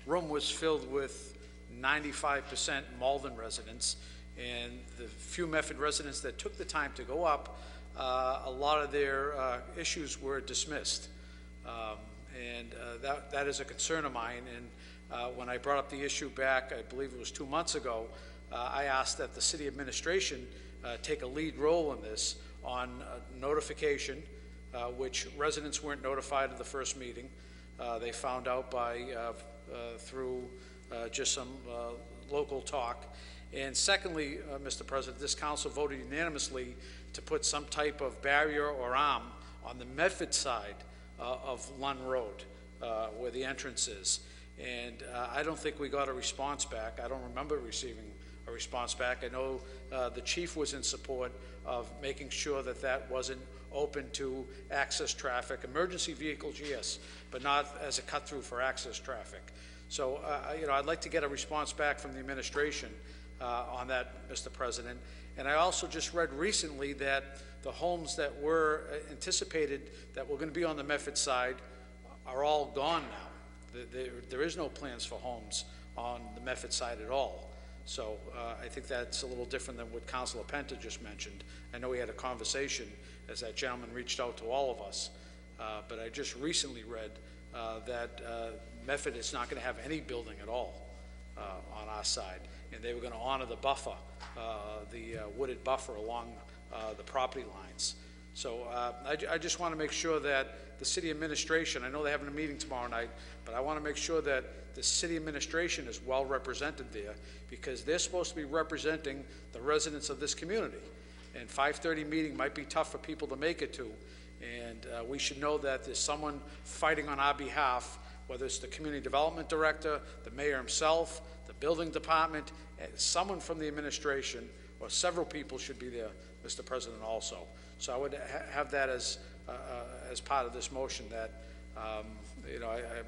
Speaker 7: room was filled with 95% Malden residents, and the few Medford residents that took the time to go up, a lot of their issues were dismissed. That is a concern of mine, and when I brought up the issue back, I believe it was 2 months ago, I asked that the city administration take a lead role in this on notification, which residents weren't notified of the first meeting. They found out through just some local talk. And secondly, Mr. President, this council voted unanimously to put some type of barrier or arm on the Medford side of Lund Road, where the entrance is. And I don't think we got a response back. I don't remember receiving a response back. I know the chief was in support of making sure that that wasn't open to access traffic. Emergency vehicles, yes, but not as a cut-through for access traffic. So, I'd like to get a response back from the administration on that, Mr. President. And I also just read recently that the homes that were anticipated that were going to be on the Medford side are all gone now. There is no plans for homes on the Medford side at all. So I think that's a little different than what Councilor Penta just mentioned. I know we had a conversation as that gentleman reached out to all of us, but I just recently read that Medford is not going to have any building at all on our side, and they were going to honor the buffer, the wooded buffer along the property lines. So I just want to make sure that the city administration, I know they're having a meeting tomorrow night, but I want to make sure that the city administration is well represented there, because they're supposed to be representing the residents of this community. And 5:30 meeting might be tough for people to make it to, and we should know that there's someone fighting on our behalf, whether it's the community development director, the mayor himself, the building department, someone from the administration, or several people should be there, Mr. President, also. So I would have that as part of this motion, that I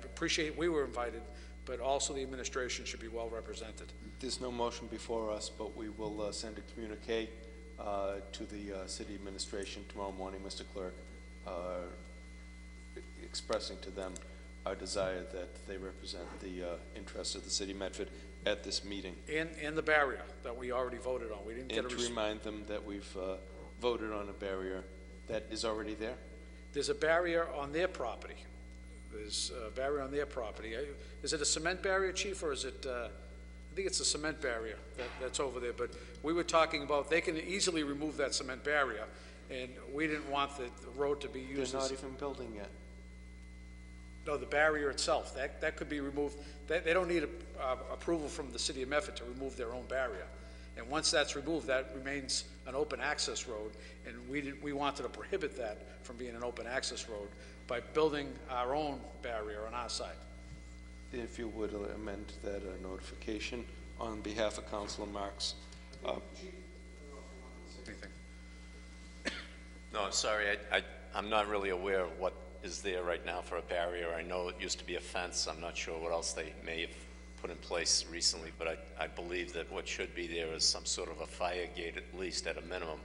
Speaker 7: appreciate we were invited, but also the administration should be well represented.
Speaker 2: There's no motion before us, but we will send a communique to the city administration tomorrow morning, Mr. Clerk, expressing to them our desire that they represent the interests of the city of Medford at this meeting.
Speaker 7: And the barrier that we already voted on. We didn't get a
Speaker 2: response. And to remind them that we've voted on a barrier that is already there.
Speaker 7: There's a barrier on their property. There's a barrier on their property. Is it a cement barrier, Chief, or is it I think it's a cement barrier that's over there, but we were talking about, they can easily remove that cement barrier, and we didn't want the road to be used
Speaker 2: They're
Speaker 7: as...
Speaker 2: not even building yet.
Speaker 7: No, the barrier itself, that could be removed. They don't need approval from the city of Medford to remove their own barrier. And once that's removed, that remains an open access road, and we wanted to prohibit that from being an open access road by building our own barrier on our side.
Speaker 2: If you would amend that notification on behalf of Councilor Marks.
Speaker 7: Anything?
Speaker 12: No, sorry, I'm not really aware of what is there right now for a barrier. I know it used to be a fence. I'm not sure what else they may have put in place recently, but I believe that what should be there is some sort of a fire gate, at least at a minimum,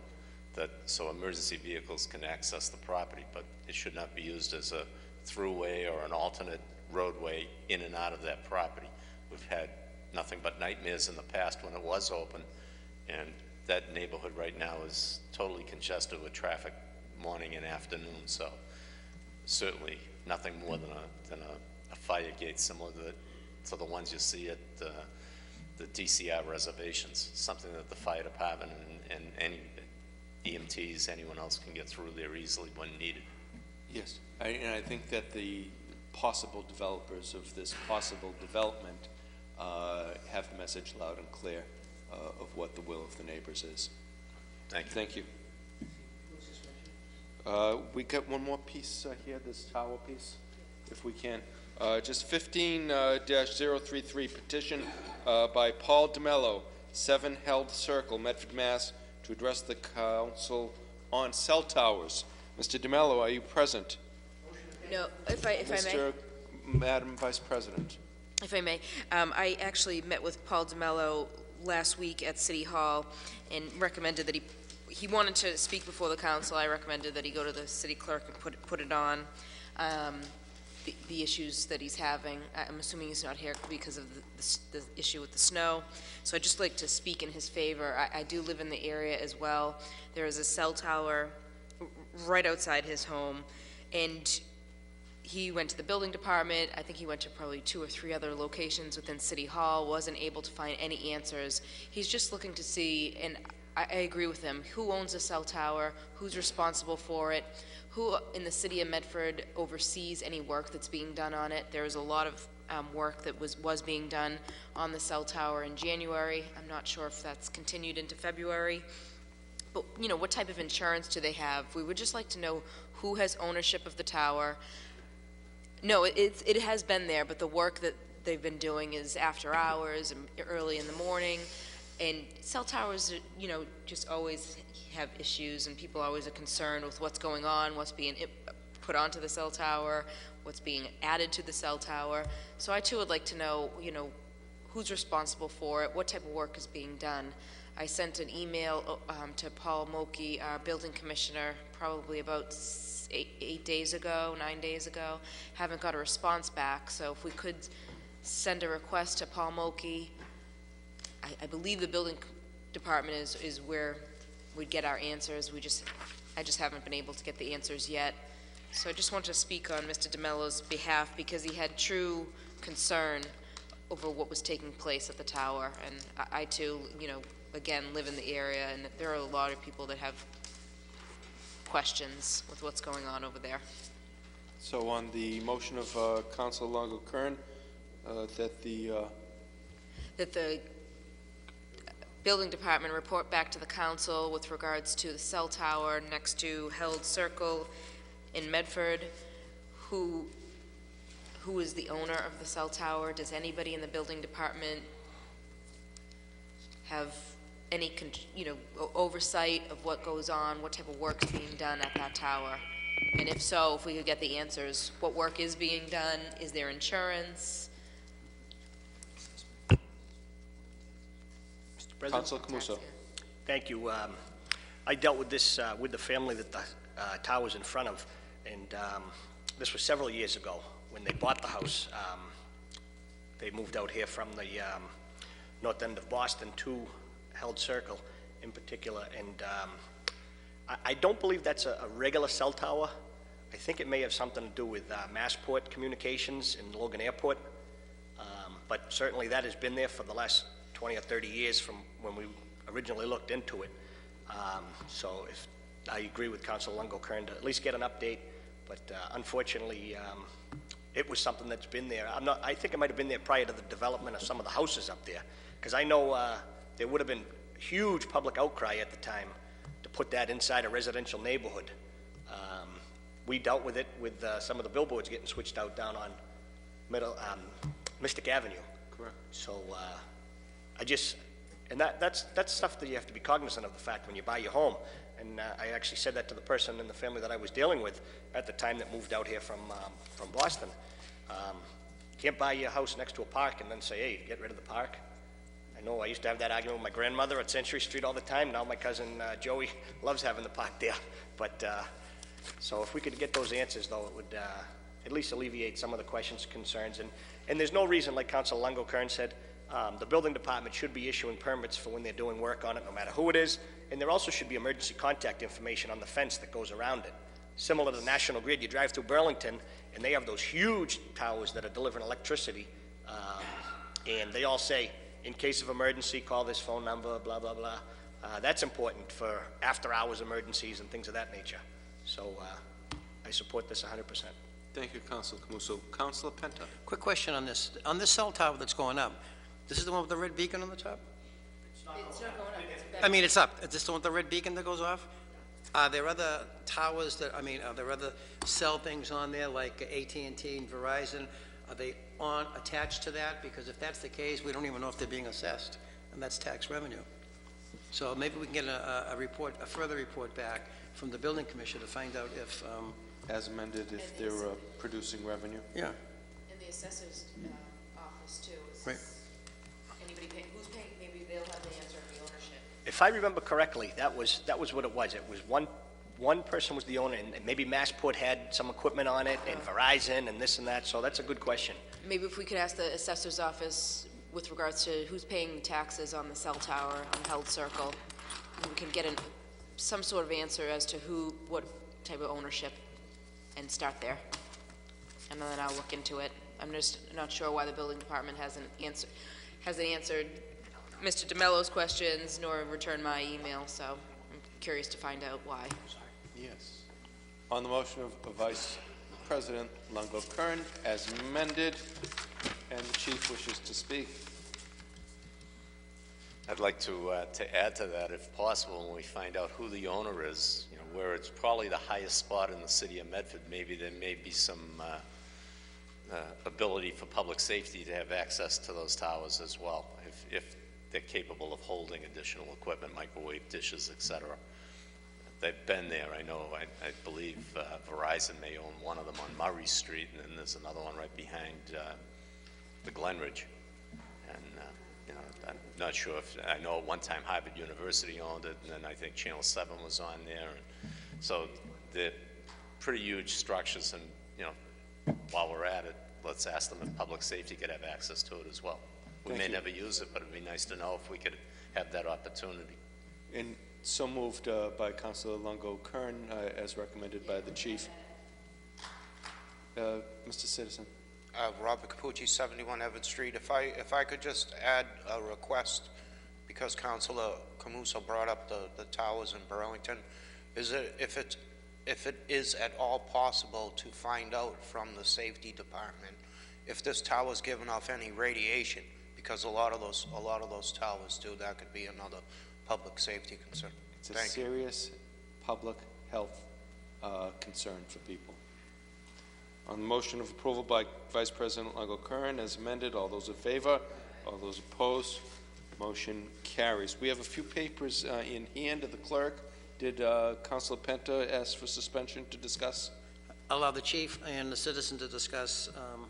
Speaker 12: so emergency vehicles can access the property, but it should not be used as a throughway or an alternate roadway in and out of that property. We've had nothing but nightmares in the past when it was open, and that neighborhood right now is totally congested with traffic morning and afternoon, so certainly nothing more than a fire gate similar to the ones you see at the DCR reservations, something that the fire department and any EMTs, anyone else can get through there easily when needed.
Speaker 2: Yes, and I think that the possible developers of this possible development have the message loud and clear of what the will of the neighbors is.
Speaker 12: Thank you.
Speaker 2: Thank you. We got one more piece here, this tower piece, if we can. Just 15-033 petition by Paul DeMello, 7 Held Circle, Medford, Mass., to address the council on cell towers. Mr. DeMello, are you present?
Speaker 6: No, if I may.
Speaker 2: Madam Vice President.
Speaker 6: If I may, I actually met with Paul DeMello last week at City Hall and recommended that he wanted to speak before the council. I recommended that he go to the city clerk and put it on the issues that he's having. I'm assuming he's not here because of the issue with the snow. So I'd just like to speak in his favor. I do live in the area as well. There is a cell tower right outside his home, and he went to the building department. I think he went to probably 2 or 3 other locations within City Hall, wasn't able to find any answers. He's just looking to see, and I agree with him, who owns the cell tower, who's responsible for it, who in the city of Medford oversees any work that's being done on it. There was a lot of work that was being done on the cell tower in January. I'm not sure if that's continued into February. But, you know, what type of insurance do they have? We would just like to know who has ownership of the tower. No, it has been there, but the work that they've been doing is after hours and early in the morning. And cell towers, you know, just always have issues, and people always are concerned with what's going on, what's being put onto the cell tower, what's being added to the cell tower. So I too would like to know, you know, who's responsible for it, what type of work is being done. I sent an email to Paul Moki, our building commissioner, probably about 9 days ago. Haven't got a response back, so if we could send a request to Paul Moki. I believe the building department is where we'd get our answers. I just haven't been able to get the answers yet. So I just want to speak on Mr. DeMello's behalf because he had true concern over what was taking place at the tower. And I too, you know, again, live in the area, and there are a lot of people that have questions with what's going on over there.
Speaker 2: So on the motion of Councilor Longo-Kern, that the
Speaker 6: building department report back to the council with regards to the cell tower next to Held Circle in Medford. Who is the owner of the cell tower? Does anybody in the building department have any, you know, oversight of what goes on, what type of work is being done at that tower? And if so, if we could get the answers, what work is being done? Is there insurance?
Speaker 11: President?
Speaker 2: Councilor Camuso.
Speaker 11: Thank you. I dealt with this with the family that the tower's in front of, and this was several years ago when they bought the house. They moved out here from the north end of Boston to Held Circle in particular, and I don't believe that's a regular cell tower. I think it may have something to do with Massport Communications in Logan Airport, but certainly that has been there for the last 20 or 30 years from when we originally looked into it. So if, I agree with Councilor Lungo-Kern to at least get an update, but unfortunately, it was something that's been there. I think it might have been there prior to the development of some of the houses up there, because I know there would have been huge public outcry at the time to put that inside a residential neighborhood. We dealt with it with some of the billboards getting switched out down on Mystic Avenue.
Speaker 2: Correct.
Speaker 11: So and that's stuff that you have to be cognizant of the fact when you buy your home. And I actually said that to the person in the family that I was dealing with at the time that moved out here from Boston. Can't buy your house next to a park and then say, hey, get rid of the park. I know I used to have that argument with my grandmother at Century Street all the time. Now my cousin Joey loves having the park there. But so if we could get those answers, though, it would at least alleviate some of the questions, concerns. And there's no reason, like Councilor Lungo-Kern said, the building department should be issuing permits for when they're doing work on it, no matter who it is. And there also should be emergency contact information on the fence that goes around it. Similar to National Grid, you drive through Burlington, and they have those huge towers that are delivering electricity, and they all say, in case of emergency, call this phone number, blah, blah, blah. That's important for after-hours emergencies and things of that nature. So I support this 100%.
Speaker 2: Thank you, Councilor Camuso. Councilor Penta.
Speaker 5: Quick question on this. On this cell tower that's going up, this is the one with the red beacon on the top?
Speaker 6: It's not going up.
Speaker 5: I mean, it's up. Is this the one with the red beacon that goes off? Are there other towers that, I mean, are there other cell things on there like AT&T and Verizon? Are they attached to that? Because if that's the case, we don't even know if they're being assessed, and that's tax revenue. So maybe we can get a further report back from the building commissioner to find out if,
Speaker 2: As amended, if they're producing revenue.
Speaker 5: yeah.
Speaker 6: In the assessor's office, too.
Speaker 5: Right.
Speaker 6: Anybody paying, who's paying, maybe they'll have the answer of the ownership.
Speaker 11: If I remember correctly, that was what it was. It was one person was the owner, and maybe Massport had some equipment on it, and Verizon, and this and that, so that's a good question.
Speaker 6: Maybe if we could ask the assessor's office with regards to who's paying the taxes on the cell tower on Held Circle, we can get some sort of answer as to what type of ownership, and start there. And then I'll look into it. I'm just not sure why the building department hasn't answered Mr. DeMello's questions nor returned my email, so I'm curious to find out why.
Speaker 2: Yes. On the motion of Vice President Lungo-Kern, as amended, and the chief wishes to speak.
Speaker 12: I'd like to add to that, if possible, when we find out who the owner is, you know, where it's probably the highest spot in the city of Medford, maybe there may be some ability for public safety to have access to those towers as well, if they're capable of holding additional equipment, microwave dishes, etc. They've been there. I know, I believe Verizon may own one of them on Murray Street, and then there's another one right behind the Glenridge. And you know, I'm not sure if, I know at one time Harvard University owned it, and then I think Channel 7 was on there. And so they're pretty huge structures, and you know, while we're at it, let's ask them if public safety could have access to it as well. We may never use it, but it'd be nice to know if we could have that opportunity.
Speaker 2: And so moved by Councilor Lungo-Kern, as recommended by the chief. Mr. Citizen.
Speaker 9: Robert Capucci, 71 Everett Street. If I could just add a request, because Councilor Camuso brought up the towers in Burlington, is it if it is at all possible to find out from the safety department if this tower is giving off any radiation, because a lot of those towers do. That could be another public safety concern.
Speaker 2: It's a serious public health concern for people. On the motion of approval by Vice President Lungo-Kern as amended, all those in favor, all those opposed, motion carries. We have a few papers in hand of the clerk. Did Councilor Penta ask for suspension to discuss?
Speaker 5: Allow the chief and the citizen to discuss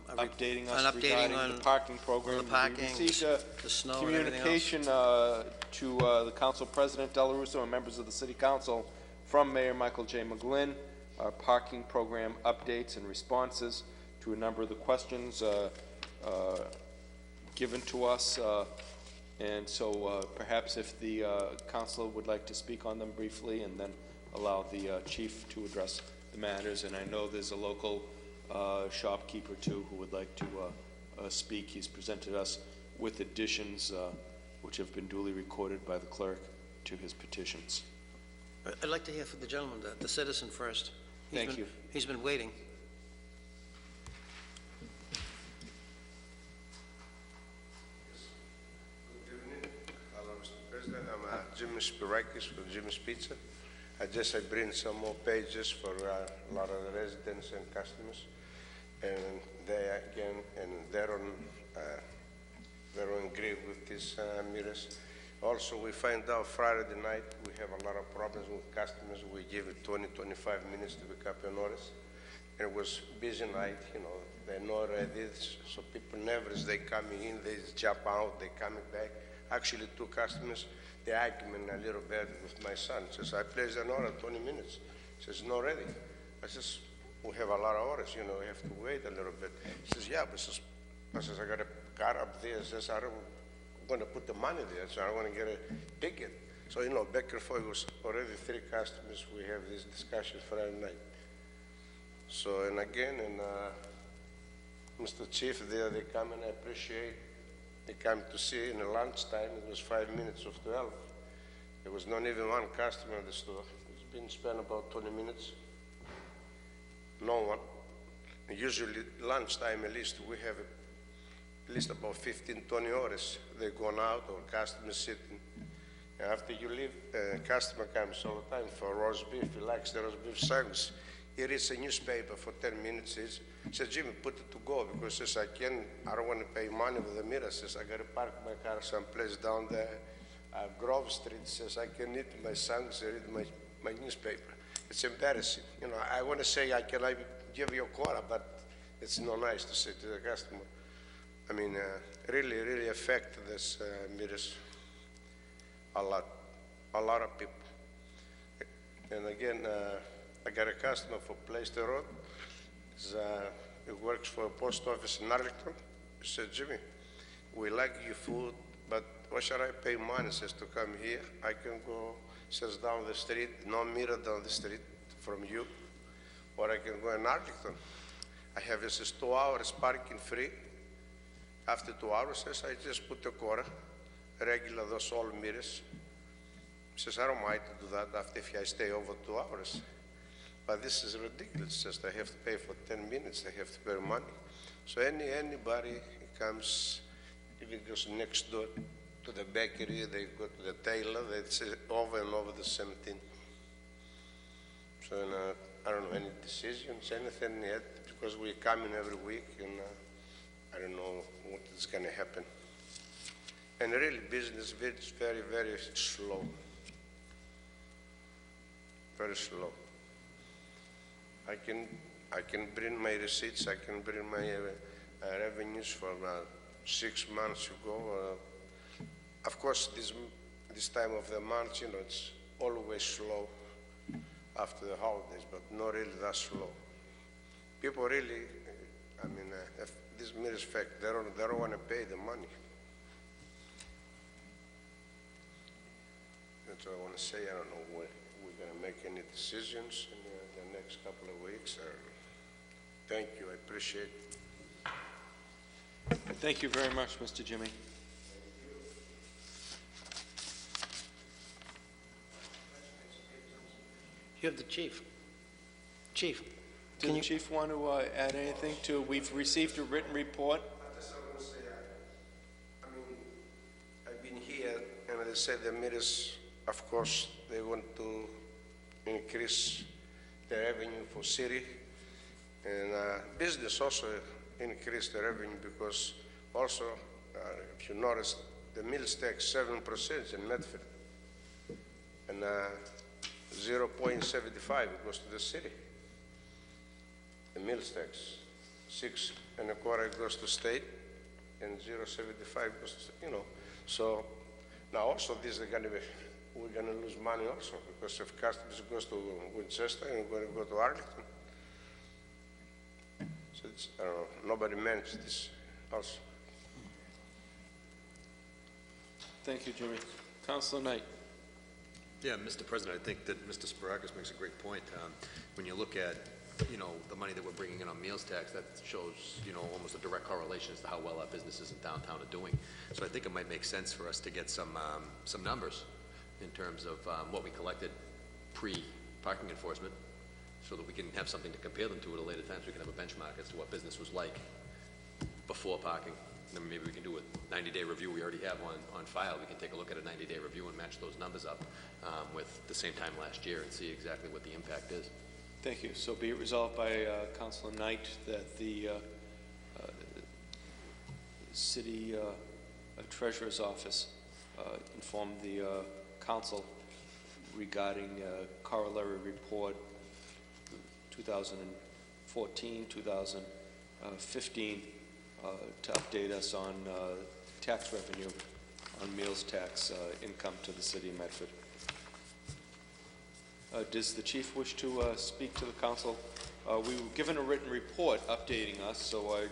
Speaker 2: updating us regarding the parking program.
Speaker 5: The parking,
Speaker 2: we received
Speaker 5: the snow, and everything else.
Speaker 2: communication to the Council President Del Russo and members of the City Council from Mayor Michael J. McGlynn, our parking program updates and responses to a number of the questions given to us. And so perhaps if the councilor would like to speak on them briefly, and then allow the chief to address the matters. And I know there's a local shopkeeper too who would like to speak. He's presented us with additions which have been duly recorded by the clerk to his petitions.
Speaker 5: I'd like to hear from the gentleman, the citizen first.
Speaker 2: Thank you.
Speaker 5: He's been waiting.
Speaker 13: Good evening. Hello, Mr. President. I'm Jimmy Spirakis from Jimmy's Pizza. I bring some more pages for a lot of the residents and customers, and they're on agree with these mirrors. Also, we find out Friday night we have a lot of problems with customers. We give it 20-25 minutes to pick up an orders. And it was busy night, you know, they know already, so people never, as they coming in, they jump out, they coming back. Actually, 2 customers, they arguing a little bit with my son. Says, I placed an order 20 minutes. Says, not ready. I says, we have a lot of orders, you know, we have to wait a little bit. He says, yeah, but I says, I got a car up there. Says, I'm going to put the money there, so I want to get a ticket. So, you know, back and forth, it was already 3 customers. We have this discussion Friday night. So, and again, Mr. Chief, there they come, and I appreciate they come to see in the lunchtime. It was 5 minutes of 12. There was not even one customer in the store. It's been spent about 20 minutes. No one. And usually lunchtime, at least, we have at least about 15, 20 orders. They're gone out or customers sitting. And after you leave, customer comes all the time for roast beef. He likes the roast beef sandwich. He reads a newspaper for 10 minutes. He says, Jimmy, put it to go, because says, I don't want to pay money with the mirror. Says, I got to park my car someplace down there, Grove Street. Says, I can eat my sandwich, read my newspaper. It's embarrassing. You know, I want to say I can give you a quarter, but it's not nice to say to the customer. I mean, really affect this mirrors a lot of people. And again, I got a customer for Playster Road. He works for a post office in Arlington. He said, Jimmy, we like your food, but why should I pay money? Says, to come here. I can go, says, down the street, no mirror down the street from you, or I can go in Arlington. I have, it says, 2 hours parking free. After 2 hours, says, I just put a quarter, regular, those all mirrors. Says, I don't mind to do that after if I stay over 2 hours. But this is ridiculous. Says, I have to pay for 10 minutes. I have to pay money. So anybody comes, even goes next door to the bakery, they go to the tailor, they say over and over the same thing. So I don't know any decisions, anything yet, because we come in every week, and I don't know what is going to happen. And really, business is very, very slow. Very slow. I can bring my receipts. I can bring my revenues from 6 months ago. Of course, this time of the month, you know, it's always slow after the holidays, but not really that slow. People really, I mean, this mirrors fact, they don't want to pay the money. That's what I want to say. I don't know when we're going to make any decisions in the next couple of weeks. Thank you. I appreciate it.
Speaker 2: Thank you very much, Mr. Jimmy.
Speaker 5: You have the chief. Chief,
Speaker 2: Does the chief want to add anything to? We've received a written report.
Speaker 13: I just want to say, I mean, I've been here, and they said the mirrors, of course, they want to increase the revenue for city, and business also increase the revenue, because also, if you notice, the mills tax 7% in Medford, and 0.75 goes to the city. The mills tax, 6.25 goes to state, and 0.75 goes to, you know. So now also this is going to be, we're going to lose money also, because if customers goes to Winchester and we're going to go to Arlington. So it's, I don't know, nobody managed this also.
Speaker 2: Thank you, Jimmy. Councilor Knight.
Speaker 3: Yeah, Mr. President, I think that Mr. Spirakis makes a great point. When you look at you know, the money that we're bringing in on meals tax, that shows, you know, almost a direct correlation as to how well our businesses in downtown are doing. So I think it might make sense for us to get some numbers in terms of what we collected pre-parking enforcement, so that we can have something to compare them to at a later time, so we can have a benchmark as to what business was like before parking. And then maybe we can do a 90-day review we already have on file. We can take a look at a 90-day review and match those numbers up with the same time last year and see exactly what the impact is.
Speaker 2: Thank you. So be it resolved by Councilor Knight that the City Treasurer's Office inform the Council regarding corollary report 2014, 2015 to update us on tax revenue on meals tax income to the City of Medford. Does the Chief wish to speak to the Council? We were given a written report updating us, so I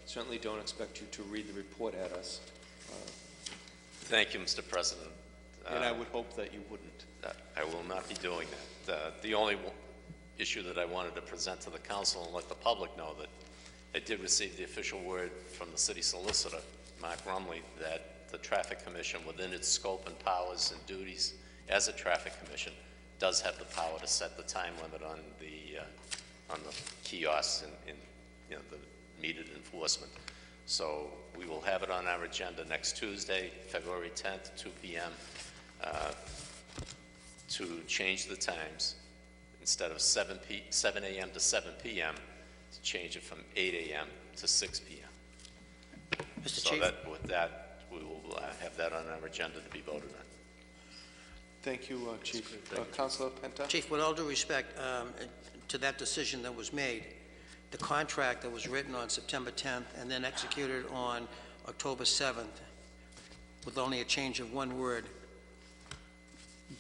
Speaker 2: certainly don't expect you to read the report at us.
Speaker 12: Thank you, Mr. President.
Speaker 2: And I would hope that you wouldn't.
Speaker 12: I will not be doing that. The only issue that I wanted to present to the Council and let the public know that I did receive the official word from the City Solicitor, Mark Rumley, that the Traffic Commission, within its scope and powers and duties as a Traffic Commission, does have the power to set the time limit on the kiosks and you know, the metered enforcement. So we will have it on our agenda next Tuesday, February 10th, 2 p.m. To change the times instead of 7 a.m. to 7 p.m. to change it from 8 a.m. to 6 p.m.
Speaker 5: Mr.
Speaker 12: So
Speaker 5: Chief?
Speaker 12: with that, we will have that on our agenda to be voted on.
Speaker 2: Thank you, Chief. Councilor Penta?
Speaker 5: Chief, with all due respect to that decision that was made, the contract that was written on September 10th and then executed on October 7th, with only a change of one word,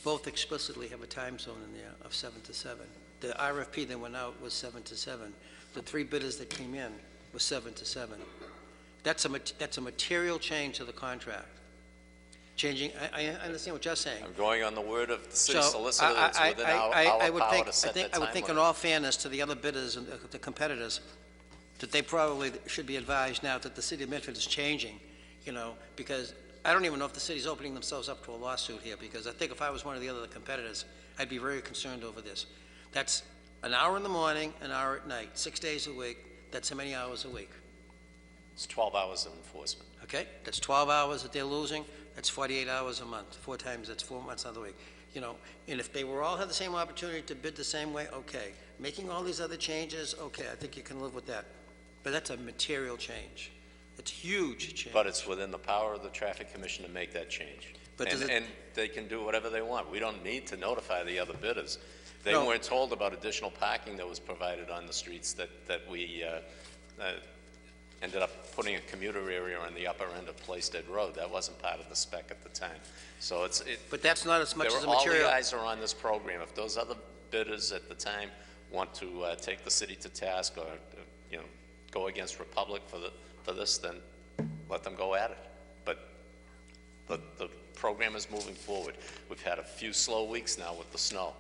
Speaker 5: both explicitly have a time zone in there of 7 to 7. The RFP that went out was 7 to 7. The 3 bidders that came in was 7 to 7. That's a material change to the contract. Changing, I understand what you're saying.
Speaker 12: I'm going on the word of the City
Speaker 5: So,
Speaker 12: Solicitor. It's within our power to set that time
Speaker 5: I would think in
Speaker 12: limit.
Speaker 5: all fairness to the other bidders and the competitors, that they probably should be advised now that the City of Medford is changing, you know, because I don't even know if the city's opening themselves up to a lawsuit here, because I think if I was one of the other competitors, I'd be very concerned over this. That's an hour in the morning, an hour at night, 6 days a week. That's how many hours a week?
Speaker 12: It's 12 hours of enforcement.
Speaker 5: Okay, that's 12 hours that they're losing. That's 48 hours a month. 4 times, that's 4 months out of the week. You know, and if they were all had the same opportunity to bid the same way, okay. Making all these other changes, okay, I think you can live with that. But that's a material change. It's a huge change.
Speaker 12: But it's within the power of the Traffic Commission to make that change.
Speaker 5: But
Speaker 12: And they can do whatever they want. We don't need to notify the other bidders. They
Speaker 5: No.
Speaker 12: weren't told about additional parking that was provided on the streets that we ended up putting a commuter area on the upper end of Plaisted Road. That wasn't part of the spec at the time. So
Speaker 5: But that's not as much as a
Speaker 12: all
Speaker 5: material.
Speaker 12: the eyes are on this program. If those other bidders at the time want to take the city to task or, you know, go against Republic for this, then let them go at it. But the program is moving forward. We've had a few slow weeks now with the snow.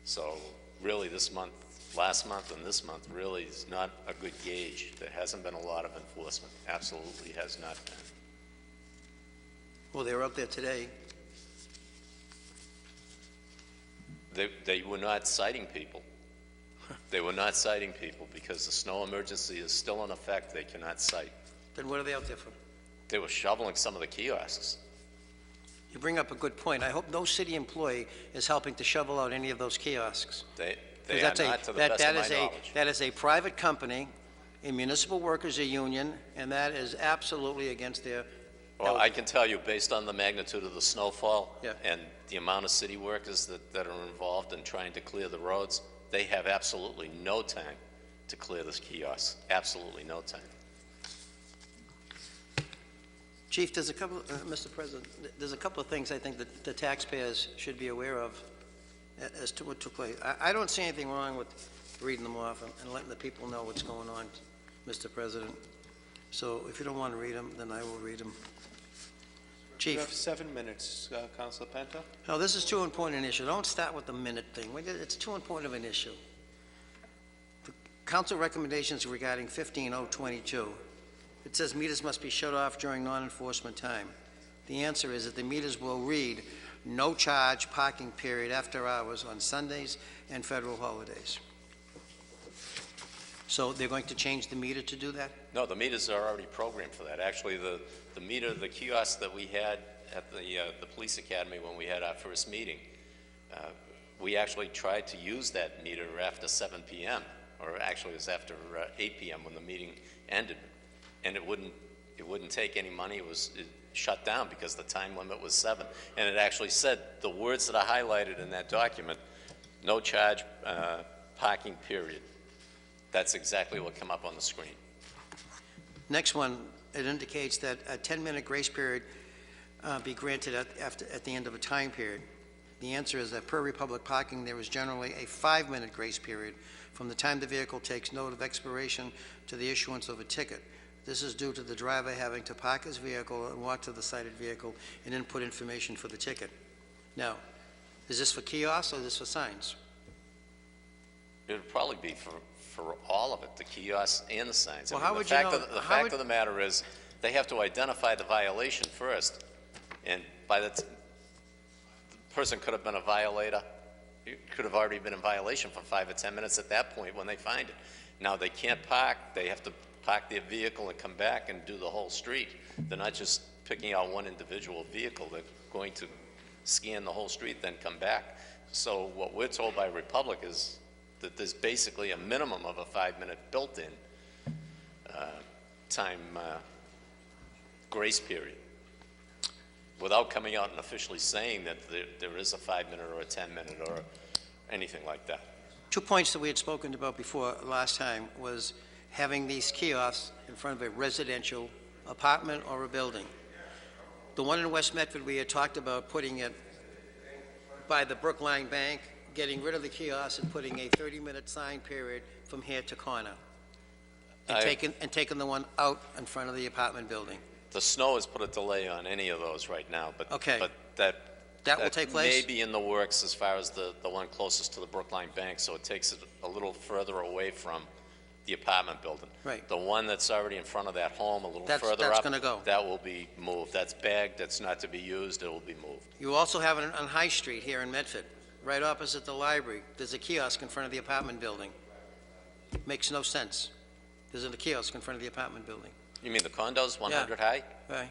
Speaker 12: So really this month, last month and this month really is not a good gauge. There hasn't been a lot of enforcement. Absolutely has not been.
Speaker 5: Well, they were out there today.
Speaker 12: They were not citing people. They were not citing people because the snow emergency is still in effect. They cannot cite.
Speaker 5: Then what are they out there for?
Speaker 12: They were shoveling some of the kiosks.
Speaker 5: You bring up a good point. I hope no city employee is helping to shovel out any of those kiosks.
Speaker 12: They are
Speaker 5: That's
Speaker 12: not to the best of my knowledge.
Speaker 5: That is a private company, a municipal workers' union, and that is absolutely against their...
Speaker 12: Well, I can tell you, based on the magnitude of the snowfall
Speaker 5: Yeah.
Speaker 12: and the amount of city workers that are involved in trying to clear the roads, they have absolutely no time to clear this kiosk. Absolutely no time.
Speaker 5: Chief, there's a couple, Mr. President, there's a couple of things I think that the taxpayers should be aware of as to what took place. I don't see anything wrong with reading them off and letting the people know what's going on, Mr. President. So if you don't want to read them, then I will read them.
Speaker 2: You have
Speaker 5: Chief.
Speaker 2: 7 minutes, Councilor Penta.
Speaker 5: No, this is too important an issue. Don't start with the minute thing. It's too important of an issue. council recommendations regarding 15022. It says meters must be shut off during non-enforcement time. The answer is that the meters will read no charge parking period after hours on Sundays and federal holidays. So they're going to change the meter to do that?
Speaker 12: No, the meters are already programmed for that. Actually, the meter, the kiosk that we had at the police academy when we had our first meeting, we actually tried to use that meter after 7 p.m., or actually it was after 8 p.m. when the meeting ended, and it wouldn't take any money. It shut down because the time limit was 7, and it actually said the words that are highlighted in that document: no charge parking period. That's exactly what came up on the screen.
Speaker 5: Next one, it indicates that a 10-minute grace period be granted at the end of a time period. The answer is that per Republic Parking, there is generally a 5-minute grace period from the time the vehicle takes note of expiration to the issuance of a ticket. This is due to the driver having to park his vehicle and walk to the cited vehicle and input information for the ticket. Now, is this for kiosks or is this for signs?
Speaker 12: It would probably be for all of it, the kiosks and the signs.
Speaker 5: Well,
Speaker 12: I mean,
Speaker 5: how would you know?
Speaker 12: The fact of the matter is, they have to identify the violation first, and by the person could have been a violator. You could have already been in violation for 5 or 10 minutes at that point when they find it. Now they can't park. They have to park their vehicle and come back and do the whole street. They're not just picking out one individual vehicle. They're going to scan the whole street, then come back. So what we're told by Republic is that there's basically a minimum of a 5-minute built-in time grace period, without coming out and officially saying that there is a 5-minute or a 10-minute or anything like that.
Speaker 5: 2 points that we had spoken about before last time was having these kiosks in front of a residential apartment or a building. The one in West Medford, we had talked about putting it by the Brookline Bank, getting rid of the kiosks and putting a 30-minute sign period from here to corner, and taking the one out in front of the apartment building.
Speaker 12: The snow has put a delay on any of those right now, but,
Speaker 5: Okay.
Speaker 12: but
Speaker 5: That will take place?
Speaker 12: may be in the works as far as the one closest to the Brookline Bank, so it takes it a little further away from the apartment building.
Speaker 5: Right.
Speaker 12: The one that's already in front of that home, a little
Speaker 5: That's
Speaker 12: further up,
Speaker 5: gonna go.
Speaker 12: that will be moved. That's bagged, that's not to be used, it will be moved.
Speaker 5: You also have it on High Street here in Medford, right opposite the library. There's a kiosk in front of the apartment building. Makes no sense. There's a kiosk in front of the apartment building.
Speaker 12: You mean the condos, 100 high?
Speaker 5: Right.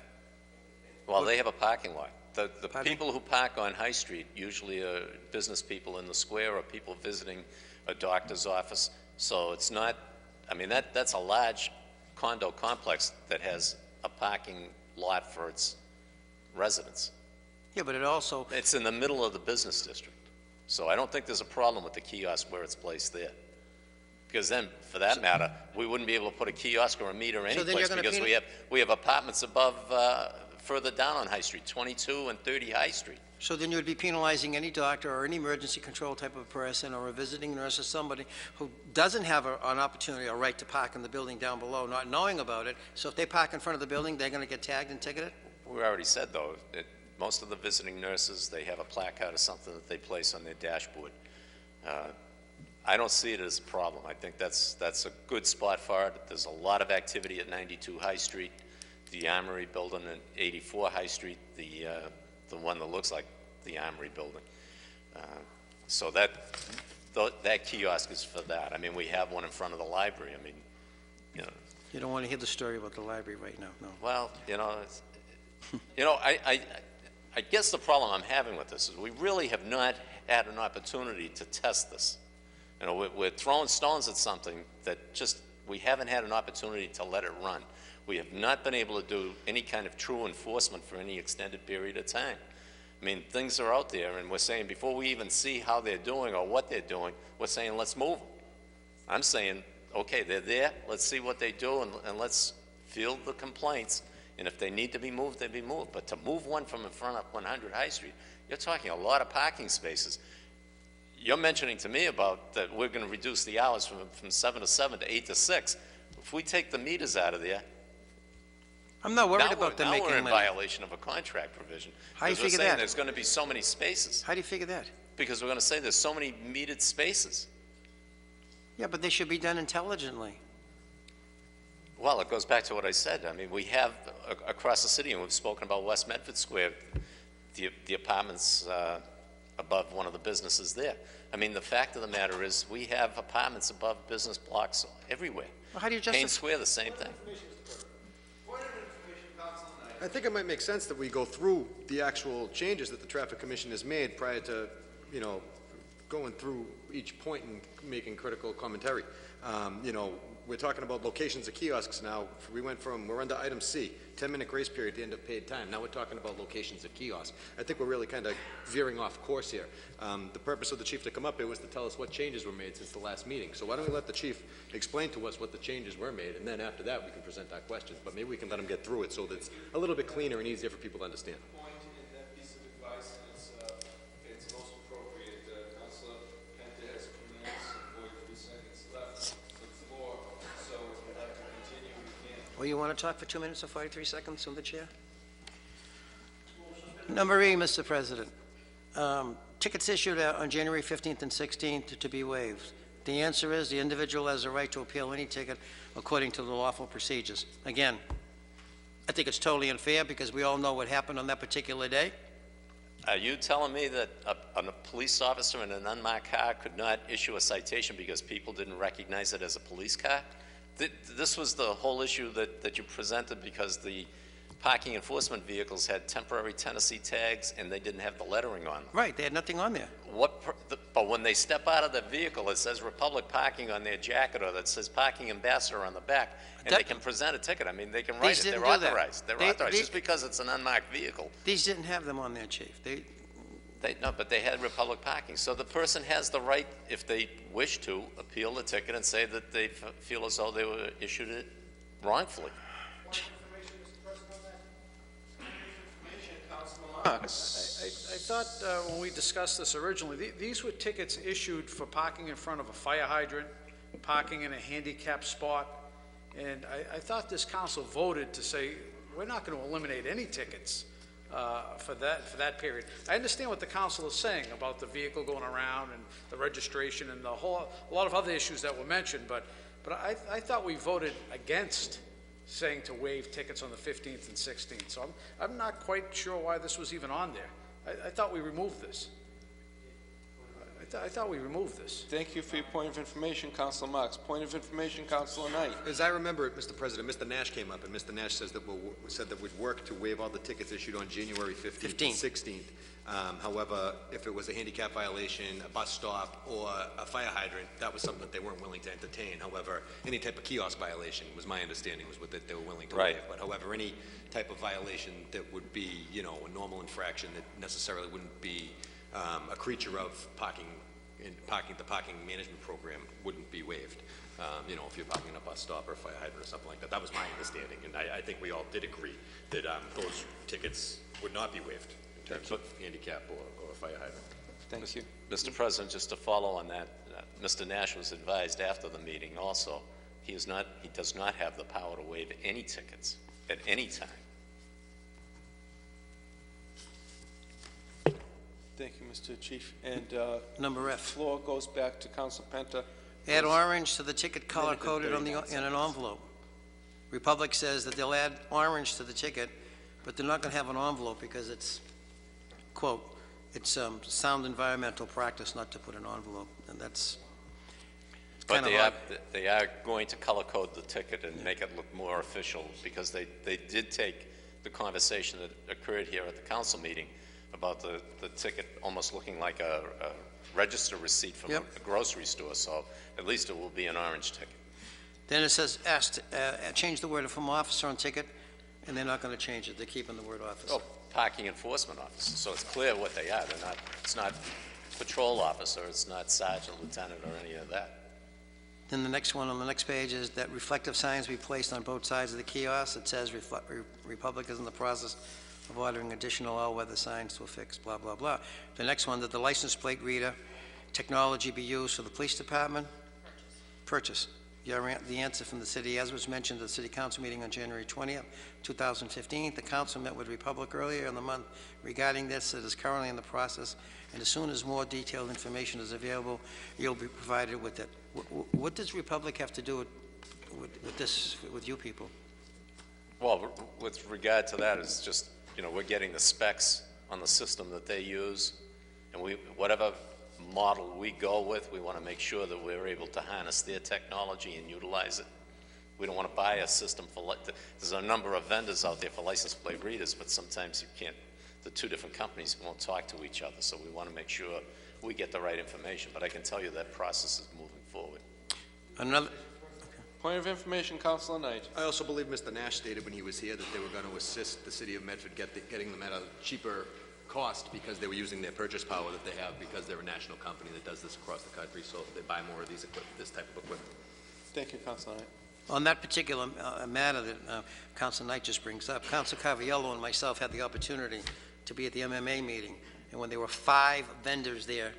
Speaker 12: Well, they have a parking lot. The
Speaker 5: Pardon?
Speaker 12: people who park on High Street usually are business people in the square or people visiting a doctor's office. So it's not, I mean, that's a large condo complex that has a parking lot for its residents.
Speaker 5: Yeah, but it also,
Speaker 12: It's in the middle of the business district. So I don't think there's a problem with the kiosk where it's placed there. Because then, for that matter, we wouldn't be able to put a kiosk or a meter
Speaker 5: So then you're
Speaker 12: anyplace
Speaker 5: gonna
Speaker 12: because we have apartments above, further down on High Street, 22 and 30 High Street.
Speaker 5: so then you would be penalizing any doctor or any emergency control type of person or a visiting nurse or somebody who doesn't have an opportunity or right to park in the building down below, not knowing about it. So if they park in front of the building, they're going to get tagged and ticketed?
Speaker 12: We already said, though, that most of the visiting nurses, they have a placard or something that they place on their dashboard. I don't see it as a problem. I think that's a good spot for it. There's a lot of activity at 92 High Street, the Armory building at 84 High Street, the one that looks like the Armory building. So that kiosk is for that. I mean, we have one in front of the library. I mean, you know.
Speaker 5: You don't want to hear the story about the library right now, no.
Speaker 12: Well, you know, I guess the problem I'm having with this is we really have not had an opportunity to test this. You know, we're throwing stones at something that just, we haven't had an opportunity to let it run. We have not been able to do any kind of true enforcement for any extended period of time. I mean, things are out there, and we're saying before we even see how they're doing or what they're doing, we're saying let's move them. I'm saying, okay, they're there, let's see what they do, and let's field the complaints, and if they need to be moved, they be moved. But to move one from in front of 100 High Street, you're talking a lot of parking spaces. You're mentioning to me about that we're going to reduce the hours from 7 to 7 to 8 to 6. If we take the meters out of there,
Speaker 5: I'm not worried about them
Speaker 12: now
Speaker 5: making
Speaker 12: we're in
Speaker 5: money.
Speaker 12: violation of a contract provision.
Speaker 5: How do you
Speaker 12: Because we're
Speaker 5: figure
Speaker 12: saying
Speaker 5: that?
Speaker 12: there's going to be so many spaces.
Speaker 5: How do you figure that?
Speaker 12: Because we're going to say there's so many metered spaces.
Speaker 5: Yeah, but they should be done intelligently.
Speaker 12: Well, it goes back to what I said. I mean, we have across the city, and we've spoken about West Medford Square, the apartments above one of the businesses there. I mean, the fact of the matter is, we have apartments above business blocks everywhere.
Speaker 5: Well, how do you
Speaker 12: Payne Square, the same thing.
Speaker 3: I think it might make sense that we go through the actual changes that the Traffic Commission has made prior to, you know, going through each point and making critical commentary. You know, we're talking about locations of kiosks now. We're under item C, 10-minute grace period at the end of paid time. Now we're talking about locations of kiosks. I think we're really kind of veering off course here. The purpose of the chief to come up here was to tell us what changes were made since the last meeting. So why don't we let the chief explain to us what the changes were made, and then after that we can present our questions. But maybe we can let him get through it so that it's a little bit cleaner and easier for people to understand.
Speaker 2: Point in that piece of advice, and it's most appropriate. Councilor Penta has 2 minutes and 43 seconds left on the floor, so if you'd like to continue, we can.
Speaker 5: Well, you want to talk for 2 minutes and 43 seconds from the chair? Number E, Mr. President. Tickets issued on January 15th and 16th to be waived. The answer is the individual has a right to appeal any ticket according to the lawful procedures. Again, I think it's totally unfair because we all know what happened on that particular day.
Speaker 12: Are you telling me that a police officer in an unmarked car could not issue a citation because people didn't recognize it as a police car? This was the whole issue that you presented because the parking enforcement vehicles had temporary Tennessee tags and they didn't have the lettering on them.
Speaker 5: Right, they had nothing on there.
Speaker 12: But when they step out of the vehicle, it says Republic Parking on their jacket or that says Parking Ambassador on the back, and they can present a ticket. I mean, they can write it. They're authorized. They're authorized just because it's an unmarked vehicle.
Speaker 5: These didn't have them on there, Chief.
Speaker 12: No, but they had Republic Parking. So the person has the right, if they wish to, appeal the ticket and say that they feel as though they were issued it wrongfully.
Speaker 7: I thought when we discussed this originally, these were tickets issued for parking in front of a fire hydrant, parking in a handicapped spot, and I thought this council voted to say, we're not going to eliminate any tickets for that period. I understand what the council is saying about the vehicle going around and the registration and a lot of other issues that were mentioned, but I thought we voted against saying to waive tickets on the 15th and 16th. So I'm not quite sure why this was even on there. I thought we removed this. I thought we removed this.
Speaker 2: Thank you for your point of information, Councilor Marks. Point of information, Councilor Knight.
Speaker 3: As I remember it, Mr. President, Mr. Nash came up, and Mr. Nash said that we'd work to waive all the tickets issued on January 15th and 16th. However, if it was a handicap violation, a bus stop, or a fire hydrant, that was something that they weren't willing to entertain. However, any type of kiosk violation was my understanding was what that they were willing to waive. But however, any type of violation that would be, you know, a normal infraction that necessarily wouldn't be a creature of the parking management program wouldn't be waived. You know, if you're parking in a bus stop or a fire hydrant or something like that. That was my understanding, and I think we all did agree that those tickets would not be waived in terms of handicap or fire hydrant.
Speaker 2: Thank you.
Speaker 12: Mr. President, just to follow on that, Mr. Nash was advised after the meeting also, he does not have the power to waive any tickets at any time.
Speaker 2: Thank you, Mr. Chief. And
Speaker 5: Number F.
Speaker 2: Floor goes back to Council Penta.
Speaker 5: Add orange to the ticket color-coded in an envelope. Republic says that they'll add orange to the ticket, but they're not going to have an envelope because it's, quote, it's sound environmental practice not to put an envelope, and that's
Speaker 12: But they are going to color code the ticket and make it look more official because they did take the conversation that occurred here at the council meeting about the ticket almost looking like a register receipt from a grocery store, so at least it will be an orange ticket.
Speaker 5: Then it says, change the word from officer on ticket, and they're not going to change it. They're keeping the word officer.
Speaker 12: Oh, parking enforcement officer, so it's clear what they are. They're not, it's not patrol officer, it's not sergeant, lieutenant, or any of that.
Speaker 5: Then the next one on the next page is that reflective signs be placed on both sides of the kiosk. It says Republic is in the process of ordering additional all-weather signs to affix, blah, blah, blah. The next one, that the license plate reader technology be used for the police department. Purchase. the answer from the city, as was mentioned at the city council meeting on January 20th, 2015. The council met with Republic earlier in the month regarding this. It is currently in the process, and as soon as more detailed information is available, you'll be provided with it. What does Republic have to do with this, with you people?
Speaker 12: Well, with regard to that, it's just, you know, we're getting the specs on the system that they use, and whatever model we go with, we want to make sure that we're able to harness their technology and utilize it. We don't want to buy a system for, there's a number of vendors out there for license plate readers, but sometimes you can't, the two different companies won't talk to each other, so we want to make sure we get the right information. But I can tell you that process is moving forward.
Speaker 5: Another,
Speaker 2: Point of information, Councilor Knight.
Speaker 3: I also believe Mr. Nash stated when he was here that they were going to assist the city of Medford getting them at a cheaper cost because they were using their purchase power that they have because they're a national company that does this across the country, so they buy more of these this type of equipment.
Speaker 2: Thank you, Councilor Knight.
Speaker 5: on that particular matter that Councilor Knight just brings up, Councilor Caviello and myself had the opportunity to be at the MMA meeting, and when there were 5 vendors there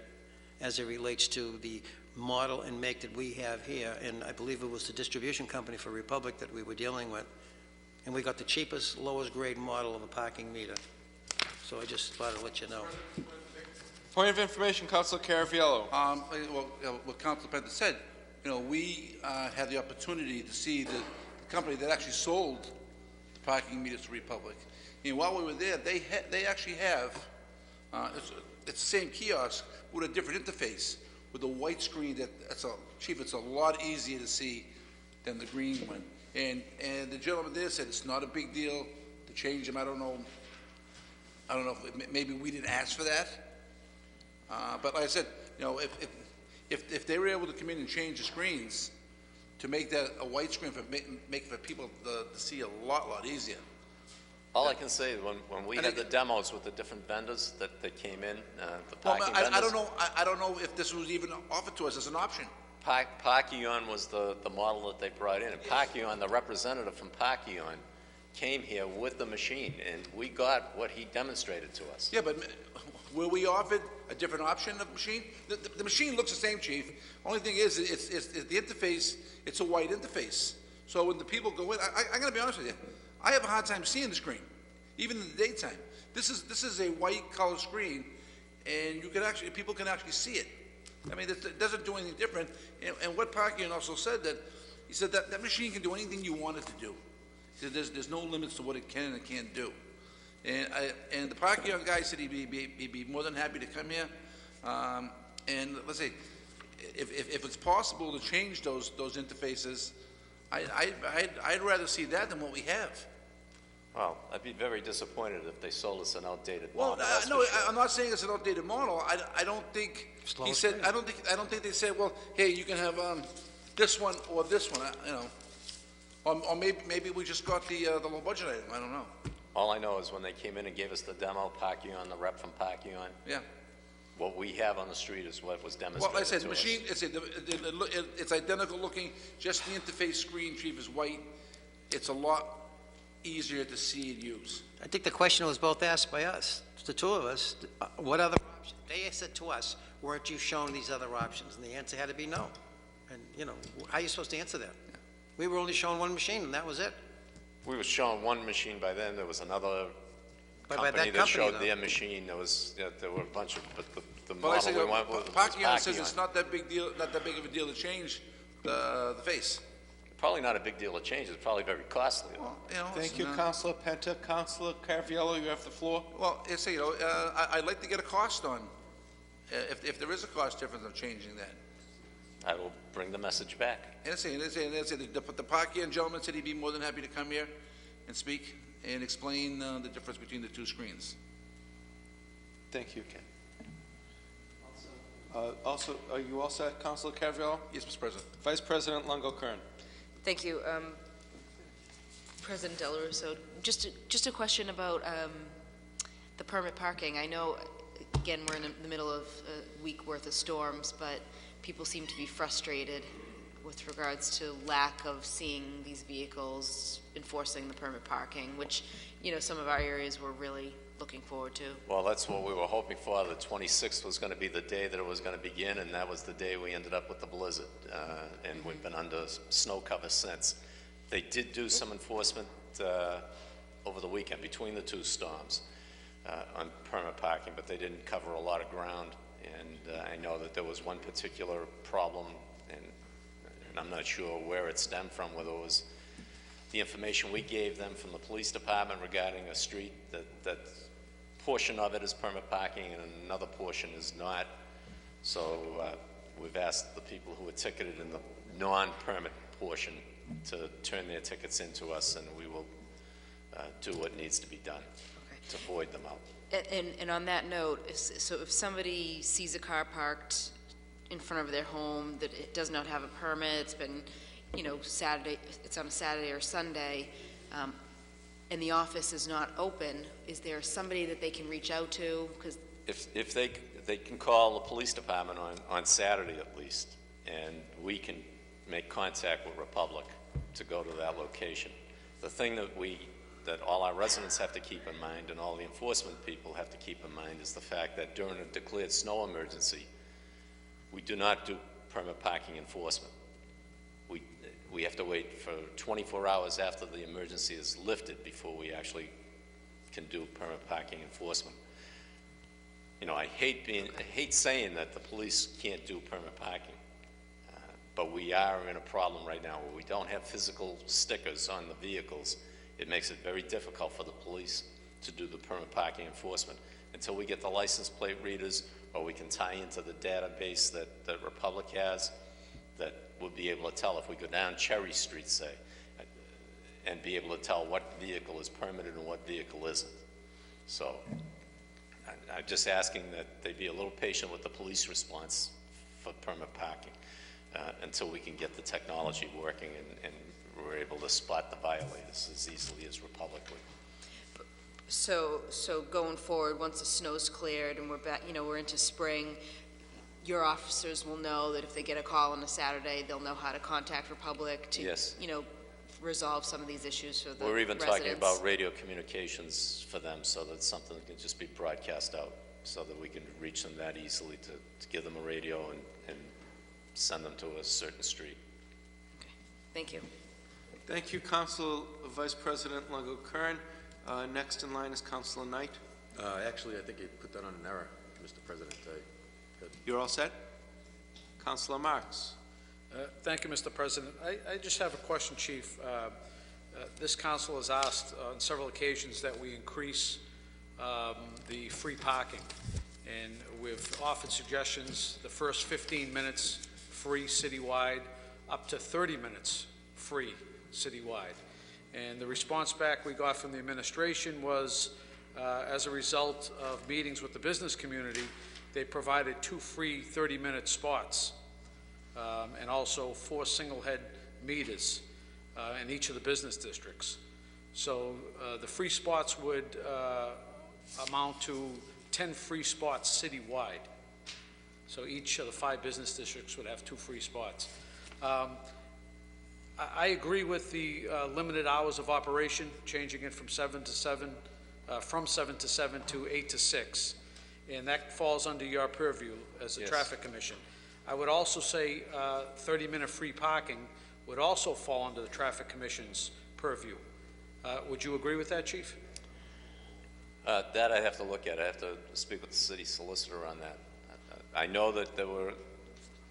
Speaker 5: as it relates to the model and make that we have here, and I believe it was the distribution company for Republic that we were dealing with, and we got the cheapest, lowest grade model of a parking meter. So I just thought I'd let you know.
Speaker 2: Point of information, Councilor Carafiello.
Speaker 10: What Councilor Penta said, we had the opportunity to see the company that actually sold the parking meters to Republic. And while we were there, they actually have, it's the same kiosk with a different interface, with a white screen Chief, it's a lot easier to see than the green one. And the gentleman there said it's not a big deal to change them. I don't know if maybe we didn't ask for that. But like I said, if they were able to come in and change the screens to make that a white screen make for people to see a lot easier.
Speaker 12: All I can say is when we had the demos with the different vendors that came in, the parking vendors.
Speaker 10: I don't know if this was even offered to us as an option.
Speaker 12: Parkion was the model that they brought in, and Parkion, the representative from Parkion, came here with the machine, and we got what he demonstrated to us.
Speaker 10: Yeah, but were we offered a different option of machine? The machine looks the same, Chief. Only thing is, it's the interface. It's a white interface. So when the people go in, I got to be honest with you, I have a hard time seeing the screen, even in the daytime. This is a white color screen, and people can actually see it. I mean, it doesn't do anything different. And what Parkion also said he said that machine can do anything you want it to do. He said there's no limits to what it can and can't do. And the Parkion guy said he'd be more than happy to come here. And let's say, if it's possible to change those interfaces, I'd rather see that than what we have.
Speaker 12: Well, I'd be very disappointed if they sold us an outdated
Speaker 10: model.
Speaker 12: Well,
Speaker 10: no, I'm not saying it's an outdated model. I don't think he said. I don't think they said, well, hey, you can have this one or this one. Or maybe we just got the low budget item. I don't know.
Speaker 12: All I know is when they came in and gave us the demo, Parkion, the rep from Parkion.
Speaker 10: Yeah.
Speaker 12: What we have on the street is what was demonstrated.
Speaker 10: Well, like I said,
Speaker 12: the
Speaker 10: machine. It's identical looking. Just the interface screen, Chief, is white. It's a lot easier to see and use.
Speaker 5: I think the question was both asked by us, the two of us, what other options? They said to us, weren't you showing these other options? And the answer had to be no. And, how are you supposed to answer that? Yeah. We were only showing one machine, and that was it.
Speaker 12: We were showing one machine by then. There was another company that showed their machine. There were a bunch of, but the model we went with was
Speaker 10: Parkion says it's not that big of a deal to change the face.
Speaker 12: Probably not a big deal to change. It's probably very costly.
Speaker 10: Well,
Speaker 2: Thank you, Councilor Penta. Councilor Carafiello, you have the floor.
Speaker 10: Well, I'd like to get a cost on, if there is a cost difference of changing that.
Speaker 12: I will bring the message back.
Speaker 10: And the Parkion gentleman said he'd be more than happy to come here and speak and explain the difference between the two screens.
Speaker 2: Thank you, Ken. Also, are you all set, Councilor Carafiello?
Speaker 10: Yes, Mr. President.
Speaker 2: Vice President Longo-Kern.
Speaker 6: Thank you. President Del Russo, just a question about the permit parking. I know, again, we're in the middle of a week worth of storms, but people seem to be frustrated with regards to lack of seeing these vehicles enforcing the permit parking, which, you know, some of our areas were really looking forward to.
Speaker 12: Well, that's what we were hoping for. The 26th was going to be the day that it was going to begin, and that was the day we ended up with the blizzard. And we've been under snow cover since. They did do some enforcement over the weekend between the two storms on permit parking, but they didn't cover a lot of ground. And I know that there was one particular problem, and I'm not sure where it stemmed from, whether it was the information we gave them from the police department regarding a street that portion of it is permit parking and another portion is not. So we've asked the people who were ticketed in the non-permit portion to turn their tickets into us, and we will do what needs to be done to void them out.
Speaker 6: And on that note, so if somebody sees a car parked in front of their home that it does not have a permit, it's been, you know, Saturday, it's on a Saturday or Sunday, and the office is not open, is there somebody that they can reach out to? Because
Speaker 12: if they can call the police department on Saturday at least, and we can make contact with Republic to go to that location. The thing that all our residents have to keep in mind, and all the enforcement people have to keep in mind, is the fact that during a declared snow emergency, we do not do permit parking enforcement. We have to wait for 24 hours after the emergency is lifted before we actually can do permit parking enforcement. You know, I hate saying that the police can't do permit parking, but we are in a problem right now where we don't have physical stickers on the vehicles. It makes it very difficult for the police to do the permit parking enforcement until we get the license plate readers, or we can tie into the database that Republic has, that we'll be able to tell if we go down Cherry Street, say, and be able to tell what vehicle is permitted and what vehicle isn't. So I'm just asking that they be a little patient with the police response for permit parking until we can get the technology working and we're able to spot the violators as easily as Republic would.
Speaker 6: So going forward, once the snow's cleared and we're back, you know, we're into spring, your officers will know that if they get a call on a Saturday, they'll know how to contact Republic to,
Speaker 12: yes,
Speaker 6: you know, resolve some of these issues for the
Speaker 12: We're even
Speaker 6: residents.
Speaker 12: talking about radio communications for them, so that something can just be broadcast out, so that we can reach them that easily to give them a radio and send them to a certain street.
Speaker 6: Okay. Thank you.
Speaker 2: Thank you, Council Vice President Longo-Kern. Next in line is Councilor Knight.
Speaker 3: Actually, I think you put that on an error, Mr. President.
Speaker 2: You're all set? Councilor Marks.
Speaker 7: Thank you, Mr. President. I just have a question, Chief. This council has asked on several occasions that we increase the free parking, and we've offered suggestions, the first 15 minutes free citywide, up to 30 minutes free citywide. And the response back we got from the administration was, as a result of meetings with the business community, they provided 2 free 30-minute spots and also 4 single-head meters in each of the business districts. So the free spots would amount to 10 free spots citywide. So each of the 5 business districts would have 2 free spots. I agree with the limited hours of operation, changing it from 7 to 7 to 8 to 6. And that falls under your purview as a traffic commission. I would also say 30-minute free parking would also fall under the traffic commission's purview. Would you agree with that, Chief?
Speaker 12: That I have to look at. I have to speak with the city solicitor on that. I know that there were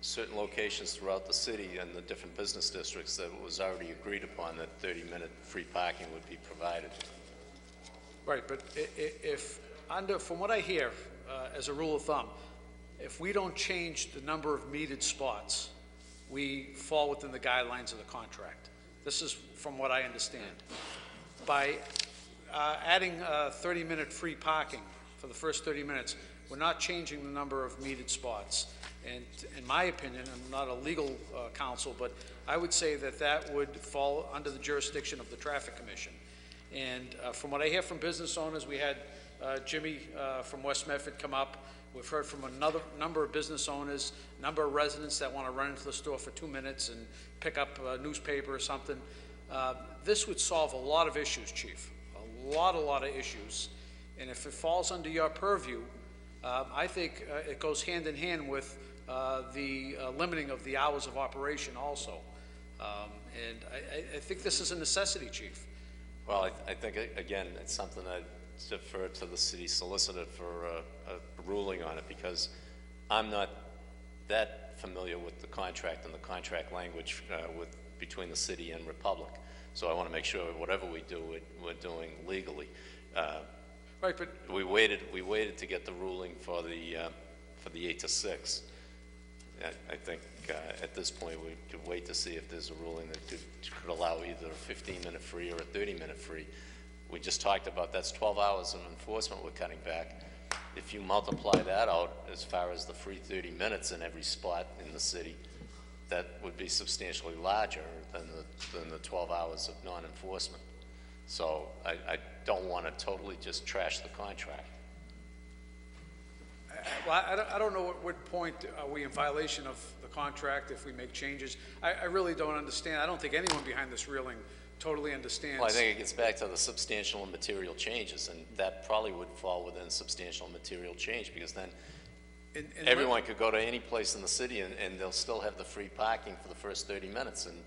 Speaker 12: certain locations throughout the city and the different business districts that it was already agreed upon that 30-minute free parking would be provided.
Speaker 7: Right, but from what I hear, as a rule of thumb, if we don't change the number of metered spots, we fall within the guidelines of the contract. This is from what I understand. By adding 30-minute free parking for the first 30 minutes, we're not changing the number of metered spots. And in my opinion, I'm not a legal counsel, but I would say that that would fall under the jurisdiction of the Traffic Commission. And from what I hear from business owners, we had Jimmy from West Medford come up. We've heard from another number of business owners, number of residents that want to run into the store for 2 minutes and pick up a newspaper or something. This would solve a lot of issues, Chief, a lot of issues. And if it falls under your purview, I think it goes hand in hand with the limiting of the hours of operation also. And I think this is a necessity, Chief.
Speaker 12: Well, I think, again, it's something I defer to the city solicitor for a ruling on it, because I'm not that familiar with the contract and the contract language between the city and Republic. So I want to make sure whatever we do, we're doing legally.
Speaker 7: Right, but
Speaker 12: we waited to get the ruling for the 8 to 6. I think at this point we could wait to see if there's a ruling that could allow either a 15-minute free or a 30-minute free. We just talked about that's 12 hours of enforcement we're cutting back. If you multiply that out as far as the free 30 minutes in every spot in the city, that would be substantially larger than the 12 hours of non-enforcement. So I don't want to totally just trash the contract.
Speaker 7: Well, I don't know at what point are we in violation of the contract if we make changes. I really don't understand. I don't think anyone behind this ruling totally understands.
Speaker 12: Well, I think it gets back to the substantial and material changes, and that probably would fall within substantial and material change, because then everyone could go to any place in the city and they'll still have the free parking for the first 30 minutes. And,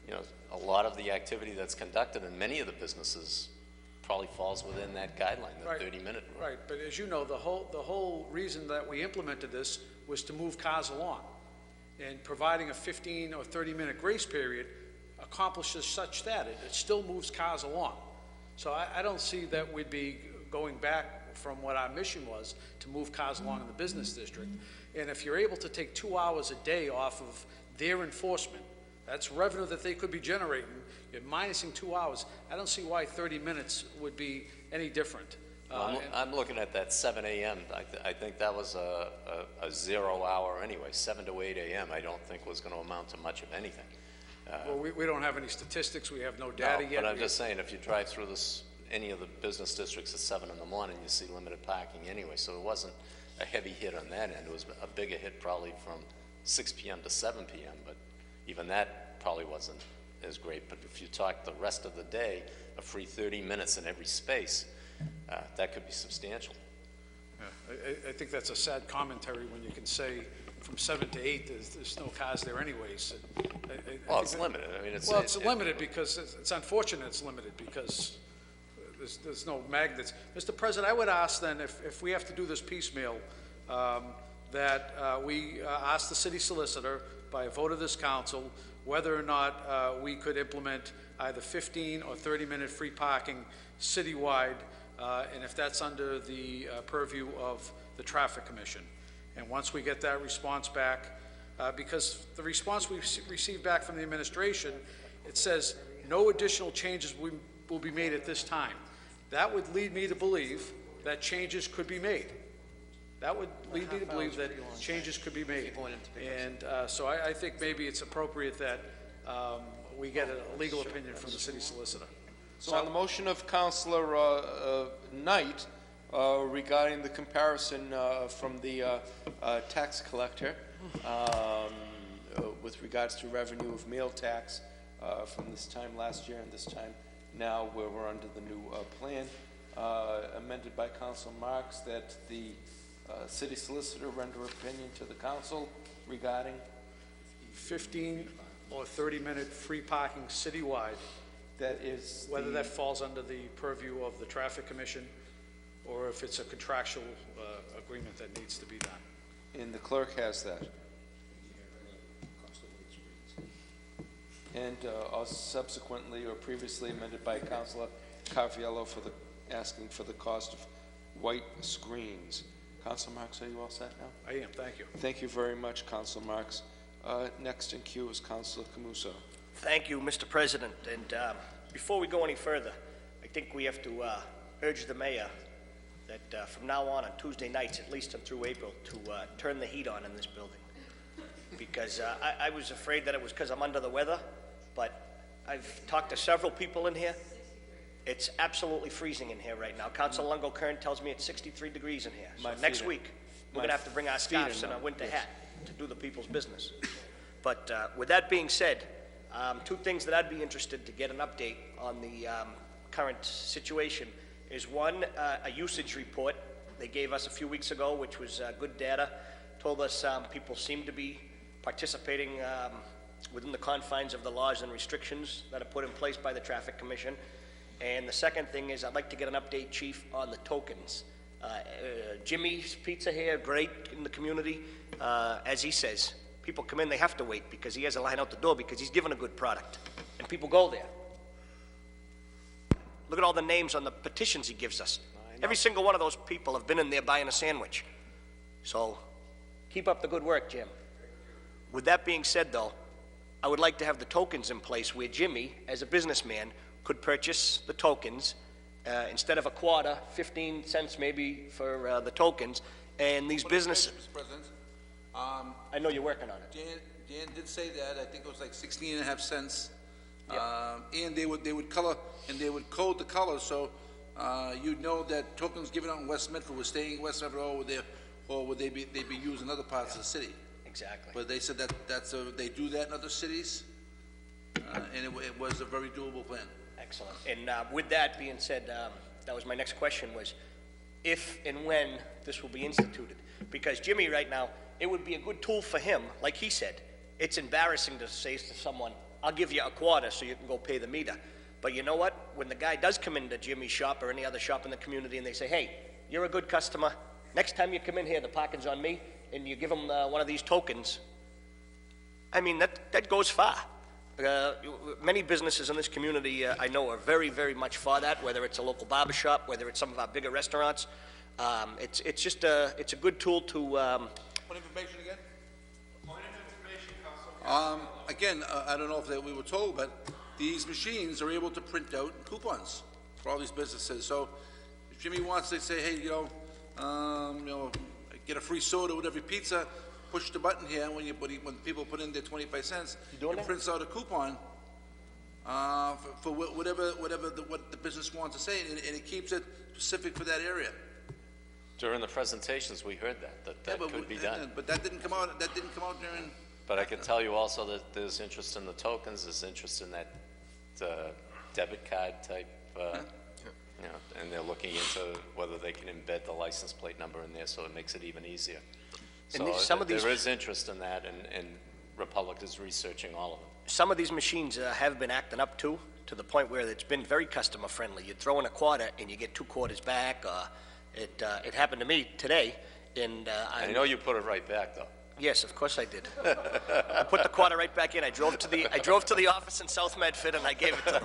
Speaker 12: you know, a lot of the activity that's conducted in many of the businesses probably falls within that guideline, the 30-minute rule.
Speaker 7: Right, but as you know, the whole reason that we implemented this was to move cars along. And providing a 15 or 30-minute grace period accomplishes such that it still moves cars along. So I don't see that we'd be going back from what our mission was to move cars along in the business district. And if you're able to take 2 hours a day off of their enforcement, that's revenue that they could be generating. You're minusing 2 hours. I don't see why 30 minutes would be any different.
Speaker 12: Well, I'm looking at that 7 a.m. I think that was a 0 hour anyway. 7 to 8 a.m. I don't think was going to amount to much of anything.
Speaker 7: Well, we don't have any statistics. We have no data yet.
Speaker 12: But I'm just saying, if you drive through any of the business districts at 7 in the morning, you see limited parking anyway. So it wasn't a heavy hit on that end. It was a bigger hit probably from 6 p.m. to 7 p.m. But even that probably wasn't as great. But if you talk the rest of the day, a free 30 minutes in every space, that could be substantial.
Speaker 7: Yeah, I think that's a sad commentary when you can say from 7 to 8, there's no cars there anyways.
Speaker 12: Well, it's limited. I mean,
Speaker 7: it's limited because it's unfortunate it's limited because there's no magnets. Mr. President, I would ask then if we have to do this piecemeal, that we ask the city solicitor by a vote of this council whether or not we could implement either 15 or 30-minute free parking citywide, and if that's under the purview of the Traffic Commission. And once we get that response back, because the response we received back from the administration, it says no additional changes will be made at this time. That would lead me to believe that changes could be made. That would lead me to believe that changes could be made. And so I think maybe it's appropriate that we get a legal opinion from the city solicitor.
Speaker 2: So on the motion of Councilor Knight regarding the comparison from the tax collector with regards to revenue of meal tax from this time last year and this time now where we're under the new plan, amended by Councilor Marks, that the city solicitor render opinion to the council regarding
Speaker 7: 15 or 30-minute free parking citywide.
Speaker 2: That is
Speaker 7: whether that falls under the purview of the Traffic Commission or if it's a contractual agreement that needs to be done.
Speaker 2: And the clerk has that. And subsequently or previously amended by Councilor Carviello for asking for the cost of white screens. Councilor Marks, are you all set now?
Speaker 7: I am, thank you.
Speaker 2: Thank you very much, Councilor Marks. Next in queue is Councilor Camuso.
Speaker 11: Thank you, Mr. President. And before we go any further, I think we have to urge the mayor that from now on Tuesday nights, at least through April, to turn the heat on in this building. Because I was afraid that it was because I'm under the weather, but I've talked to several people in here. It's absolutely freezing in here right now. Councilor Longo-Kern tells me it's 63 degrees in here. So next week, We're gonna have to bring our scarves and our winter hat to do the people's business. But with that being said, two things that I'd be interested to get an update on the current situation is one, a usage report they gave us a few weeks ago, which was good data, told us people seem to be participating within the confines of the laws and restrictions that are put in place by the Traffic Commission. And the second thing is I'd like to get an update, Chief, on the tokens. Jimmy's Pizza here, great in the community. As he says, people come in, they have to wait because he has a line out the door because he's given a good product. And people go there. Look at all the names on the petitions he gives us. Every single one of those people have been in there buying a sandwich. So keep up the good work, Jim. With that being said, though, I would like to have the tokens in place where Jimmy, as a businessman, could purchase the tokens instead of a quarter, 15 cents maybe for the tokens, and these businesses...
Speaker 10: Mr. President,
Speaker 11: I know you're working on it.
Speaker 10: Dan did say that. I think it was like 16.5 cents.
Speaker 11: Yep.
Speaker 10: And they would color, and they would code the colors, so you'd know that tokens given out in West Medford were staying in West Medford, or would they be used in other parts of the city.
Speaker 11: Exactly.
Speaker 10: But they said that they do that in other cities, and it was a very doable plan.
Speaker 11: Excellent. And with that being said, that was my next question was if and when this will be instituted. Because Jimmy right now, it would be a good tool for him, like he said. It's embarrassing to say to someone, I'll give you a quarter so you can go pay the meter. But you know what? When the guy does come into Jimmy's shop or any other shop in the community and they say, hey, you're a good customer, next time you come in here, the parking's on me, and you give them one of these tokens, I mean, that goes far. Many businesses in this community, I know, are very, very much for that, whether it's a local barber shop, whether it's some of our bigger restaurants. It's just it's a good tool to...
Speaker 10: What information again? Point of information, Council. Again, I don't know if we were told, but these machines are able to print out coupons for all these businesses. So if Jimmy wants to say, hey, you know, get a free soda with every pizza, push the button here when people put in their 25 cents, it prints out a coupon for what the business wants to say, and it keeps it specific for that area.
Speaker 12: During the presentations, we heard that could be done.
Speaker 10: But that didn't come out. That didn't come out during.
Speaker 12: But I can tell you also that there's interest in the tokens. There's interest in that debit card type. You know, and they're looking into whether they can embed the license plate number in there, so it makes it even easier. So there is interest in that, and Republic is researching all of them.
Speaker 11: Some of these machines have been acting up to the point where it's been very customer friendly. You throw in a quarter and you get 2 quarters back. It happened to me today, and
Speaker 12: I know you put it right back though.
Speaker 11: Yes, of course I did. I put the quarter right back in. I drove to the office in South Medford and I gave it to them.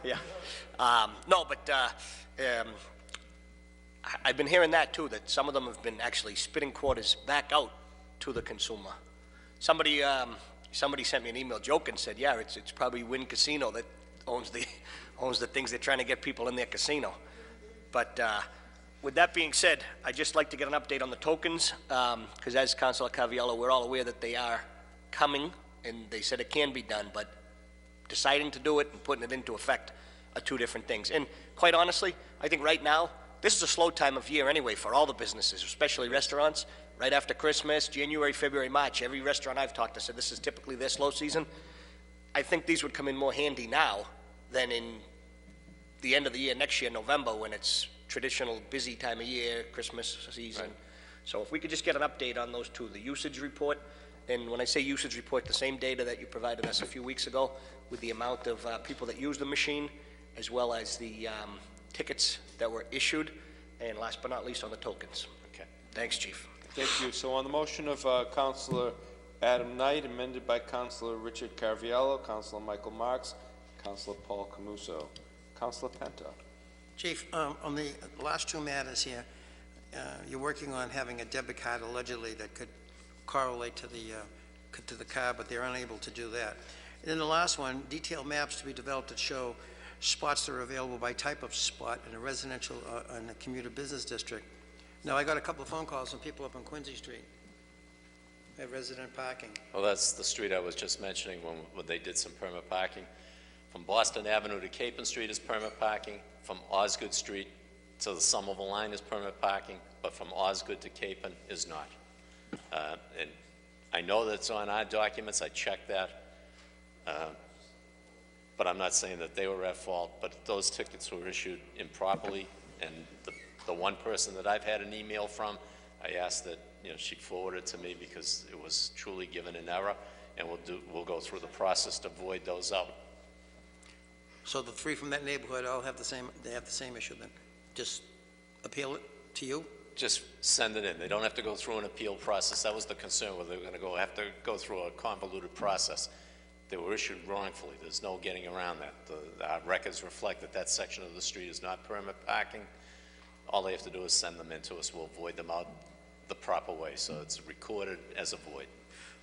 Speaker 11: Yeah. No, but I've been hearing that too, that some of them have been actually spitting quarters back out to the consumer. Somebody sent me an email joke and said, yeah, it's probably Wynn Casino that owns the things they're trying to get people in their casino. But with that being said, I'd just like to get an update on the tokens, because as Councilor Caviello, we're all aware that they are coming, and they said it can be done, but deciding to do it and putting it into effect are 2 different things. And quite honestly, I think right now, this is a slow time of year anyway for all the businesses, especially restaurants. Right after Christmas, January, February, March, every restaurant I've talked to said this is typically their slow season. I think these would come in more handy now than in the end of the year, next year, November, when it's traditional busy time of year, Christmas season. Right. So if we could just get an update on those 2, the usage report, and when I say usage report, the same data that you provided us a few weeks ago with the amount of people that use the machine, as well as the tickets that were issued, and last but not least on the tokens.
Speaker 12: Okay.
Speaker 11: Thanks, Chief.
Speaker 2: Thank you. So on the motion of Councilor Adam Knight, amended by Councilor Richard Carviallo, Councilor Michael Marks, Councilor Paul Camuso. Councilor Penta.
Speaker 5: Chief, on the last 2 matters here, you're working on having a debit card allegedly that could correlate to the card, but they're unable to do that. And then the last one, detailed maps to be developed that show spots that are available by type of spot in a residential and a commuter business district. Now, I got a couple of phone calls from people up on Quincy Street at resident parking.
Speaker 12: Well, that's the street I was just mentioning when they did some permit parking. From Boston Avenue to Capon Street is permit parking. From Osgood Street to the Somerville line is permit parking, but from Osgood to Capon is not. And I know that it's on our documents, I checked that, but I'm not saying that they were at fault, but those tickets were issued improperly, and the one person that I've had an email from, I asked that, she forward it to me because it was truly given in error, and we'll go through the process to void those out.
Speaker 5: So the three from that neighborhood all have the same, they have the same issue then? Just appeal it to you?
Speaker 12: Just send it in. They don't have to go through an appeal process. That was the concern, whether they were going to have to go through a convoluted process. They were issued wrongfully. There's no getting around that. Our records reflect that that section of the street is not permit parking. All they have to do is send them in to us. We'll void them out the proper way, so it's recorded as a void.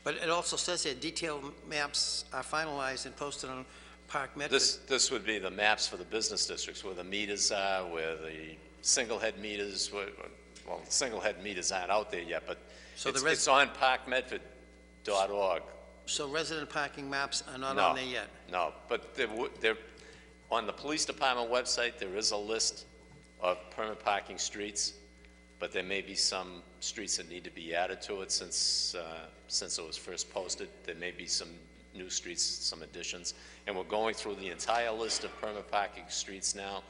Speaker 5: But it also says here, detailed maps are finalized and posted on Park Medford.
Speaker 12: This would be the maps for the business districts, where the meters are, where the single head meters, well, single head meters aren't out there yet, but
Speaker 5: So
Speaker 12: it's on parkmedford.org.
Speaker 5: So resident parking maps are not on there yet?
Speaker 12: No, but they're on the police department website. There is a list of permit parking streets, but there may be some streets that need to be added to it since it was first posted. There may be some new streets, some additions, and we're going through the entire list of permit parking streets now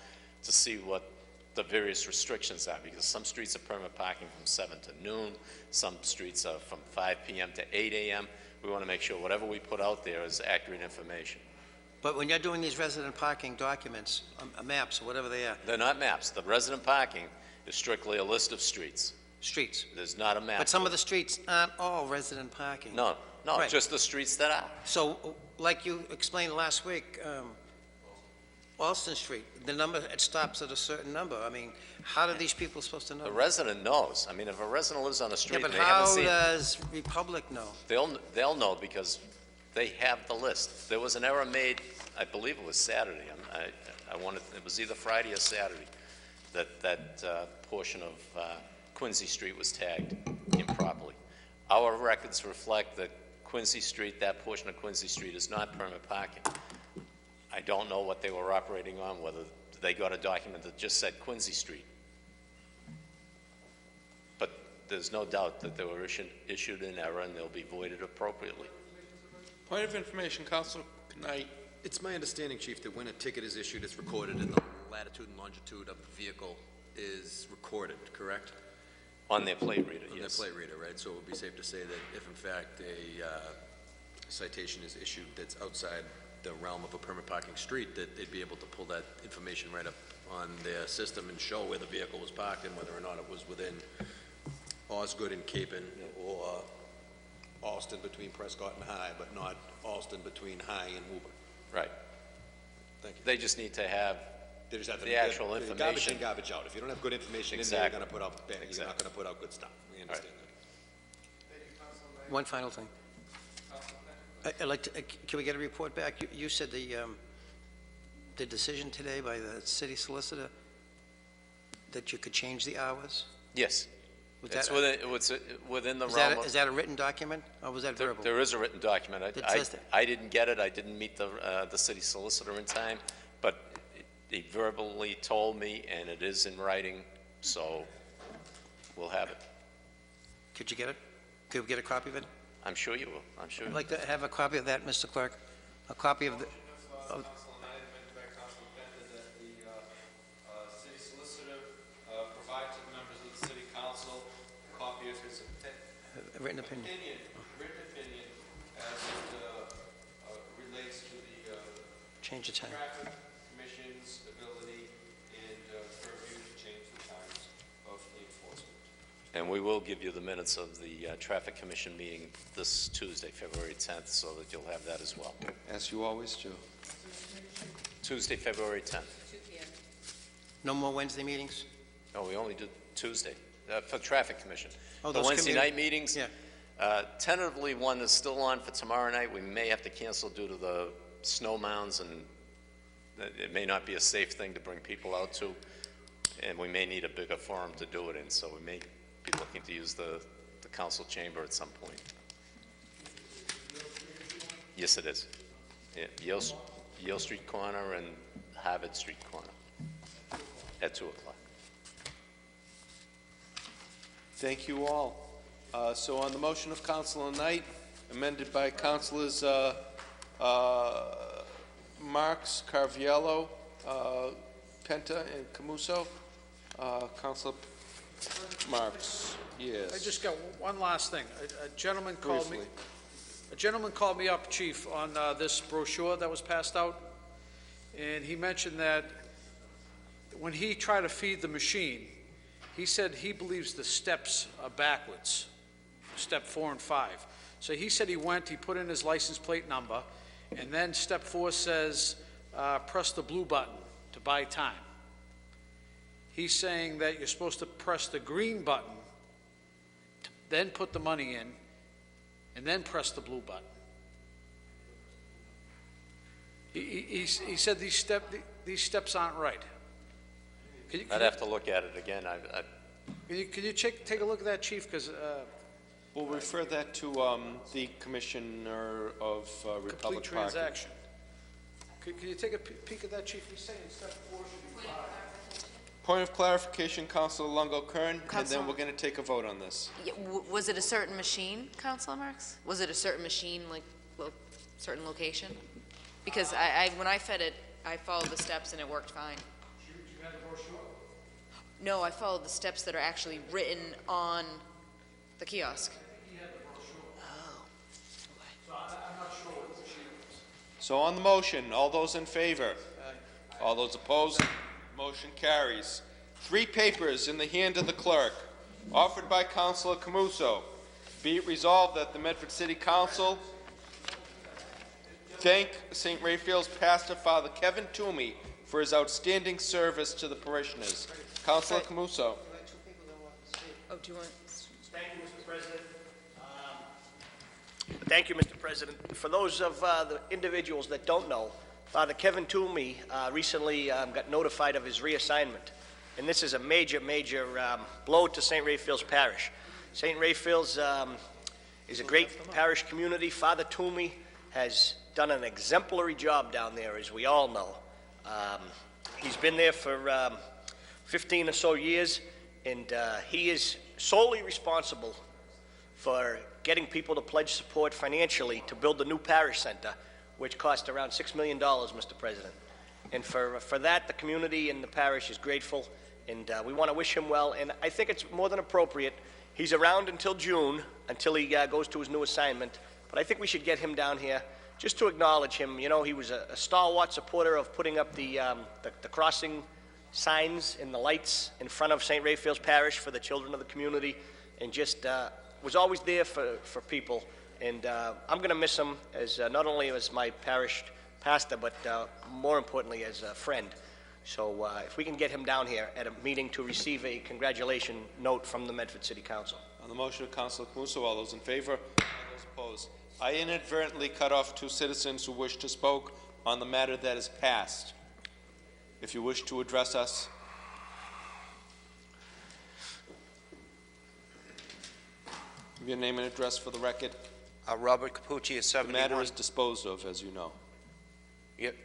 Speaker 12: to see what the various restrictions are, because some streets are permit parking from 7 to noon, some streets are from 5 p.m. to 8 a.m. We want to make sure whatever we put out there is accurate information.
Speaker 5: But when you're doing these resident parking documents, maps, or whatever they are,
Speaker 12: They're not maps. The resident parking is strictly a list of streets.
Speaker 5: streets,
Speaker 12: There's not a map.
Speaker 5: but some of the streets aren't all resident parking.
Speaker 12: No,
Speaker 5: Right.
Speaker 12: just the streets that are.
Speaker 5: So, like you explained last week, Alston Street, the number, it stops at a certain number. I mean, how are these people supposed to know?
Speaker 12: The resident knows. I mean, if a resident lives on a
Speaker 5: Yeah,
Speaker 12: street
Speaker 5: but
Speaker 12: and they haven't
Speaker 5: how
Speaker 12: seen it,
Speaker 5: does Republic know?
Speaker 12: they'll know because they have the list. There was an error made, I believe it was Saturday. It was either Friday or Saturday, that portion of Quincy Street was tagged improperly. Our records reflect that Quincy Street, that portion of Quincy Street is not permit parking. I don't know what they were operating on, whether they got a document that just said Quincy Street. But there's no doubt that they were issued in error and they'll be voided appropriately.
Speaker 1: Point of information, Councilor Knight.
Speaker 3: It's my understanding, Chief, that when a ticket is issued, it's recorded and the latitude and longitude of the vehicle is recorded, correct?
Speaker 12: On their plate reader,
Speaker 3: On
Speaker 12: yes.
Speaker 3: their plate reader, right? So it would be safe to say that if in fact a citation is issued that's outside the realm of a permit parking street, that they'd be able to pull that information right up on their system and show where the vehicle was parked and whether or not it was within Osgood and Capon or Alston between Prescott and High, but not Alston between High and Woburn.
Speaker 12: Right.
Speaker 3: Thank you.
Speaker 12: They just need to have
Speaker 3: They just have to
Speaker 12: the actual
Speaker 3: garbage
Speaker 12: information.
Speaker 3: in, garbage out. If you don't have good information in there,
Speaker 12: Exactly.
Speaker 3: you're going to put out bad. You're
Speaker 12: Exactly.
Speaker 3: not going to put out good stuff. We understand that.
Speaker 5: One final thing. I'd like to, can we get a report back? You said the decision today by the city solicitor that you could change the hours?
Speaker 12: Yes.
Speaker 5: Was
Speaker 12: It's within the
Speaker 5: Is
Speaker 12: realm
Speaker 5: that,
Speaker 12: of...
Speaker 5: is that a written document, or was that verbal?
Speaker 12: There is a written document.
Speaker 5: That says that.
Speaker 12: I didn't get it. I didn't meet the city solicitor in time, but he verbally told me, and it is in writing, so we'll have it.
Speaker 5: Could you get it? Could we get a copy of it?
Speaker 12: I'm sure you will. I'm sure.
Speaker 5: I'd like to have a copy of that, Mr. Clerk. A copy of the, of-
Speaker 2: City solicitor provide to the members of the city council a copy of his
Speaker 5: a written opinion.
Speaker 2: written opinion as it relates to the
Speaker 5: Change the time.
Speaker 2: traffic commission's ability and purview to change the times of the enforcement.
Speaker 12: And we will give you the minutes of the Traffic Commission meeting this Tuesday, February 10th, so that you'll have that as well.
Speaker 2: As you always do.
Speaker 12: Tuesday, February 10th.
Speaker 5: No more Wednesday meetings?
Speaker 12: No, we only do Tuesday for Traffic Commission.
Speaker 5: Oh,
Speaker 12: The
Speaker 5: those
Speaker 12: Wednesday
Speaker 5: communi-
Speaker 12: night meetings,
Speaker 5: Yeah.
Speaker 12: tentatively one is still on for tomorrow night. We may have to cancel due to the snow mounds, and it may not be a safe thing to bring people out to, and we may need a bigger forum to do it in, so we may be looking to use the council chamber at some point. Yes, it is. Yeah, Yale Street corner and Harvard Street corner at 2 o'clock.
Speaker 2: Thank you all. So on the motion of Councilor Knight, amended by Councilors Marks, Carviallo, Penta, and Camuso. Councilor Marks, yes.
Speaker 7: I just got one last thing. A gentleman called me.
Speaker 2: Briefly.
Speaker 7: A gentleman called me up, Chief, on this brochure that was passed out, and he mentioned that when he tried to feed the machine, he said he believes the steps are backwards, step 4 and 5. So he said he put in his license plate number, and then step 4 says, press the blue button to buy time. He's saying that you're supposed to press the green button, then put the money in, and then press the blue button. He said these steps aren't right.
Speaker 12: I'd have to look at it again.
Speaker 7: Can you take a look at that, Chief? Because
Speaker 2: we'll refer that to the Commissioner of Republic
Speaker 7: complete
Speaker 2: Parking.
Speaker 7: transaction. Can you take a peek at that, Chief? He's saying step 4 should be 5.
Speaker 2: Point of clarification, Councilor Longo-Kern, and then
Speaker 6: Councilor-
Speaker 2: we're going to take a vote on this.
Speaker 6: Yeah, was it a certain machine, Councilor Marks? Was it a certain machine, like, certain location? Because when I fed it, I followed the steps and it worked fine.
Speaker 7: You had the brochure?
Speaker 6: No, I followed the steps that are actually written on the kiosk.
Speaker 7: He had the brochure. Oh. So I'm not sure what the machine was.
Speaker 2: So on the motion, all those in favor? All those opposed? Motion carries. 3 papers in the hand of the clerk, offered by Councilor Camuso. Be it resolved that the Medford City Council thank St. Raphael's pastor, Father Kevin Toomey, for his outstanding service to the parishioners. Councilor Camuso.
Speaker 6: Oh, do you want?
Speaker 11: Thank you, Mr. President. Thank you, Mr. President. For those of the individuals that don't know, Father Kevin Toomey recently got notified of his reassignment, and this is a major, major blow to St. Raphael's Parish. St. Raphael's is a great parish community. Father Toomey has done an exemplary job down there, as we all know. He's been there for 15 or so years, and he is solely responsible for getting people to pledge support financially to build the new parish center, which cost around $6 million, Mr. President. And for that, the community and the parish is grateful, and we want to wish him well. And I think it's more than appropriate. He's around until June, until he goes to his new assignment. But I think we should get him down here just to acknowledge him. You know, he was a stalwart supporter of putting up the crossing signs and the lights in front of St. Raphael's Parish for the children of the community, and just was always there for people. And I'm going to miss him as not only as my parish pastor, but more importantly as a friend. So if we can get him down here at a meeting to receive a congratulation note from the Medford City Council.
Speaker 2: On the motion of Councilor Camuso, all those in favor? All those opposed? I inadvertently cut off 2 citizens who wish to spoke on the matter that is passed. If you wish to address us. Give your name and address for the record.
Speaker 9: Robert Capucci is 71.
Speaker 2: The matter is disposed of, as you know.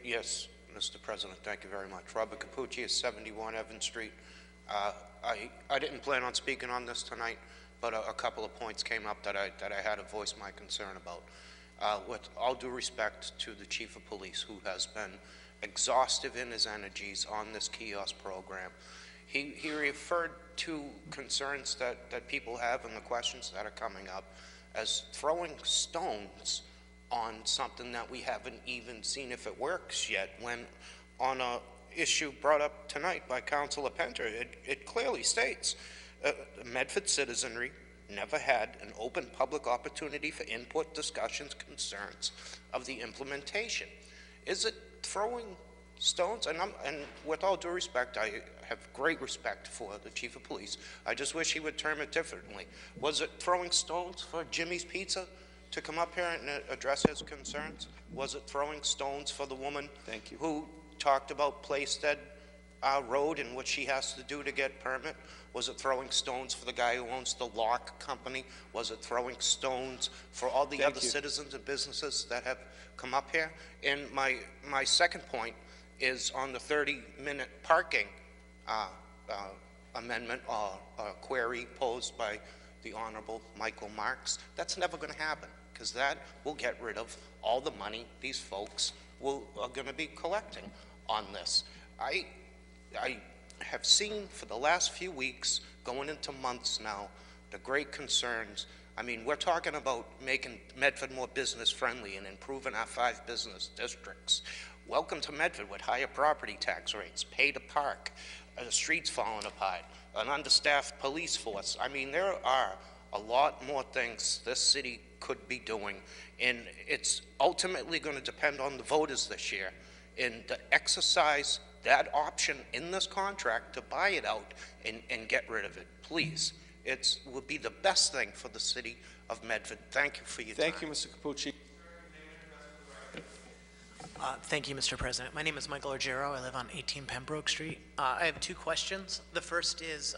Speaker 9: Yes, Mr. President, thank you very much. Robert Capucci is 71 Evans Street. I didn't plan on speaking on this tonight, but a couple of points came up that I had to voice my concern about. With all due respect to the Chief of Police, who has been exhaustive in his energies on this kiosk program, he referred to concerns that people have and the questions that are coming up as throwing stones on something that we haven't even seen if it works yet, when on a issue brought up tonight by Councilor Penta, it clearly states Medford citizenry never had an open public opportunity for input, discussions, concerns of the implementation. Is it throwing stones? And with all due respect, I have great respect for the Chief of Police. I just wish he would term it differently. Was it throwing stones for Jimmy's Pizza to come up here and address his concerns? Was it throwing stones for the woman who talked about Plaisted Road and what she has to do to get permit? Was it throwing stones for the guy who owns the lock company? Was it throwing stones for all the other citizens and businesses that have come up here? And my second point is on the 30-minute parking amendment or query posed by the Honorable Michael Marks. That's never going to happen, because that will get rid of all the money these folks are going to be collecting on this. I have seen for the last few weeks, going into months now, the great concerns. I mean, we're talking about making Medford more business friendly and improving our 5 business districts. Welcome to Medford with higher property tax rates, pay to park, the streets falling apart, an understaffed police force. I mean, there are a lot more things this city could be doing, and it's ultimately going to depend on the voters this year, and to exercise that option in this contract to buy it out and get rid of it, please. It would be the best thing for the city of Medford. Thank you for your time.
Speaker 2: Thank you, Mr. Capucci.
Speaker 14: Thank you, Mr. President. My name is Michael Argero. I live on 18 Pembroke Street. I have 2 questions. The first is,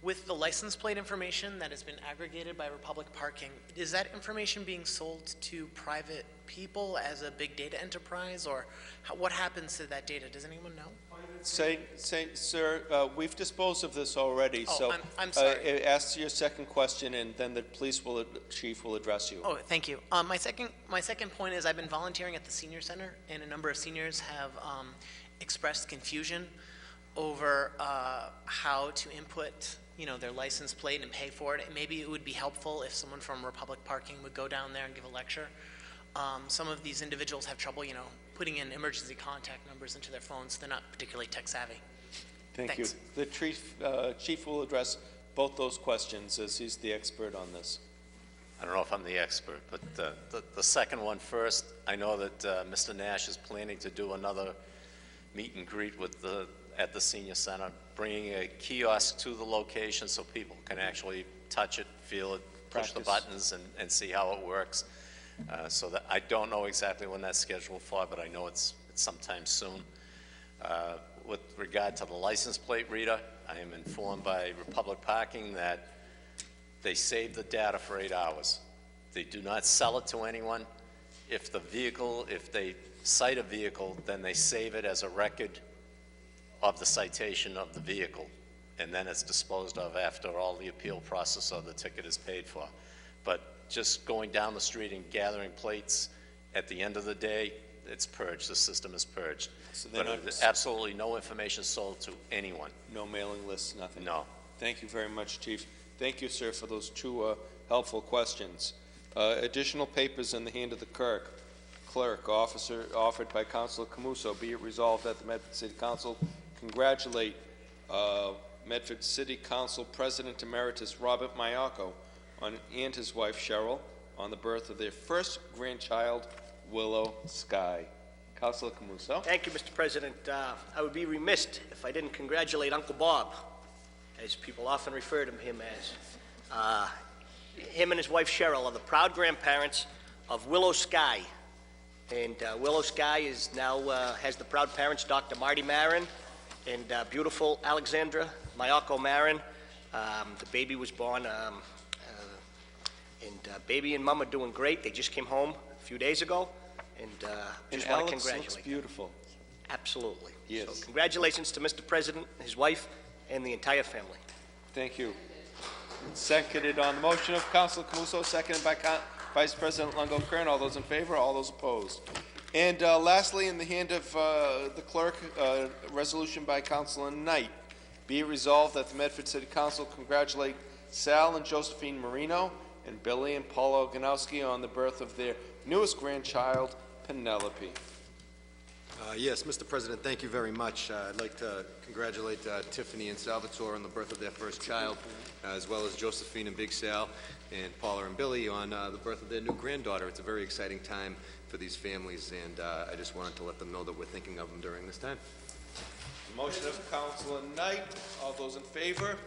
Speaker 14: with the license plate information that has been aggregated by Republic Parking, is that information being sold to private people as a big data enterprise, or what happens to that data? Does anyone know?
Speaker 2: Sir, we've disposed of this already,
Speaker 14: Oh,
Speaker 2: so
Speaker 14: I'm sorry.
Speaker 2: ask your second question, and then the chief will address you.
Speaker 14: Oh, thank you. My second point is I've been volunteering at the senior center, and a number of seniors have expressed confusion over how to input, their license plate and pay for it. Maybe it would be helpful if someone from Republic Parking would go down there and give a lecture. Some of these individuals have trouble, putting in emergency contact numbers into their phones. They're not particularly tech savvy.
Speaker 2: Thank
Speaker 14: Thanks.
Speaker 2: you. The chief will address both those questions, as he's the expert on this.
Speaker 12: I don't know if I'm the expert, but the second one first, I know that Mr. Nash is planning to do another meet and greet with at the senior center, bringing a kiosk to the location so people can actually touch it, feel it, push the buttons, and see how it works. So that I don't know exactly when that's scheduled for, but I know it's sometime soon. With regard to the license plate reader, I am informed by Republic Parking that they save the data for 8 hours. They do not sell it to anyone. If they cite a vehicle, then they save it as a record of the citation of the vehicle, and then it's disposed of after all the appeal process of the ticket is paid for. But just going down the street and gathering plates, at the end of the day, it's purged. The system is purged.
Speaker 2: So
Speaker 12: but absolutely no information sold to anyone.
Speaker 2: No mailing lists, nothing?
Speaker 12: No.
Speaker 2: Thank you very much, Chief. Thank you, sir, for those 2 helpful questions. Additional papers in the hand of the clerk, offered by Councilor Camuso. Be it resolved that the Medford City Council congratulate Medford City Council President Emeritus Robert Mayako and his wife Cheryl on the birth of their first grandchild, Willow Sky. Councilor Camuso.
Speaker 11: Thank you, Mr. President. I would be remiss if I didn't congratulate Uncle Bob, as people often refer to him as. Him and his wife Cheryl are the proud grandparents of Willow Sky. And Willow Sky is now has the proud parents, Dr. Marty Marin and beautiful Alexandra Mayako Marin. The baby was born, and baby and mom are doing great. They just came home a few days ago, and just want to
Speaker 2: Alex
Speaker 11: congratulate
Speaker 2: looks beautiful.
Speaker 11: Absolutely.
Speaker 2: Yes.
Speaker 11: So congratulations to Mr. President, his wife, and the entire family.
Speaker 2: Thank you. Seconded on the motion of Councilor Camuso, seconded by Vice President Longo-Kern. All those in favor, all those opposed. And lastly, in the hand of the clerk, resolution by Councilor Knight. Be it resolved that the Medford City Council congratulate Sal and Josephine Marino and Billy and Paula Oganowski on the birth of their newest grandchild, Penelope.
Speaker 3: Yes, Mr. President, thank you very much. I'd like to congratulate Tiffany and Salvatore on the birth of their first child, as well as Josephine and Big Sal and Paula and Billy on the birth of their new granddaughter. It's a very exciting time for these families, and I just wanted to let them know that we're thinking of them during this time.
Speaker 2: Motion of Councilor Knight. All those in favor?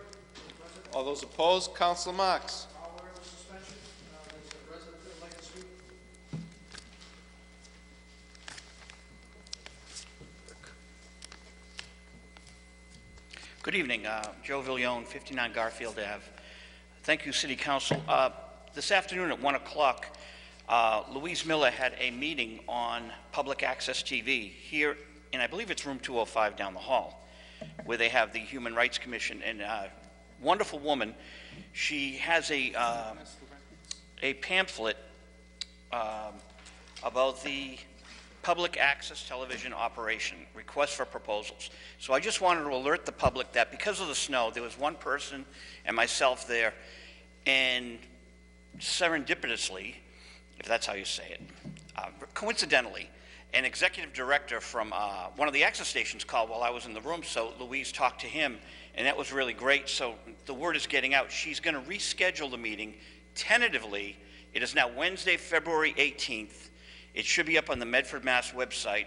Speaker 2: All those opposed? Councilor Marks.
Speaker 15: Good evening. Joe Villione, 59 Garfield Ave. Thank you, City Council. This afternoon at 1 o'clock, Louise Miller had a meeting on public access TV here, and I believe it's room 205 down the hall. where they have the Human Rights Commission, and wonderful woman. She has a pamphlet about the public access television operation, request for proposals. So I just wanted to alert the public that because of the snow, there was one person and myself there, and serendipitously, if that's how you say it, coincidentally, an executive director from one of the access stations called while I was in the room, so Louise talked to him, and that was really great. So the word is getting out. She's going to reschedule the meeting tentatively. It is now Wednesday, February 18th. It should be up on the Medford, Mass website,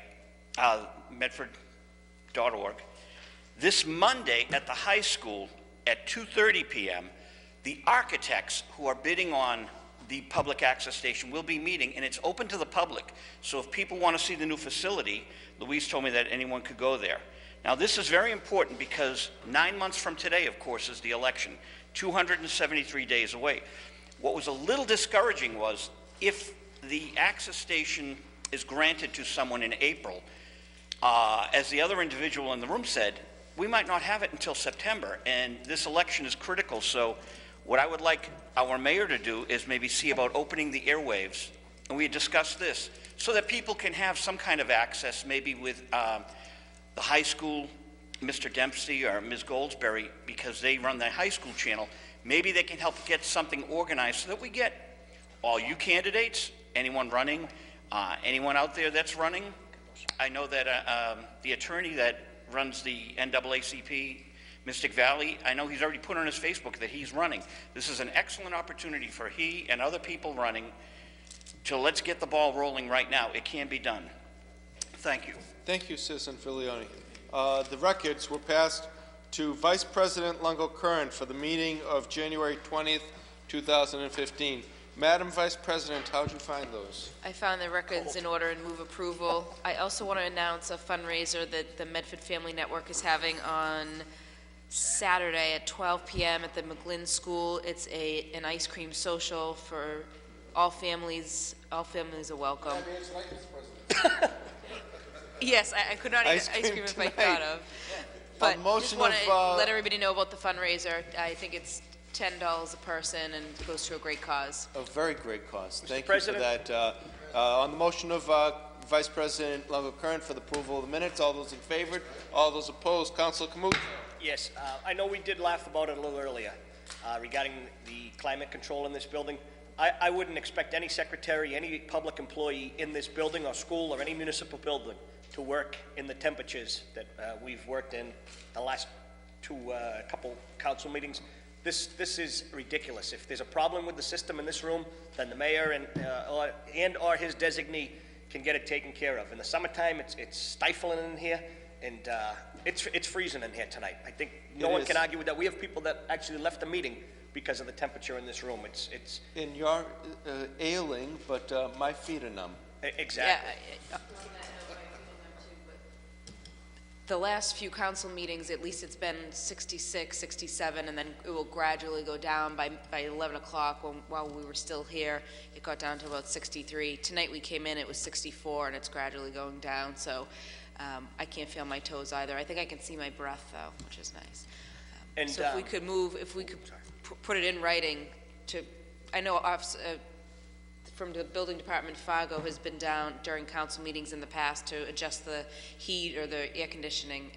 Speaker 15: medford.org. This Monday at the high school at 2:30 p.m., the architects who are bidding on the public access station will be meeting, and it's open to the public. So if people want to see the new facility, Louise told me that anyone could go there. Now, this is very important because 9 months from today, of course, is the election, 273 days away. What was a little discouraging was if the access station is granted to someone in April, as the other individual in the room said, we might not have it until September, and this election is critical. So what I would like our mayor to do is maybe see about opening the airwaves, and we had discussed this, so that people can have some kind of access, maybe with the high school, Mr. Dempsey or Ms. Goldsberry, because they run the high school channel. Maybe they can help get something organized so that we get all you candidates, anyone running, anyone out there that's running. I know that the attorney that runs the NAACP, Mystic Valley, I know he's already put on his Facebook that he's running. This is an excellent opportunity for he and other people running to let's get the ball rolling right now. It can be done. Thank you.
Speaker 2: Thank you, Citizen Filioni. The records were passed to Vice President Lungo-Curran for the meeting of January 20th, 2015. Madam Vice President, how did you find those?
Speaker 6: I found the records in order and move approval. I also want to announce a fundraiser that the Medford Family Network is having on Saturday at 12 p.m. at the McGlynn School. It's an ice cream social for all families. All families are welcome. Yes, I could not eat ice cream if I thought of. But just want to let everybody know about the fundraiser. I think it's $10 a person and goes to a great cause.
Speaker 2: A very great cause. Thank
Speaker 11: President?
Speaker 2: you for that. On the motion of Vice President Lungo-Curran for the approval of the minutes, all those in favor, all those opposed, Councilor Camuth.
Speaker 11: Yes, I know we did laugh about it a little earlier regarding the climate control in this building. I wouldn't expect any secretary, any public employee in this building or school or any municipal building to work in the temperatures that we've worked in the last couple council meetings. This is ridiculous. If there's a problem with the system in this room, then the mayor and or his designee can get it taken care of. In the summertime, it's stifling in here, and it's freezing in here tonight. I think no one can argue with that. We have people that actually left the meeting because of the temperature in this room. It's
Speaker 2: And you're ailing, but my feet are numb.
Speaker 11: Exactly.
Speaker 6: Yeah, the last few council meetings, at least it's been 66, 67, and then it will gradually go down by 11 o'clock. While we were still here, it got down to about 63. Tonight we came in, it was 64, and it's gradually going down, so I can't feel my toes either. I think I can see my breath, though, which is nice.
Speaker 11: And
Speaker 6: so if we could move, if we could put it in writing to, I know from the building department, Fargo has been down during council meetings in the past to adjust the heat or the air conditioning.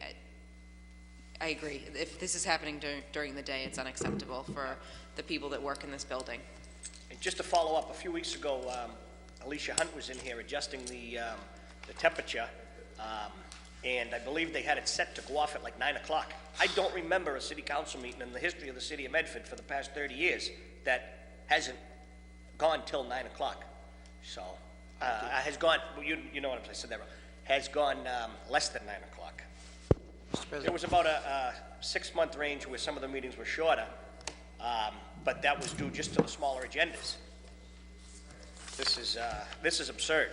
Speaker 6: I agree. If this is happening during the day, it's unacceptable for the people that work in this building.
Speaker 11: And just to follow up, a few weeks ago, Alicia Hunt was in here adjusting the temperature, and I believe they had it set to go off at like 9 o'clock. I don't remember a city council meeting in the history of the city of Medford for the past 30 years that hasn't gone till 9 o'clock. So, has gone, you know what I'm saying, I said that wrong. Has gone less than 9 o'clock. There was about a 6-month range where some of the meetings were shorter, but that was due just to the smaller agendas. This is absurd.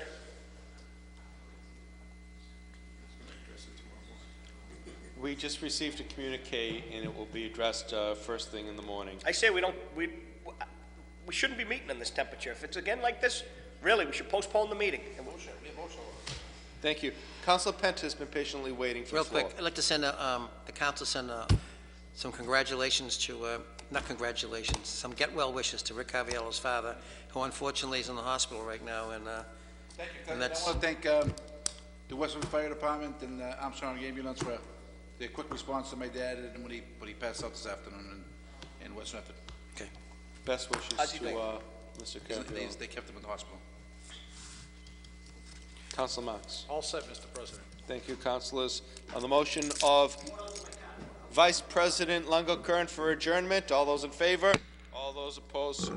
Speaker 2: We just received a communique, and it will be addressed first thing in the morning.
Speaker 11: I say we shouldn't be meeting in this temperature. If it's again like this, really, we should postpone the meeting.
Speaker 2: Thank you. Councilor Penta has been patiently waiting for the
Speaker 5: Real
Speaker 2: floor.
Speaker 5: quick, I'd like to send the council send some congratulations to, not congratulations, some get well wishes to Rick Caviello's father, who unfortunately is in the hospital right now, and
Speaker 10: Thank you.
Speaker 5: And that's-
Speaker 10: I want to thank the Westwood Fire Department and Armstrong Ambulance for their quick response to my dad and when he passed out this afternoon in West Medford.
Speaker 5: Okay.
Speaker 2: Best wishes
Speaker 10: How's he
Speaker 2: to
Speaker 10: doing?
Speaker 2: Mr. Caviello.
Speaker 10: They kept him in the hospital.
Speaker 2: Councilor Marks.
Speaker 7: All set, Mr. President.
Speaker 2: Thank you, councilors. On the motion of Vice President Longo-Kern for adjournment, all those in favor? All those opposed?